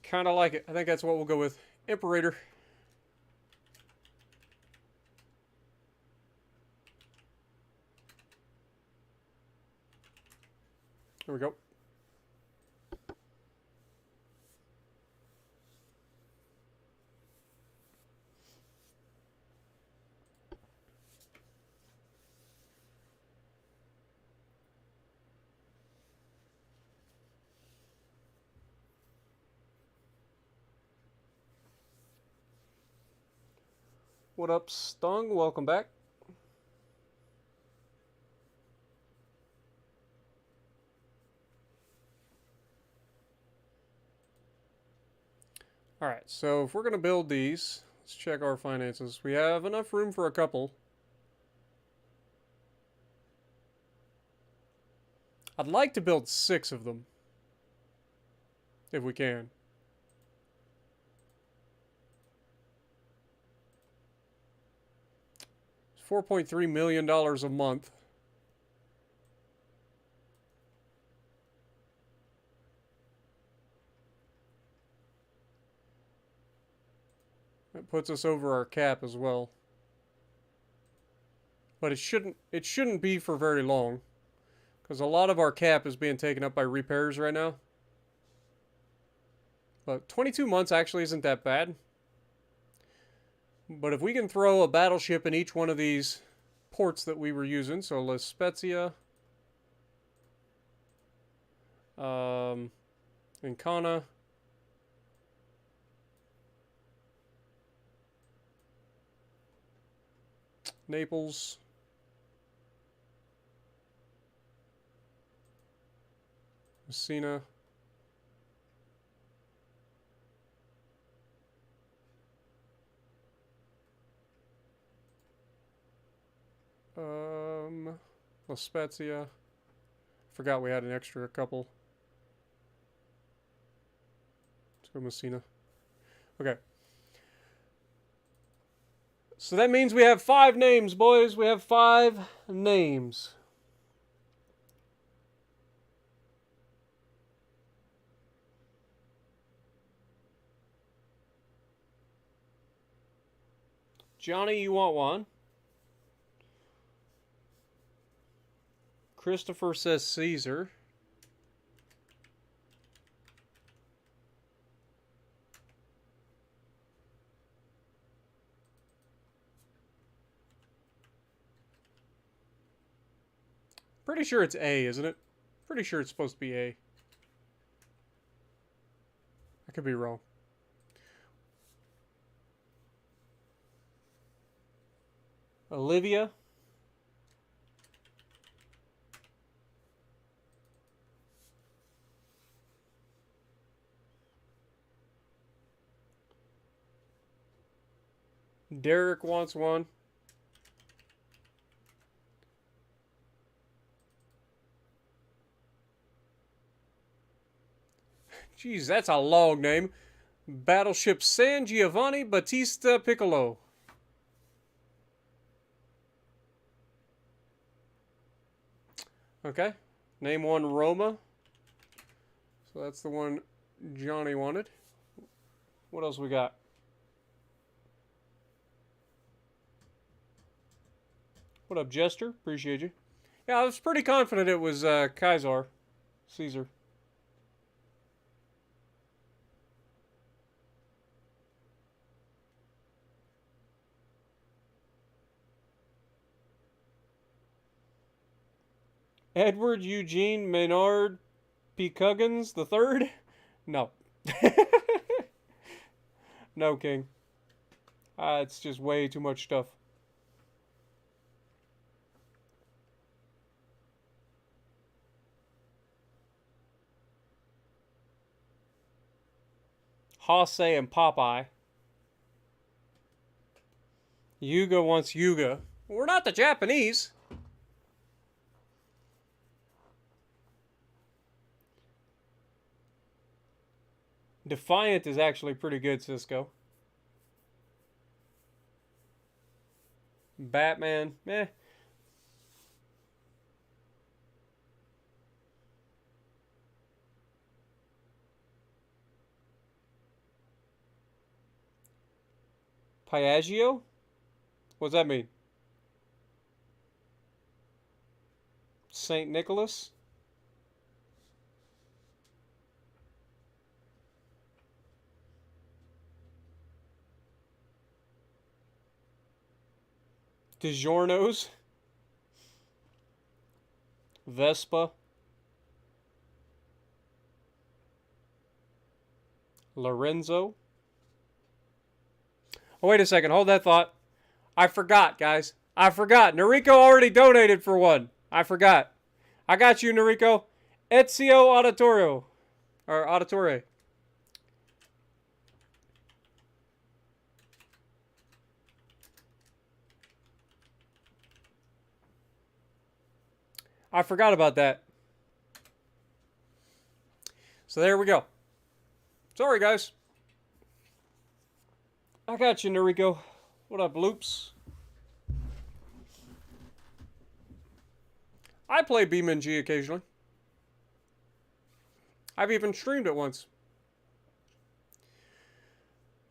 Kind of like it. I think that's what we'll go with. Imperator. Here we go. What up, Stung? Welcome back. Alright, so if we're going to build these, let's check our finances. We have enough room for a couple. I'd like to build 6 of them. If we can. It's $4.3 million a month. That puts us over our cap as well. But it shouldn't be for very long. Because a lot of our cap is being taken up by repairs right now. But 22 months actually isn't that bad. But if we can throw a battleship in each one of these ports that we were using, so La Spezia, Ancona, Naples, Messina, La Spezia. Forgot we had an extra couple. Let's go Messina. Okay. So that means we have 5 names, boys. We have 5 names. Johnny, you want one? Christopher says Caesar. Pretty sure it's A, isn't it? Pretty sure it's supposed to be A. I could be wrong. Olivia. Derek wants one. Jeez, that's a long name. Battleship San Giovanni Battista Piccolo. Okay. Name one Roma. So that's the one Johnny wanted. What else we got? What up, Jester? Appreciate you. Yeah, I was pretty confident it was Caesar. Edward Eugene Maynard P. Cuggins the third? No. No, King. It's just way too much stuff. Hosse and Popeye. Yuga wants Yuga. We're not the Japanese. Defiant is actually pretty good, Cisco. Batman, eh. Piaggio? What's that mean? St. Nicholas? DiGiorno's? Vespa? Lorenzo? Oh, wait a second. Hold that thought. I forgot, guys. I forgot. Noriko already donated for one. I forgot. I got you, Noriko. Ezio Auditorio. Or Auditore. I forgot about that. So there we go. Sorry, guys. I got you, Noriko. What up, Loops? I play BeamNG occasionally. I've even streamed it once.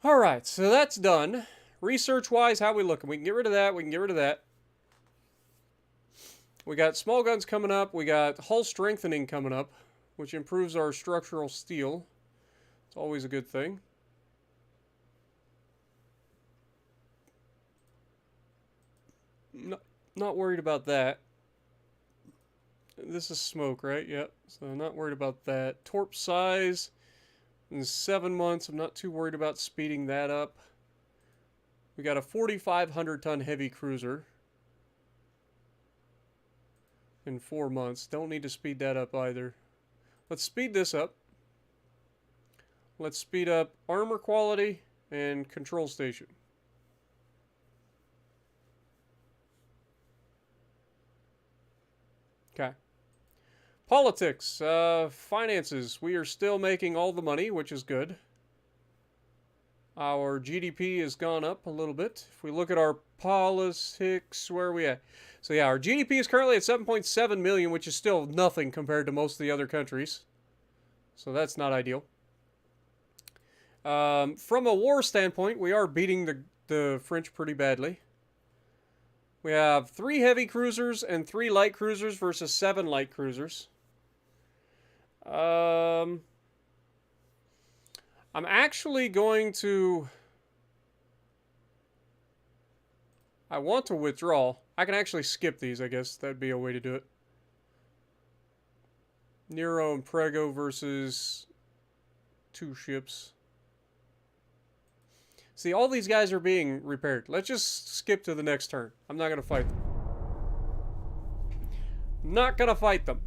Alright, so that's done. Research-wise, how we looking? We can get rid of that. We can get rid of that. We got small guns coming up. We got hull strengthening coming up, which improves our structural steel. It's always a good thing. Not worried about that. This is smoke, right? Yep. So I'm not worried about that. Torp size in 7 months. I'm not too worried about speeding that up. We got a 4,500 ton heavy cruiser in 4 months. Don't need to speed that up either. Let's speed this up. Let's speed up armor quality and control station. Okay. Politics, finances. We are still making all the money, which is good. Our GDP has gone up a little bit. If we look at our politics, where are we at? So yeah, our GDP is currently at 7.7 million, which is still nothing compared to most of the other countries. So that's not ideal. From a war standpoint, we are beating the French pretty badly. We have 3 heavy cruisers and 3 light cruisers versus 7 light cruisers. I'm actually going to... I want to withdraw. I can actually skip these, I guess. That'd be a way to do it. Nero and Prego versus 2 ships. See, all these guys are being repaired. Let's just skip to the next turn. I'm not going to fight them. Not going to fight them.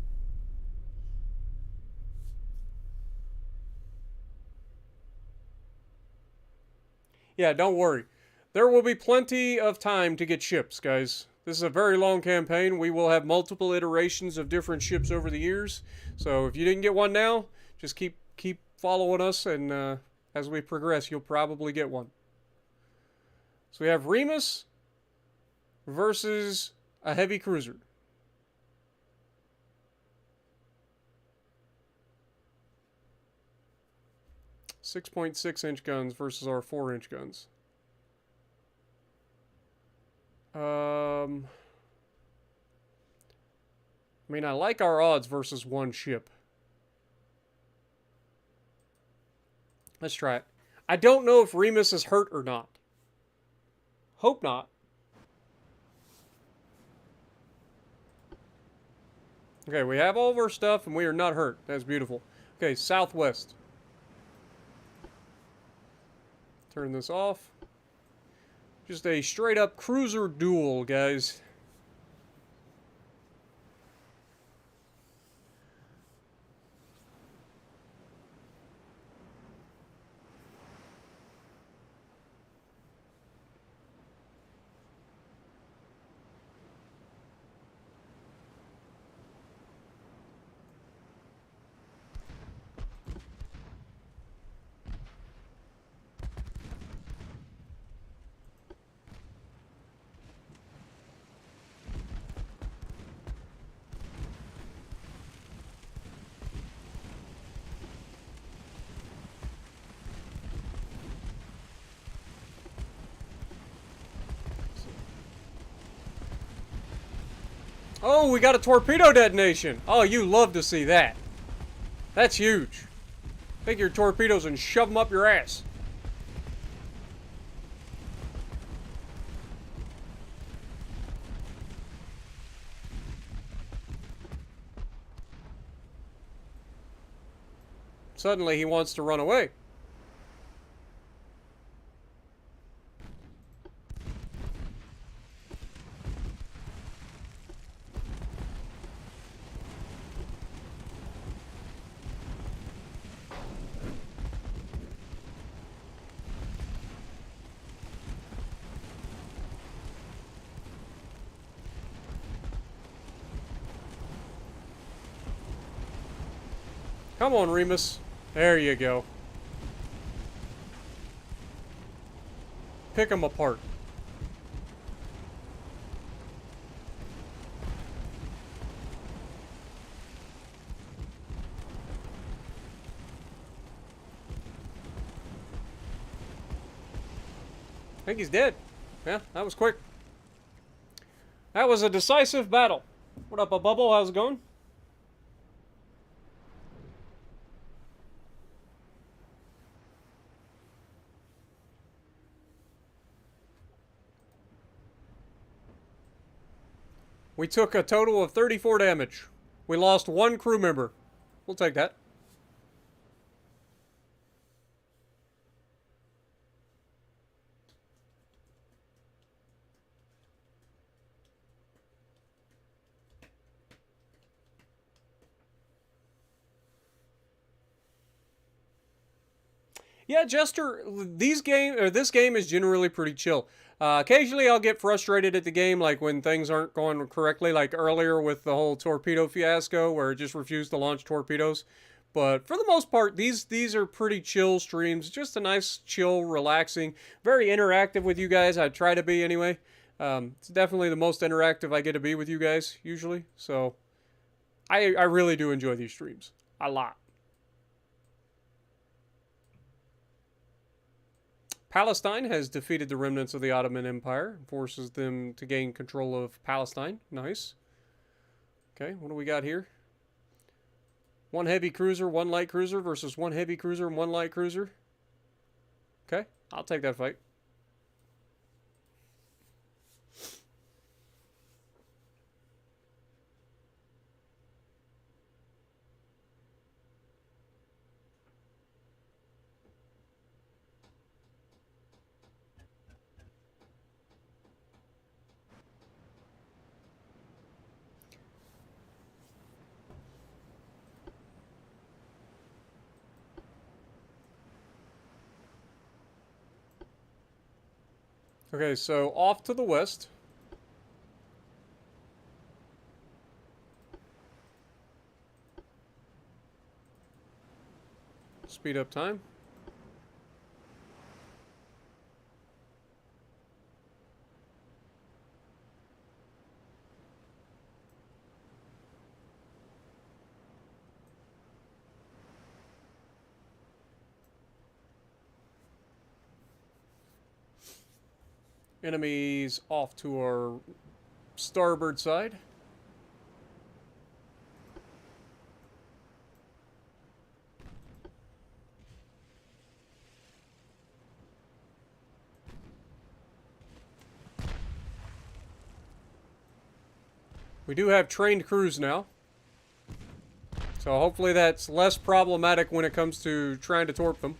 Yeah, don't worry. There will be plenty of time to get ships, guys. This is a very long campaign. We will have multiple iterations of different ships over the years. So if you didn't get one now, just keep following us, and as we progress, you'll probably get one. So we have Remus versus a heavy cruiser. 6.6-inch guns versus our 4-inch guns. I mean, I like our odds versus one ship. Let's try it. I don't know if Remus is hurt or not. Hope not. Okay, we have all of our stuff and we are not hurt. That's beautiful. Okay, southwest. Turn this off. Just a straight up cruiser duel, guys. Oh, we got a torpedo detonation. Oh, you love to see that. That's huge. Take your torpedoes and shove them up your ass. Suddenly he wants to run away. Come on, Remus. There you go. Pick them apart. I think he's dead. Yeah, that was quick. That was a decisive battle. What up, a bubble? How's it going? We took a total of 34 damage. We lost one crew member. We'll take that. Yeah, Jester, this game is generally pretty chill. Occasionally I'll get frustrated at the game, like when things aren't going correctly, like earlier with the whole torpedo fiasco where it just refused to launch torpedoes. But for the most part, these are pretty chill streams. Just a nice, chill, relaxing, very interactive with you guys. I try to be anyway. It's definitely the most interactive I get to be with you guys, usually. So I really do enjoy these streams. A lot. Palestine has defeated the remnants of the Ottoman Empire, forces them to gain control of Palestine. Nice. Okay, what do we got here? One heavy cruiser, one light cruiser versus one heavy cruiser and one light cruiser. Okay, I'll take that fight. Okay, so off to the west. Speed up time. Enemies off to our starboard side. We do have trained crews now. So hopefully that's less problematic when it comes to trying to torp them.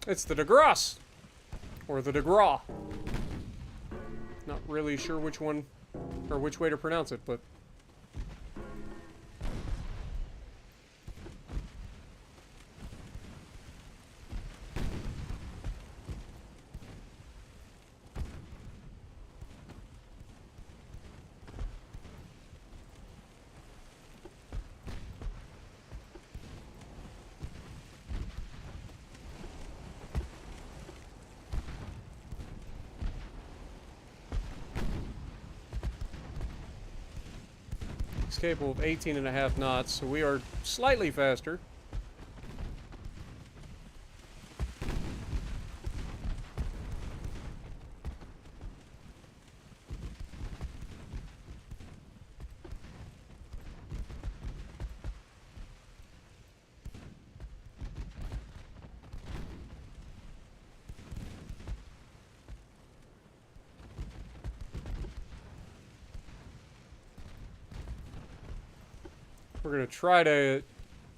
It's the DeGrasse. Or the DeGraw. Not really sure which one, or which way to pronounce it, but... It's capable of 18.5 knots, so we are slightly faster. We're going to try to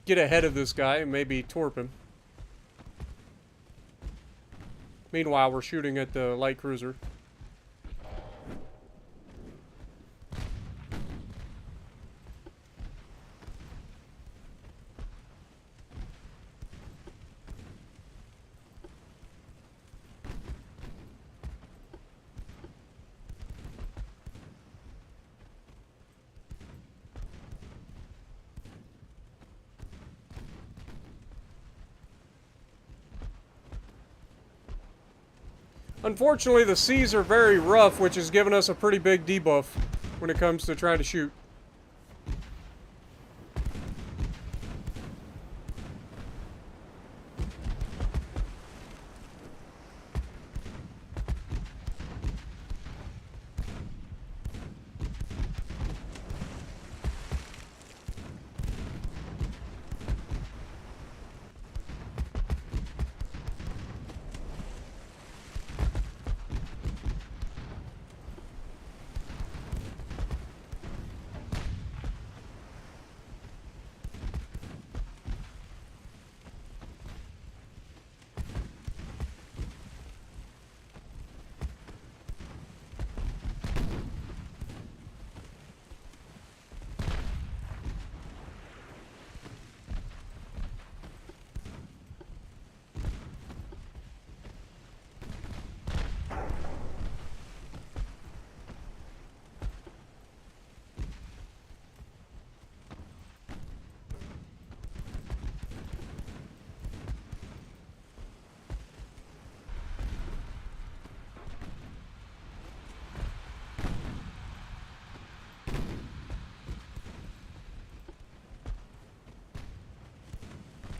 get ahead of this guy and maybe torp him. Meanwhile, we're shooting at the light cruiser. Unfortunately, the seas are very rough, which has given us a pretty big debuff when it comes to trying to shoot.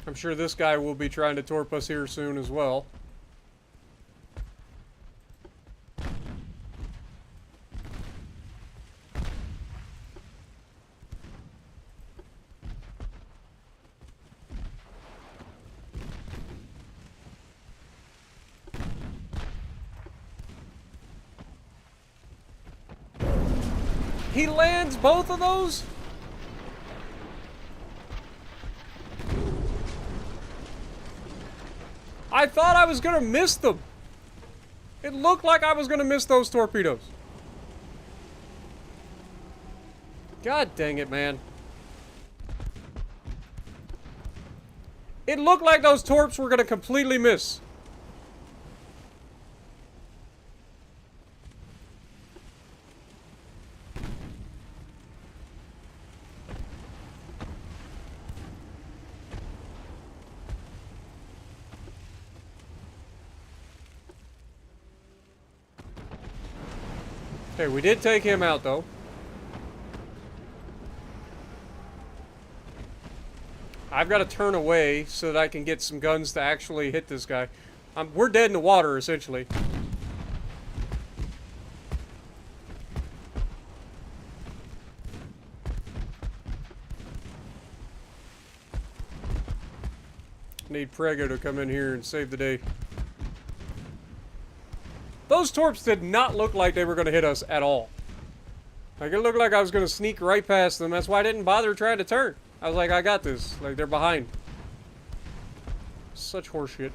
I'm sure this guy will be trying to torp us here soon as well. He lands both of those? I thought I was gonna miss them. It looked like I was gonna miss those torpedoes. God dang it, man. It looked like those torps were gonna completely miss. Okay, we did take him out, though. I've got to turn away so that I can get some guns to actually hit this guy. We're dead in the water, essentially. Need Prego to come in here and save the day. Those torps did not look like they were going to hit us at all. Like, it looked like I was going to sneak right past them. That's why I didn't bother trying to turn. I was like, I got this. Like, they're behind. Such horseshit.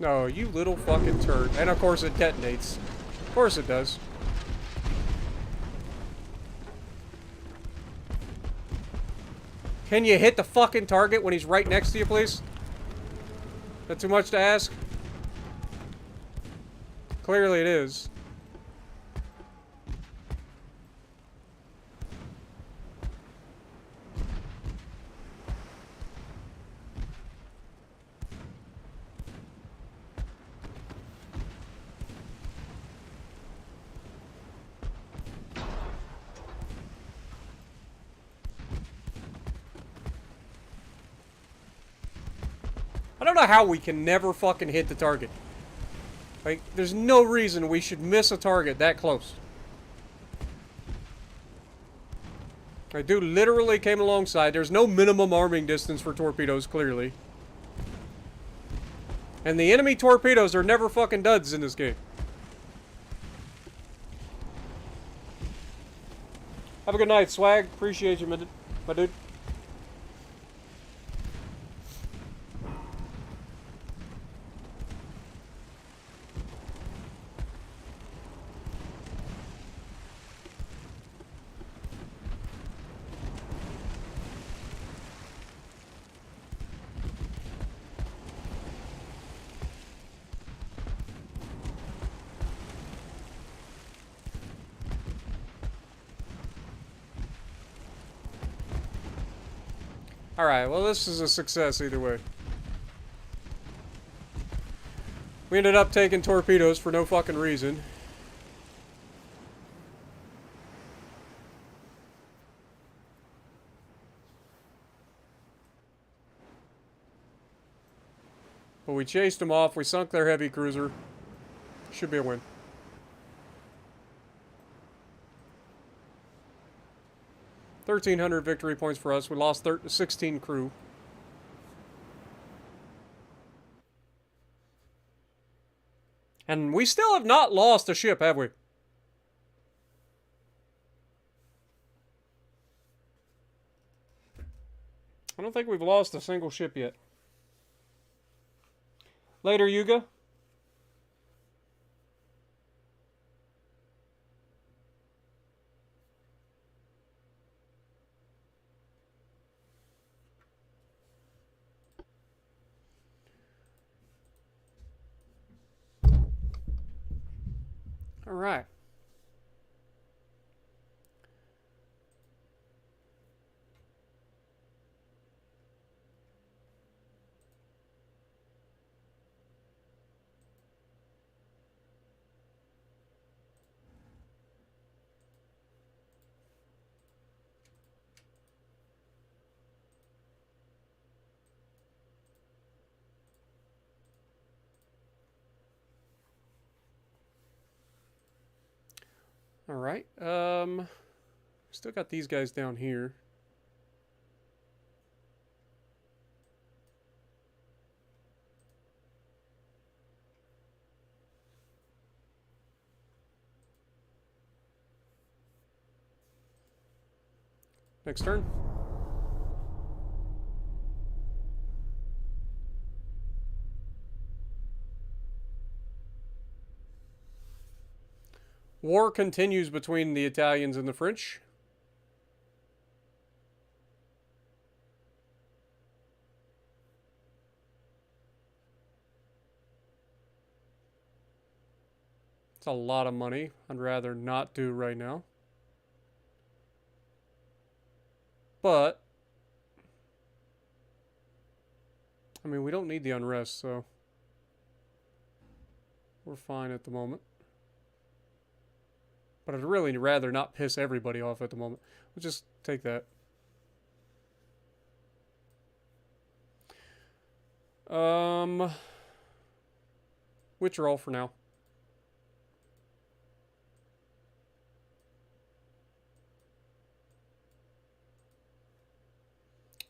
No, you little fucking turd. And of course it detonates. Of course it does. Can you hit the fucking target when he's right next to you, please? Is that too much to ask? Clearly it is. I don't know how we can never fucking hit the target. Like, there's no reason we should miss a target that close. That dude literally came alongside. There's no minimum arming distance for torpedoes, clearly. And the enemy torpedoes are never fucking duds in this game. Have a good night, Swag. Appreciate you, my dude. Alright, well this is a success either way. We ended up taking torpedoes for no fucking reason. But we chased them off, we sunk their heavy cruiser. Should be a win. $1,300 victory points for us. We lost 16 crew. And we still have not lost a ship, have we? I don't think we've lost a single ship yet. Later, Yuga. All right. Alright, still got these guys down here. Next turn. War continues between the Italians and the French. It's a lot of money. I'd rather not do right now. But, I mean, we don't need the unrest, so we're fine at the moment. But I'd really rather not piss everybody off at the moment. We'll just take that. Withdrawal for now.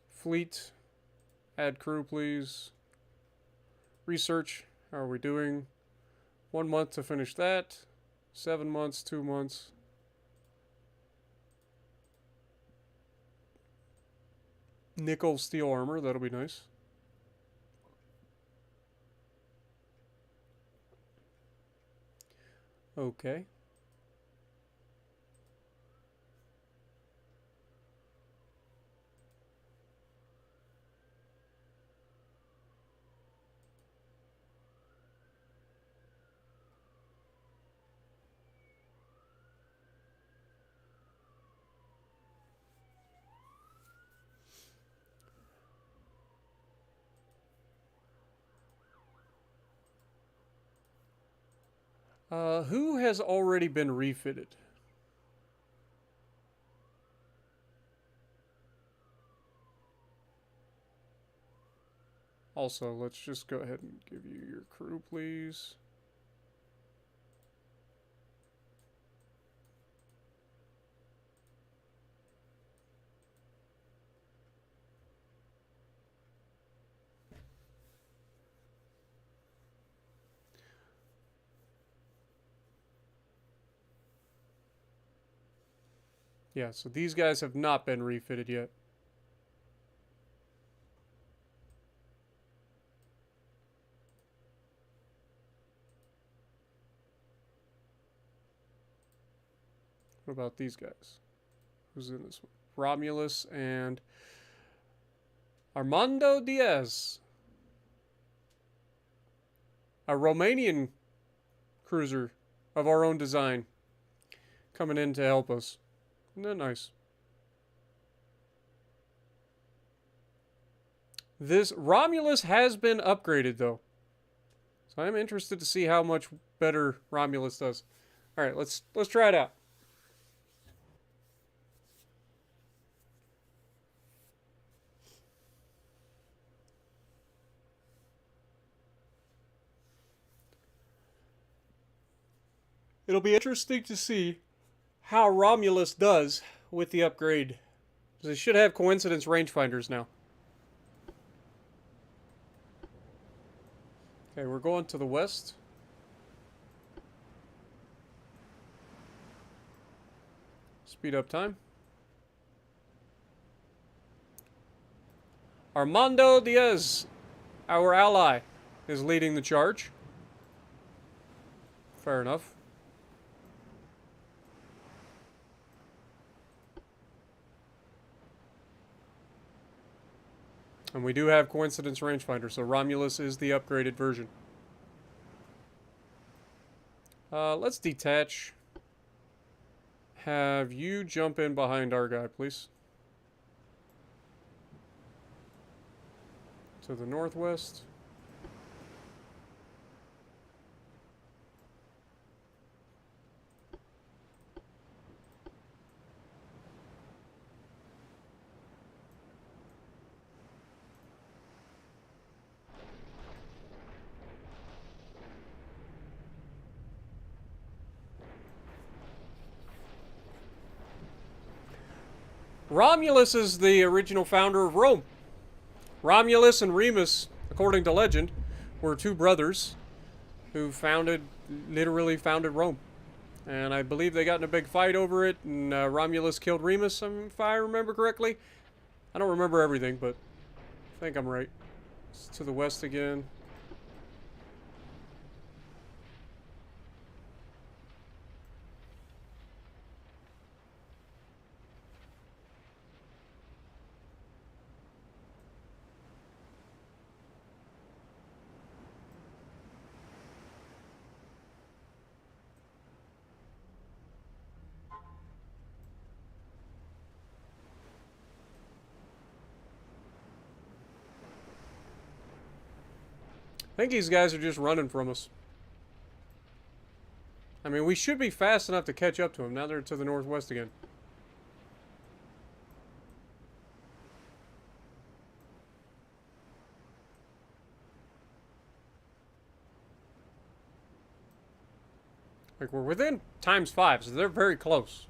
Fleet. Add crew, please. Research. How are we doing? 1 month to finish that. 7 months, 2 months. Nickel steel armor, that'll be nice. Okay. Who has already been refitted? Also, let's just go ahead and give you your crew, please. Yeah, so these guys have not been refitted yet. What about these guys? Who's in this one? Romulus and Armando Diaz. A Romanian cruiser of our own design coming in to help us. Isn't that nice? This Romulus has been upgraded though. So I'm interested to see how much better Romulus does. All right, let's try it out. It'll be interesting to see how Romulus does with the upgrade. They should have coincidence rangefinders now. Okay, we're going to the west. Speed up time. Armando Diaz, our ally, is leading the charge. Fair enough. And we do have coincidence rangefinder, so Romulus is the upgraded version. Let's detach. Have you jump in behind our guy, please. To the northwest. Romulus is the original founder of Rome. Romulus and Remus, according to legend, were two brothers who literally founded Rome. And I believe they got in a big fight over it, and Romulus killed Remus, if I remember correctly. I don't remember everything, but I think I'm right. It's to the west again. I think these guys are just running from us. I mean, we should be fast enough to catch up to them. Now they're to the northwest again. Like, we're within ×5, so they're very close.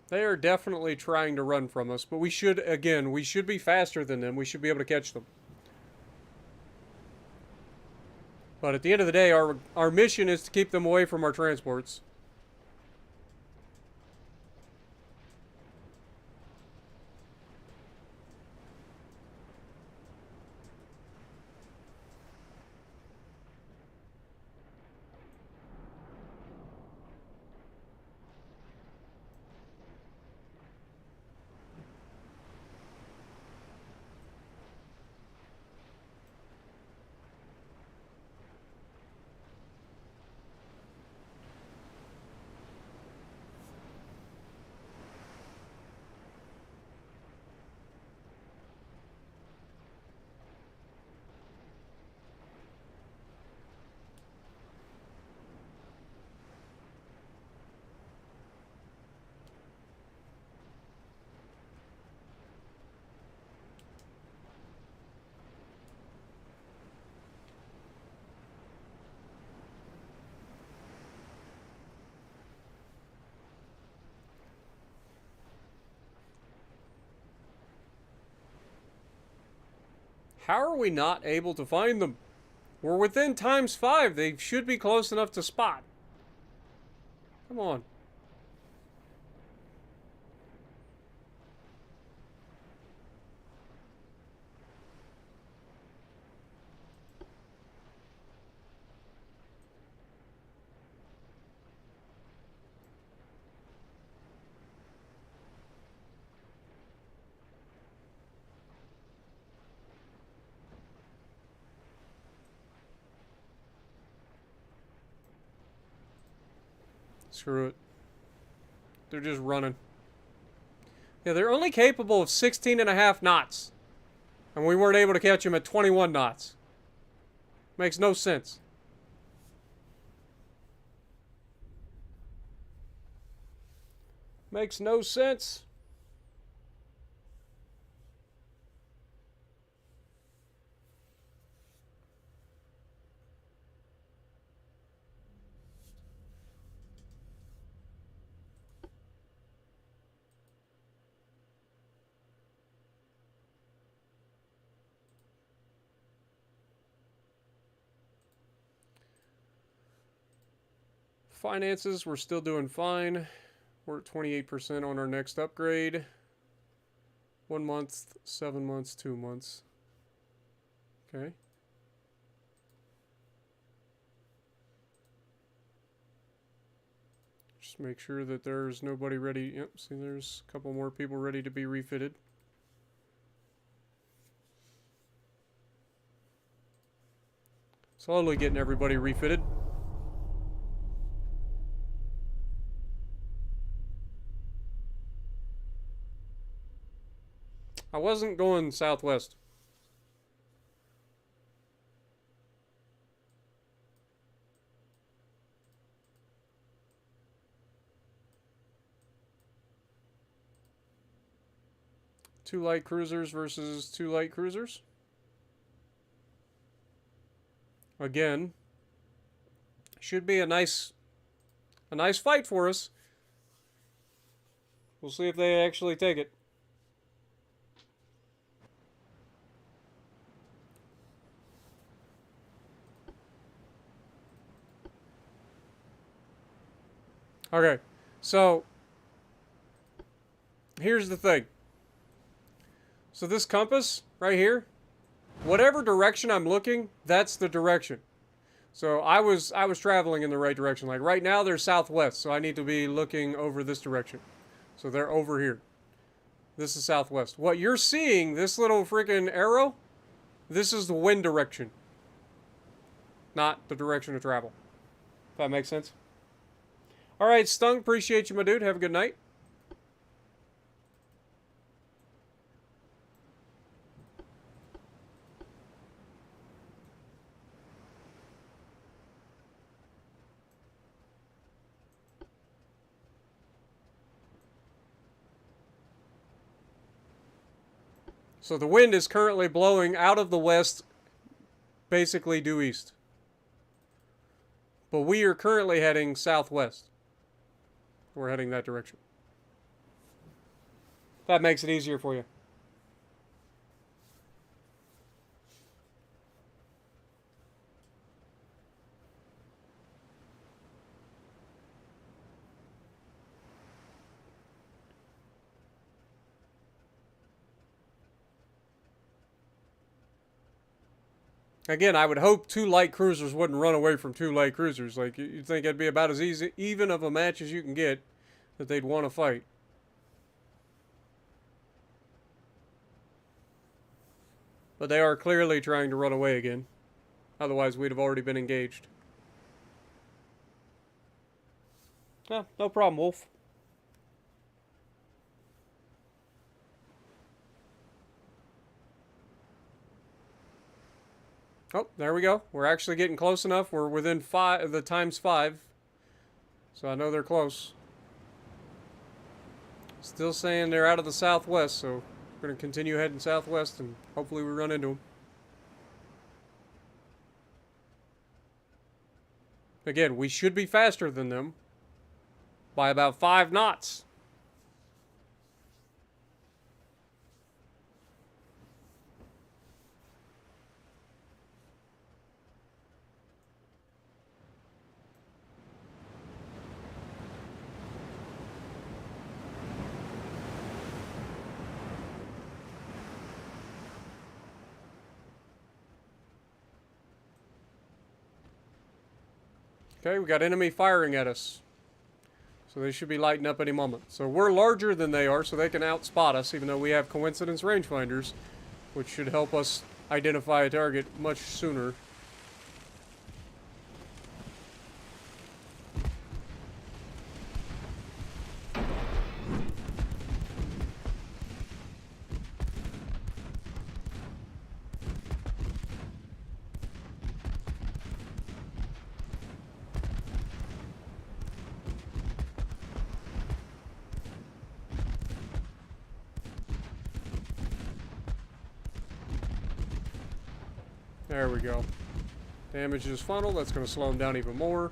They are definitely trying to run from us, but we should be faster than them. We should be able to catch them. But at the end of the day, our mission is to keep them away from our transports. How are we not able to find them? We're within ×5. They should be close enough to spot. Come on. Screw it. They're just running. Yeah, they're only capable of 16.5 knots. And we weren't able to catch them at 21 knots. Makes no sense. Makes no sense. Finances, we're still doing fine. We're at 28% on our next upgrade. 1 month, 7 months, 2 months. Okay. Just make sure that there's nobody ready. Yep, see there's a couple more people ready to be refitted. Slowly getting everybody refitted. I wasn't going southwest. Two light cruisers versus two light cruisers. Again, should be a nice fight for us. We'll see if they actually take it. Okay, so here's the thing. So this compass right here, whatever direction I'm looking, that's the direction. So I was traveling in the right direction. Like right now they're southwest, so I need to be looking over this direction. So they're over here. This is southwest. What you're seeing, this little freaking arrow, this is the wind direction, not the direction of travel. If that makes sense. All right, Stung, appreciate you, my dude. Have a good night. So the wind is currently blowing out of the west, basically due east. But we are currently heading southwest. We're heading that direction. That makes it easier for you. Again, I would hope two light cruisers wouldn't run away from two light cruisers. Like, you'd think it'd be about as easy, even of a match as you can get, that they'd want to fight. But they are clearly trying to run away again. Otherwise, we'd have already been engaged. Yeah, no problem, Wolf. Oh, there we go. We're actually getting close enough. We're within the times 5. So I know they're close. Still saying they're out of the southwest, so we're going to continue heading southwest and hopefully we run into them. Again, we should be faster than them by about 5 knots. Okay, we got enemy firing at us. So they should be lighting up any moment. So we're larger than they are, so they can outspot us, even though we have coincidence rangefinders, which should help us identify a target much sooner. There we go. Damage his funnel. That's going to slow him down even more.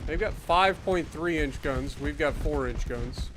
They've got 5.3-inch guns. We've got 4-inch guns.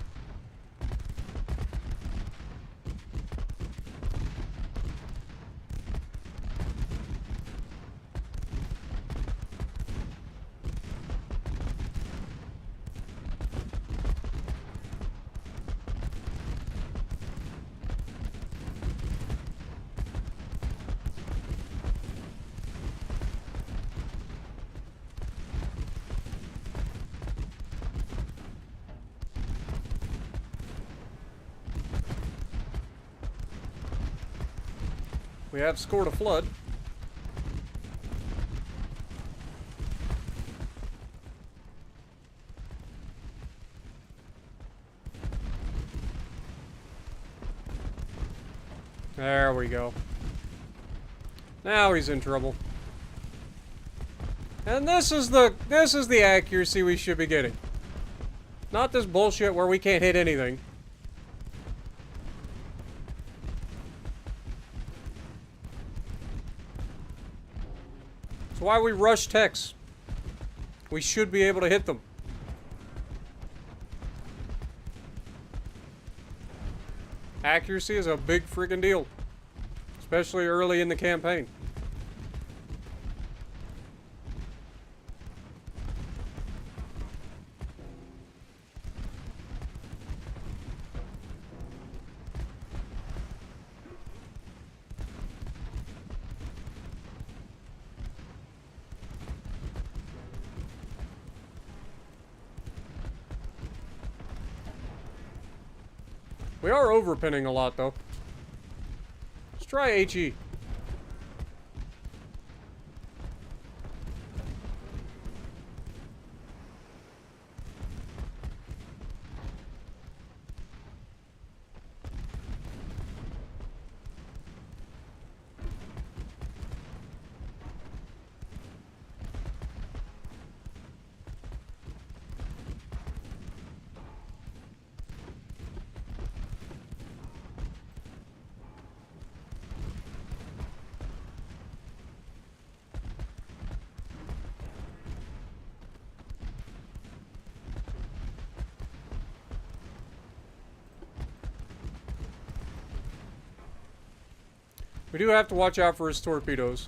We have scored a flood. There we go. Now he's in trouble. And this is the accuracy we should be getting. Not this bullshit where we can't hit anything. That's why we rush techs. We should be able to hit them. Accuracy is a big freaking deal. Especially early in the campaign. We are overpinning a lot, though. Let's try HE. We do have to watch out for his torpedoes.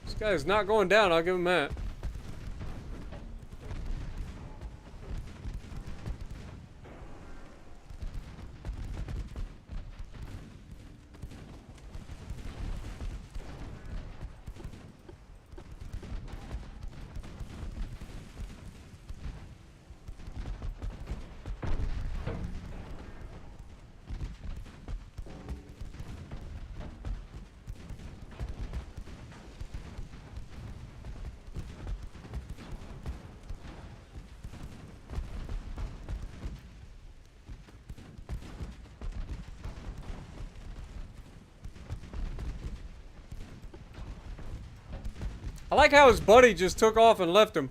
This guy is not going down, I'll give him that. I like how his buddy just took off and left him.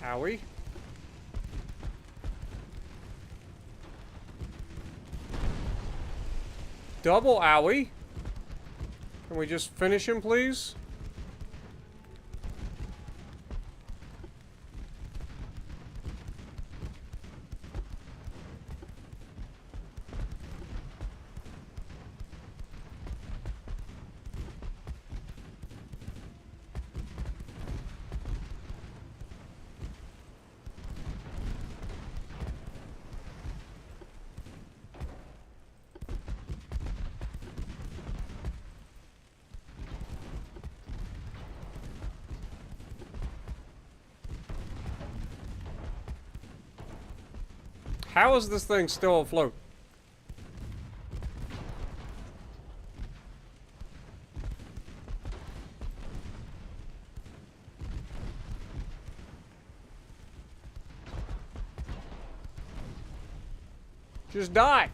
Owie. Double owie. Can we just finish him, please? How is this thing still afloat? Just die.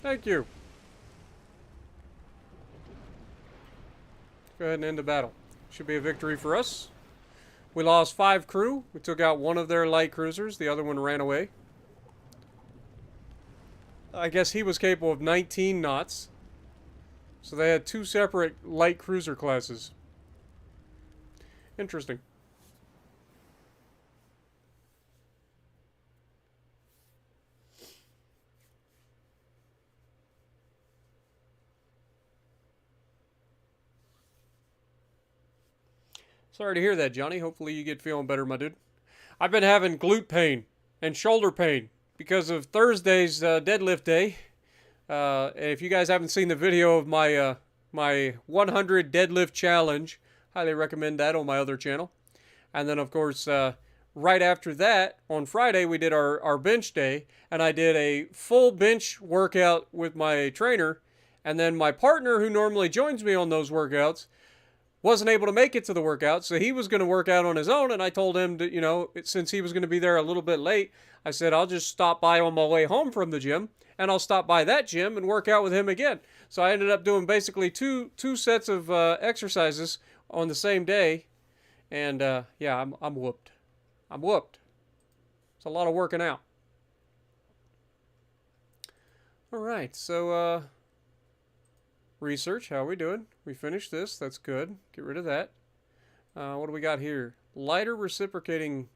Thank you. Go ahead and end the battle. Should be a victory for us. We lost 5 crew. We took out one of their light cruisers. The other one ran away. I guess he was capable of 19 knots. So they had 2 separate light cruiser classes. Interesting. Sorry to hear that, Johnny. Hopefully you get feeling better, my dude. I've been having glute pain and shoulder pain because of Thursday's deadlift day. And if you guys haven't seen the video of my my 100 deadlift challenge, highly recommend that on my other channel. And then, of course, right after that, on Friday, we did our bench day. And I did a full bench workout with my trainer. And then my partner, who normally joins me on those workouts, wasn't able to make it to the workout, so he was going to work out on his own, and I told him that, you know, since he was going to be there a little bit late, I said, I'll just stop by on my way home from the gym, and I'll stop by that gym and work out with him again. So I ended up doing basically two sets of exercises on the same day, and yeah, I'm whooped. I'm whooped. It's a lot of working out. All right, so research, how are we doing? We finished this, that's good. Get rid of that. What do we got here? Lighter reciprocating,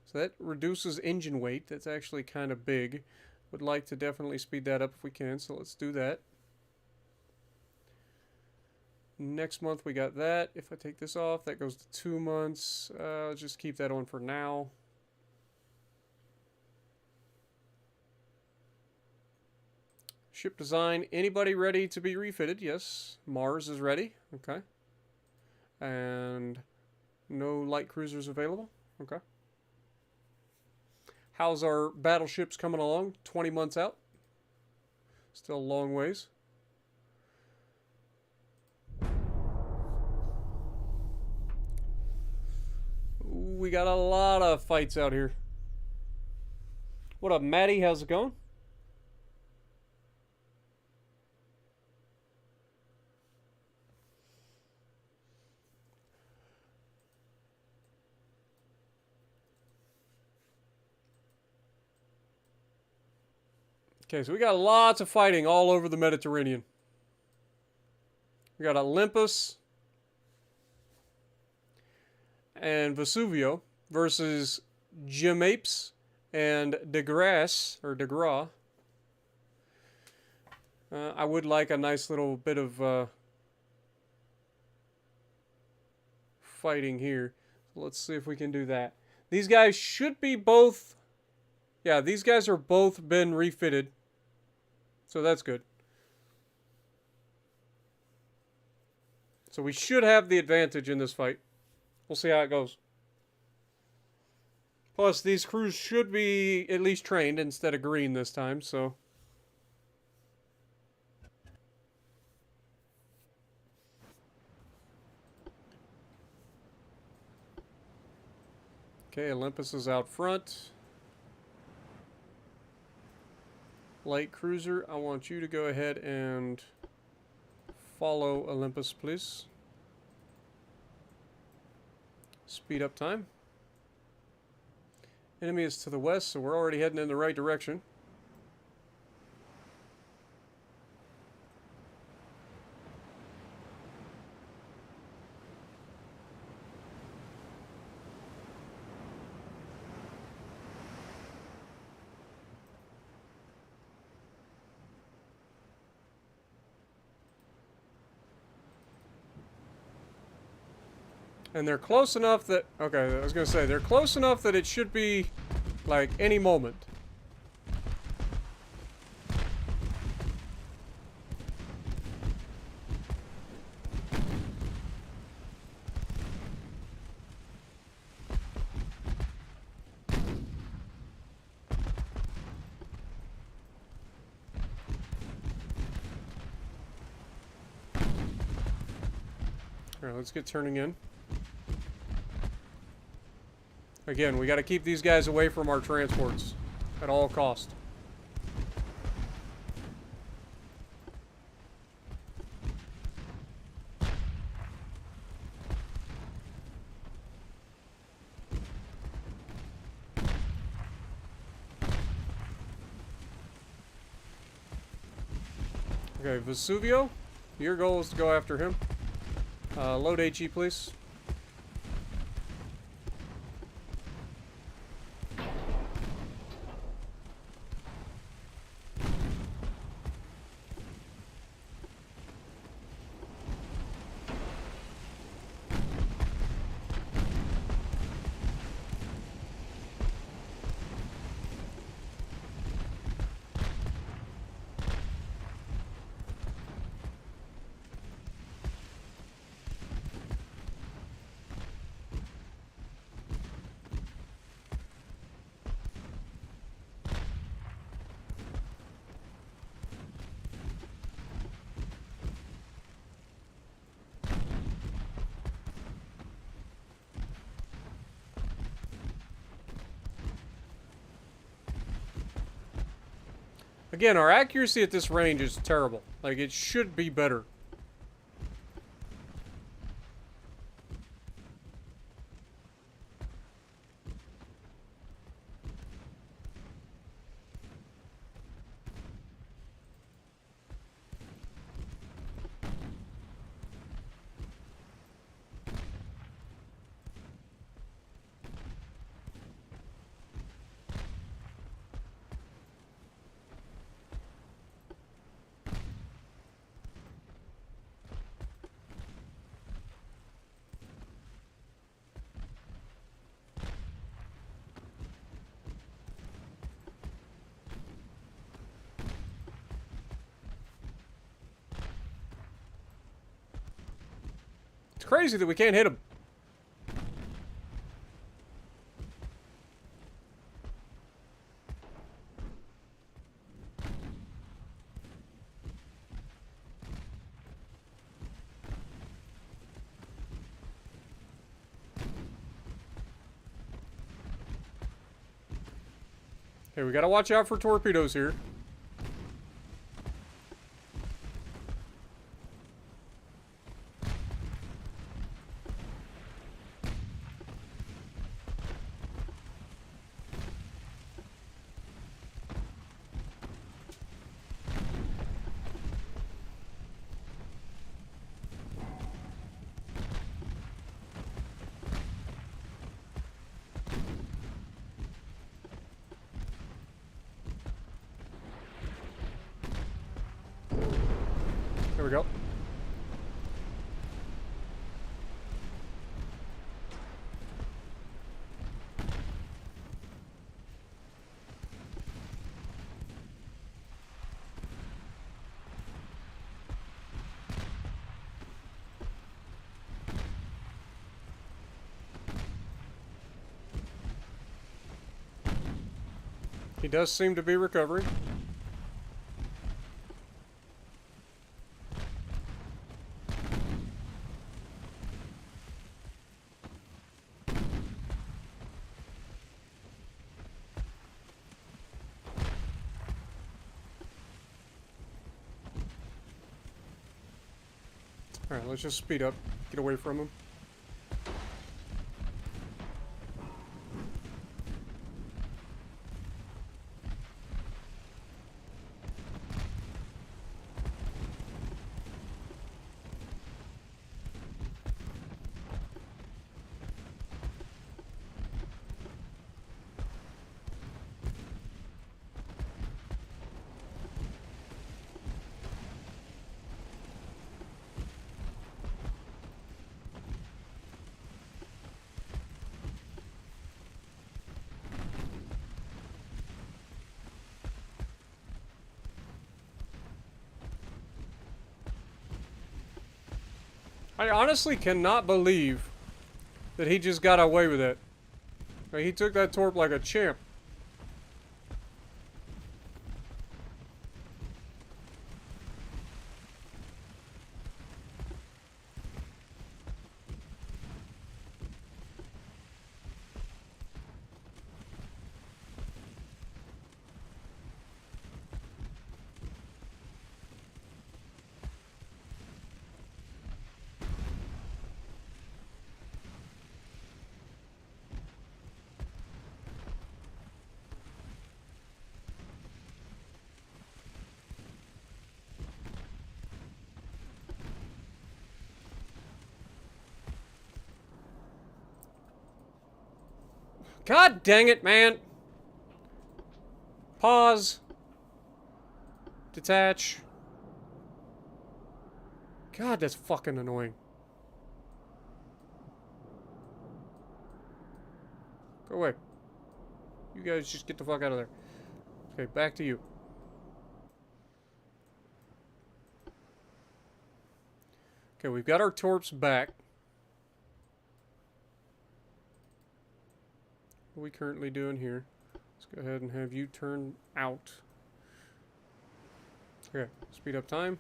so that reduces engine weight. That's actually kind of big. Would like to definitely speed that up if we can, so let's do that. Next month we got that. If I take this off, that goes to 2 months. Let's just keep that on for now. Ship design, anybody ready to be refitted? Yes. Mars is ready. Okay. And no light cruisers available? Okay. How's our battleships coming along? 20 months out? Still a long ways. Ooh, we got a lot of fights out here. What up, Maddie? How's it going? Okay, so we got lots of fighting all over the Mediterranean. We got Olympus and Vesuvio versus Gemapes and De Grasse, or De Gras. I would like a nice little bit of fighting here. So let's see if we can do that. These guys should be both... Yeah, these guys are both been refitted. So that's good. So we should have the advantage in this fight. We'll see how it goes. Plus, these crews should be at least trained instead of green this time, so... Okay, Olympus is out front. Light cruiser, I want you to go ahead and follow Olympus, please. Speed up time. Enemy is to the west, so we're already heading in the right direction. And they're close enough that... Okay, I was going to say, they're close enough that it should be, like, any moment. Alright, let's get turning in. Again, we got to keep these guys away from our transports at all cost. Okay, Vesuvio, your goal is to go after him. Load HE, please. Again, our accuracy at this range is terrible. Like, it should be better. It's crazy that we can't hit him. Okay, we gotta watch out for torpedoes here. There we go. He does seem to be recovering. Alright, let's just speed up. Get away from him. I honestly cannot believe that he just got away with it. Like, he took that torp like a champ. God dang it, man! Pause. Detach. God, that's fucking annoying. Go away. You guys just get the fuck out of there. Okay, back to you. Okay, we've got our torps back. What are we currently doing here? Let's go ahead and have you turn out. Okay, speed up time.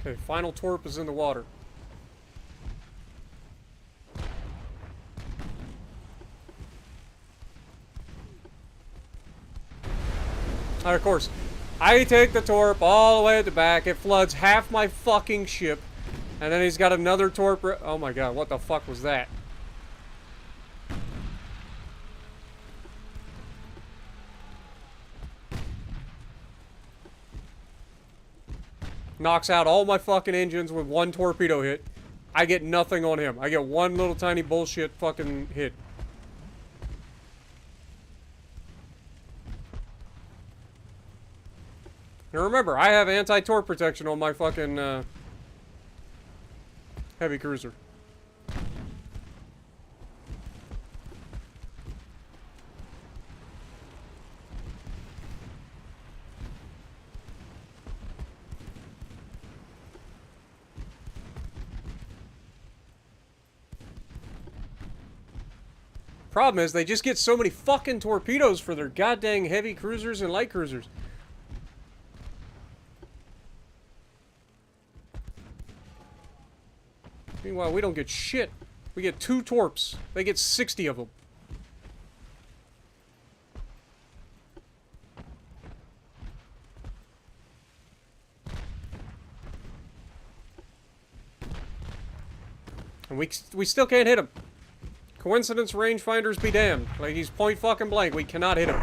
Okay, final torp is in the water. Alright, of course. I take the torp all the way at the back. It floods half my fucking ship. And then he's got another torp. Oh my god, what the fuck was that? Knocks out all my fucking engines with one torpedo hit. I get nothing on him. I get one little tiny bullshit fucking hit. Now remember, I have anti-torp protection on my fucking heavy cruiser. Problem is, they just get so many fucking torpedoes for their goddamn heavy cruisers and light cruisers. Meanwhile, we don't get shit. We get 2 torps. They get 60 of them. And we still can't hit him. Coincidence rangefinders be damned. Like, he's point fucking blank. We cannot hit him.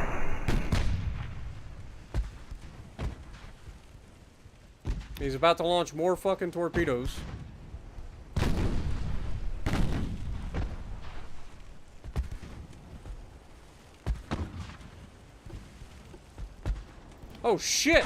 He's about to launch more fucking torpedoes. Oh, shit!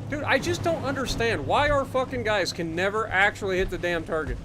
Dude, I just don't understand why our fucking guys can never actually hit the damn target.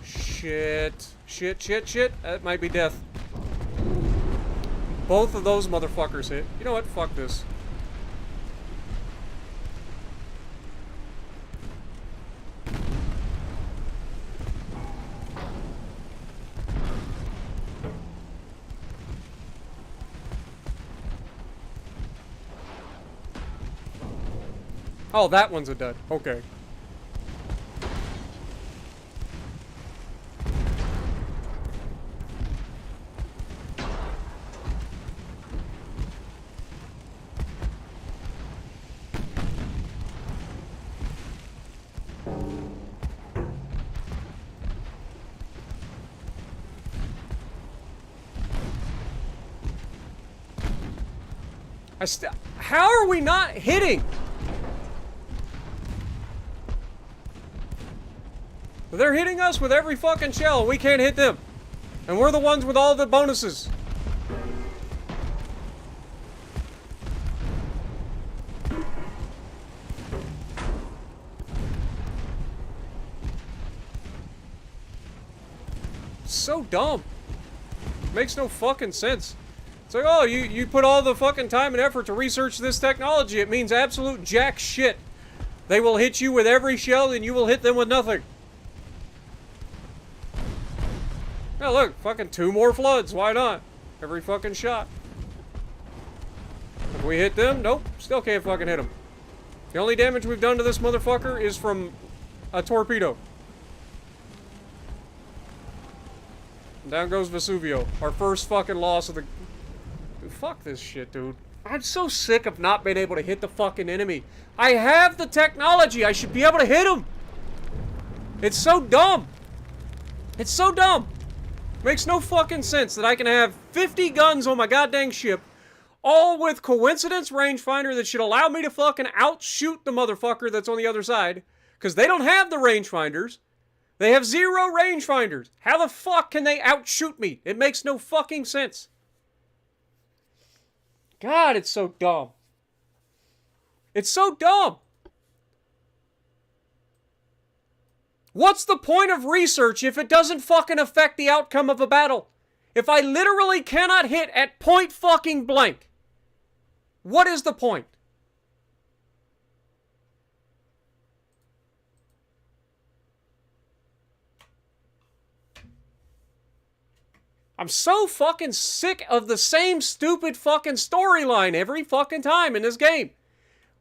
Shit. Shit, shit, shit. That might be death. Both of those motherfuckers hit. You know what? Fuck this. Oh, that one's a dud. Okay. How are we not hitting? They're hitting us with every fucking shell. We can't hit them. And we're the ones with all the bonuses. So dumb. Makes no fucking sense. It's like, oh, you put all the fucking time and effort to research this technology. It means absolute jack shit. They will hit you with every shell and you will hit them with nothing. Now look, fucking 2 more floods. Why not? Every fucking shot. If we hit them, nope. Still can't fucking hit them. The only damage we've done to this motherfucker is from a torpedo. And down goes Vesuvio. Our first fucking loss of the... Dude, fuck this shit, dude. I'm so sick of not being able to hit the fucking enemy. I have the technology. I should be able to hit him. It's so dumb. It's so dumb. Makes no fucking sense that I can have 50 guns on my goddamn ship, all with coincidence rangefinder that should allow me to fucking outshoot the motherfucker that's on the other side, because they don't have the rangefinders. They have 0 rangefinders. How the fuck can they outshoot me? It makes no fucking sense. God, it's so dumb. It's so dumb. What's the point of research if it doesn't fucking affect the outcome of a battle? If I literally cannot hit at point fucking blank, what is the point? I'm so fucking sick of the same stupid fucking storyline every fucking time in this game.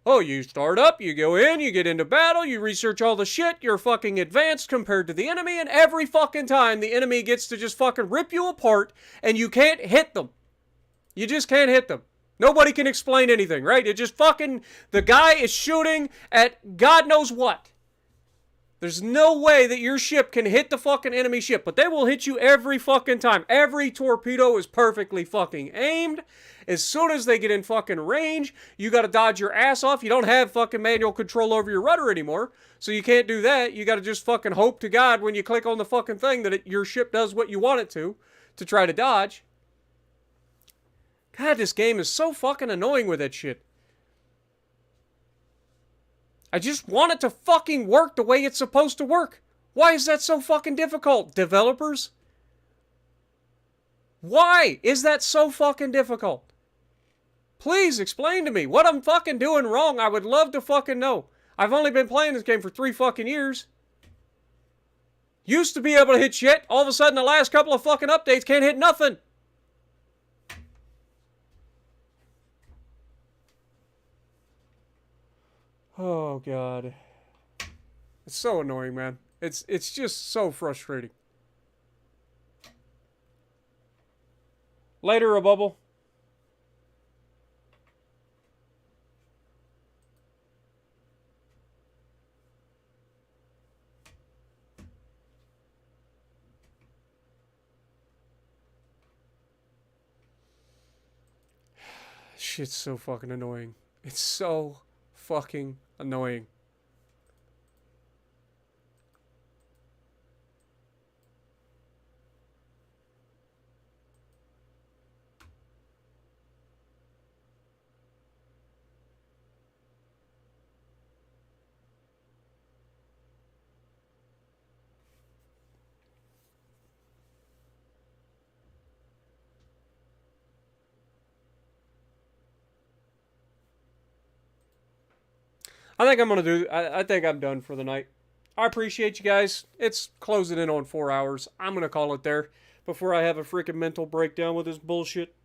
Oh, you start up, you go in, you get into battle, you research all the shit, you're fucking advanced compared to the enemy, and every fucking time the enemy gets to just fucking rip you apart, and you can't hit them. You just can't hit them. Nobody can explain anything, right? It just fucking, the guy is shooting at God knows what. There's no way that your ship can hit the fucking enemy ship, but they will hit you every fucking time. Every torpedo is perfectly fucking aimed. As soon as they get in fucking range, you gotta dodge your ass off. You don't have fucking manual control over your rudder anymore, so you can't do that. You gotta just fucking hope to God when you click on the fucking thing that your ship does what you want it to try to dodge. God, this game is so fucking annoying with that shit. I just want it to fucking work the way it's supposed to work. Why is that so fucking difficult, developers? Why is that so fucking difficult? Please explain to me what I'm fucking doing wrong. I would love to fucking know. I've only been playing this game for 3 fucking years. Used to be able to hit shit. All of a sudden, the last couple of fucking updates can't hit nothing. Oh, God. It's so annoying, man. It's just so frustrating. Later, a bubble. Shit's so fucking annoying. It's so fucking annoying. I think I'm gonna do. I think I'm done for the night. I appreciate you guys. It's closing in on 4 hours. I'm gonna call it there before I have a freaking mental breakdown with this bullshit.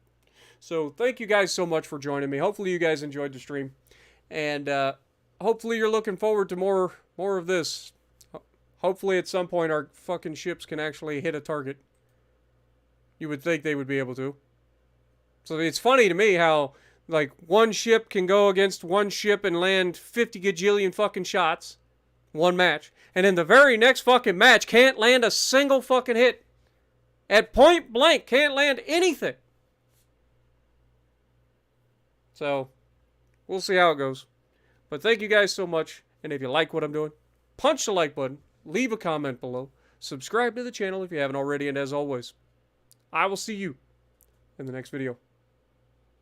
So thank you guys so much for joining me. Hopefully you guys enjoyed the stream, and hopefully you're looking forward to more of this. Hopefully at some point our fucking ships can actually hit a target. You would think they would be able to. So it's funny to me how, like, one ship can go against one ship and land 50 gajillion fucking shots. One match. And in the very next fucking match, can't land a single fucking hit. At point blank, can't land anything. So, we'll see how it goes. But thank you guys so much. And if you like what I'm doing, punch the like button, leave a comment below, subscribe to the channel if you haven't already, and as always, I will see you in the next video.